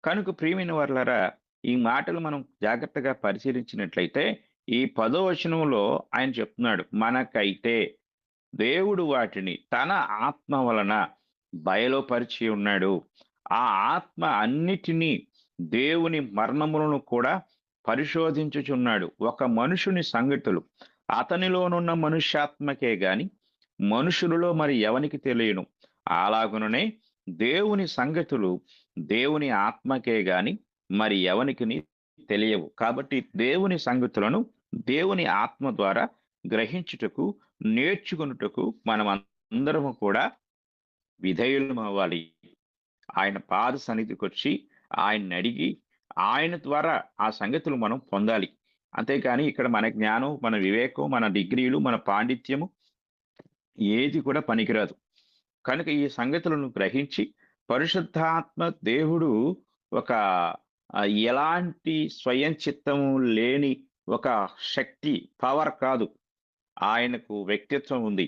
కనుక ప్రియమైన వారలారా, ఈ మాటలు మనం జాగ్రత్తగా పరిశీలించినట్లయితే ఈ 10వ వచనంలో ఆయన చెప్తున్నాడు, మనకైతే దేవుడు వాటిని తన ఆత్మ వలన బయలుపరిచి ఉన్నాడు. ఆ ఆత్మ అన్నిటినీ దేవుని మర్మములను కూడా పరిశోధించుచున్నాడు. ఒక మనుషుని సంగతులు అతనిలోనున్న మనుష్యాత్మకే గాని మనుషులలో మరి ఎవనికి తెలియను. అలాగుననే దేవుని సంగతులు దేవుని ఆత్మకే గాని మరి ఎవనికి తెలియవు. కాబట్టి దేవుని సంగతులను దేవుని ఆత్మ ద్వారా గ్రహించుటకు, నేర్చుకున్నటకు మనం అందరము కూడా విధేయులం అవ్వాలి. ఆయన పాద సన్నిధికి వచ్చి ఆయన్ని అడిగి ఆయన ద్వారా ఆ సంగతులు మనం పొందాలి. అంతేకాని ఇక్కడ మన జ్ఞానం, మన వివేకం, మన డిగ్రీలు, మన పాండిత్యము ఏది కూడా పనికిరాదు. కనుక ఈ సంగతులను గ్రహించి పరిశుద్ధాత్మ దేవుడు ఒక ఎలాంటి స్వయం చిత్తము లేని ఒక శక్తి, పవర్ కాదు. ఆయనకు వ్యక్తిత్వం ఉంది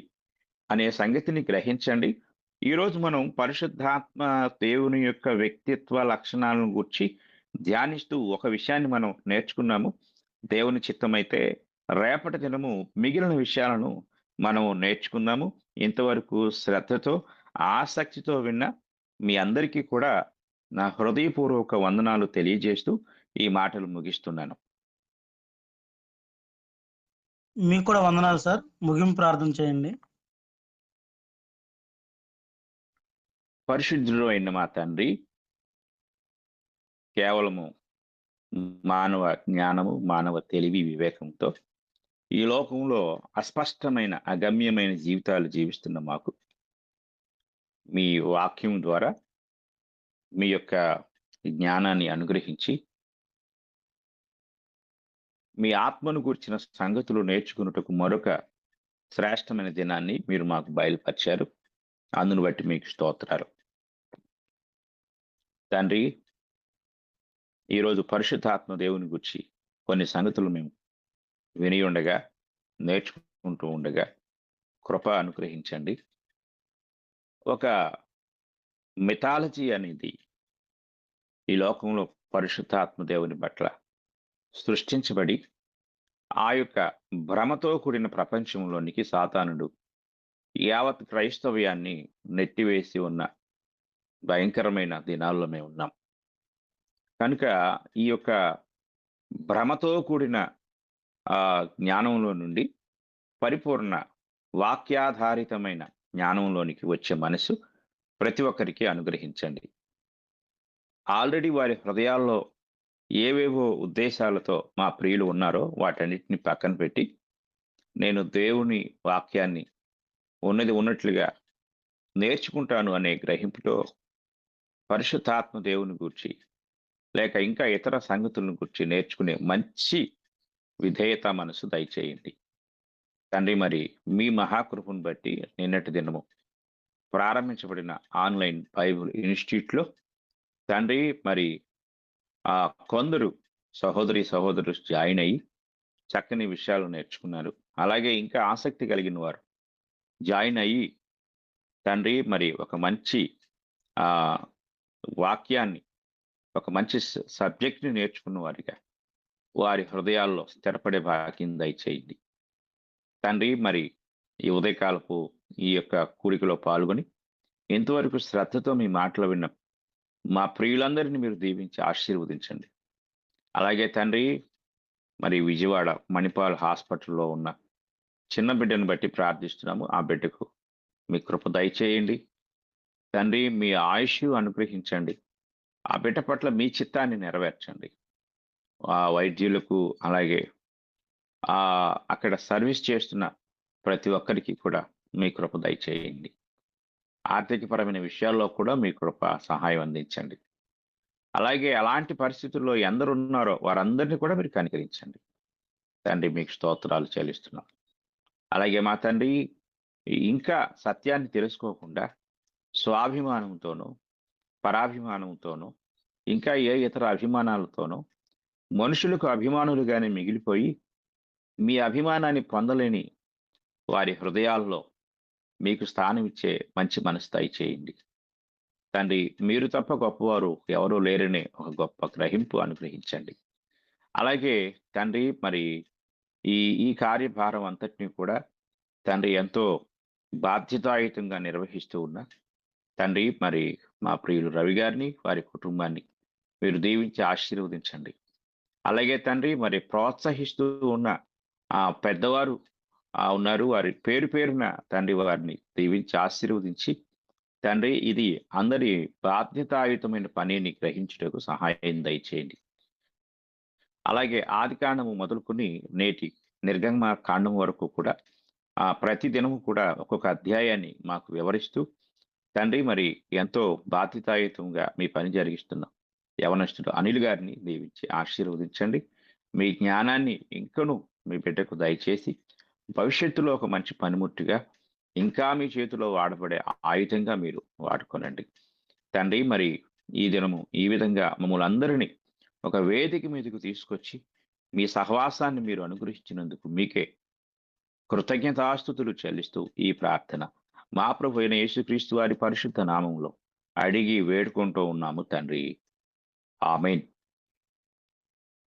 అనే సంగతిని గ్రహించండి. ఈరోజు మనం పరిశుద్ధాత్మ దేవుని యొక్క వ్యక్తిత్వ లక్షణాలను గురించి ధ్యానిస్తూ ఒక విషయాన్ని మనం నేర్చుకున్నాము. దేవుని చిత్తమైతే రేపటి దినము మిగిలిన విషయాలను మనం నేర్చుకుందాము. ఇంతవరకు శ్రద్ధతో, ఆసక్తితో విన్న మీ అందరికీ కూడా నా హృదయపూర్వక వందనాలు తెలియజేస్తూ ఈ మాటలు ముగిస్తున్నాను. మీకు కూడా వందనాలు సార్. ముగింపు ప్రార్థన చేయండి. పరిశుద్ధుడు అయిన మా తండ్రి, కేవలము మానవ జ్ఞానము, మానవ తెలివి, వివేకంతో ఈ లోకంలో అస్పష్టమైన, అగమ్యమైన జీవితాలు జీవిస్తున్న మాకు మీ వాక్యం ద్వారా మీ యొక్క జ్ఞానాన్ని అనుగ్రహించి మీ ఆత్మను గూర్చిన సంగతులు నేర్చుకున్నటకు మరొక శ్రేష్టమైన దినాన్ని మీరు మాకు బయలుపరిచారు. అందును బట్టి మీకు స్తోత్రాలు తండ్రి. ఈరోజు పరిశుద్ధాత్మ దేవుని గురించి కొన్ని సంగతులు మేము విని ఉండగా, నేర్చుకుంటూ ఉండగా కృప అనుగ్రహించండి. ఒక మిథాలజీ అనేది ఈ లోకంలో పరిశుద్ధాత్మ దేవుని పట్ల సృష్టించబడి ఆ యొక్క భ్రమతో కూడిన ప్రపంచంలోనికి సాతానుడు యావత్ క్రైస్తవ్యాన్ని నెట్టివేసి ఉన్న భయంకరమైన దినాల్లో మేము ఉన్నాం. కనుక ఈ యొక్క భ్రమతో కూడిన జ్ఞానంలో నుండి పరిపూర్ణ వాక్యాధారితమైన జ్ఞానంలోనికి వచ్చే మనసు ప్రతి ఒక్కరికి అనుగ్రహించండి. ఆల్రెడీ వారి హృదయాల్లో ఏవేవో ఉద్దేశాలతో మా ప్రియులు ఉన్నారో వాటన్నిటిని పక్కన పెట్టి నేను దేవుని వాక్యాన్ని ఉన్నది ఉన్నట్లుగా నేర్చుకుంటాను అనే గ్రహింపుతో పరిశుద్ధాత్మ దేవుని గురించి లేక ఇంకా ఇతర సంగతులను గురించి నేర్చుకునే మంచి విధేయత మనసు దయచేయండి తండ్రి. మరి మీ మహాకృపను బట్టి నిన్నటి దినము ప్రారంభించబడిన ఆన్లైన్ బైబిల్ ఇన్స్టిట్యూట్లో తండ్రి మరి కొందరు సహోదరులు జాయిన్ అయ్యి చక్కని విషయాలు నేర్చుకున్నారు. అలాగే ఇంకా ఆసక్తి కలిగిన వారు జాయిన్ అయ్యి తండ్రి మరి ఒక మంచి ఆ వాక్యాన్ని, ఒక మంచి సబ్జెక్ట్ని నేర్చుకున్న వారిగా వారి హృదయాల్లో స్థిరపడే భాగ్యం దయచేయండి తండ్రి. మరి ఈ ఉదయకాలపు ఈ యొక్క కూడికలో పాల్గొని ఇంతవరకు శ్రద్ధతో మీ మాటలు విన్న మా ప్రియులందరినీ మీరు దీవించి ఆశీర్వదించండి. అలాగే తండ్రి మరి విజయవాడ మణిపాల్ హాస్పిటల్లో ఉన్న చిన్న బిడ్డను బట్టి ప్రార్థిస్తున్నాము. ఆ బిడ్డకు మీ కృప దయచేయండి తండ్రి. మీ ఆయుష్ అనుగ్రహించండి. ఆ బిడ్డ పట్ల మీ చిత్తాన్ని నెరవేర్చండి. ఆ వైద్యులకు అలాగే అక్కడ సర్వీస్ చేస్తున్న ప్రతి ఒక్కరికి కూడా మీ కృప దయచేయండి. ఆర్థికపరమైన విషయాల్లో కూడా మీ కృప సహాయం అందించండి. అలాగే అలాంటి పరిస్థితుల్లో ఎందరు ఉన్నారో వారందరినీ కూడా మీరు కనికరించండి తండ్రి. మీకు స్తోత్రాలు చెల్లిస్తున్నాం. అలాగే మా తండ్రి ఇంకా సత్యాన్ని తెలుసుకోకుండా స్వాభిమానంతోనూ పరాభిమానంతోనూ ఇంకా ఏ ఇతర అభిమానాలతోనూ మనుషులకు అభిమానులుగానే మిగిలిపోయి మీ అభిమానాన్ని పొందలేని వారి హృదయాల్లో మీకు స్థానం ఇచ్చే మంచి మనసు దయచేయండి తండ్రి. మీరు తప్ప గొప్పవారు ఎవరూ లేరనే ఒక గొప్ప గ్రహింపు అనుగ్రహించండి. అలాగే తండ్రి మరి ఈ కార్యభారం అంతటినీ కూడా తండ్రి ఎంతో బాధ్యతాయుతంగా నిర్వహిస్తూ ఉన్న తండ్రి మరి మా ప్రియులు రవి గారిని వారి కుటుంబాన్ని మీరు దీవించి ఆశీర్వదించండి. అలాగే తండ్రి మరి ప్రోత్సహిస్తూ ఉన్న పెద్దవారు ఉన్నారు, వారి పేరు పేరున తండ్రి వారిని దీవించి ఆశీర్వదించి తండ్రి ఇది అందరి బాధ్యతాయుతమైన పనిని గ్రహించుటకు సహాయం దయచేయండి. అలాగే ఆది కాండము మొదలుకొని నేటి నిర్గమ కాండం వరకు కూడా ప్రతి దినము కూడా ఒక్కొక్క అధ్యాయాన్ని మాకు వివరిస్తూ తండ్రి మరి ఎంతో బాధ్యతాయుతంగా మీ పని జరిగిస్తున్నాం యవనస్తుడు అనిల్ గారిని దీవించి ఆశీర్వదించండి. మీ జ్ఞానాన్ని ఇంకను మీ బిడ్డకు దయచేసి భవిష్యత్తులో ఒక మంచి పనిముట్టుగా ఇంకా మీ చేతిలో వాడబడే ఆయుధంగా మీరు వాడుకోనండి తండ్రి. మరి ఈ దినము ఈ విధంగా మమ్మల్ని అందరినీ ఒక వేదిక మీదకు తీసుకొచ్చి మీ సహవాసాన్ని మీరు అనుగ్రహించినందుకు మీకే కృతజ్ఞతాస్తుతులు చెల్లిస్తూ ఈ ప్రార్థన మా ప్రభు అయిన యేసుక్రీస్తు వారి పరిశుద్ధ నామంలో అడిగి వేడుకుంటూ ఉన్నాము తండ్రి. ఆమేన్.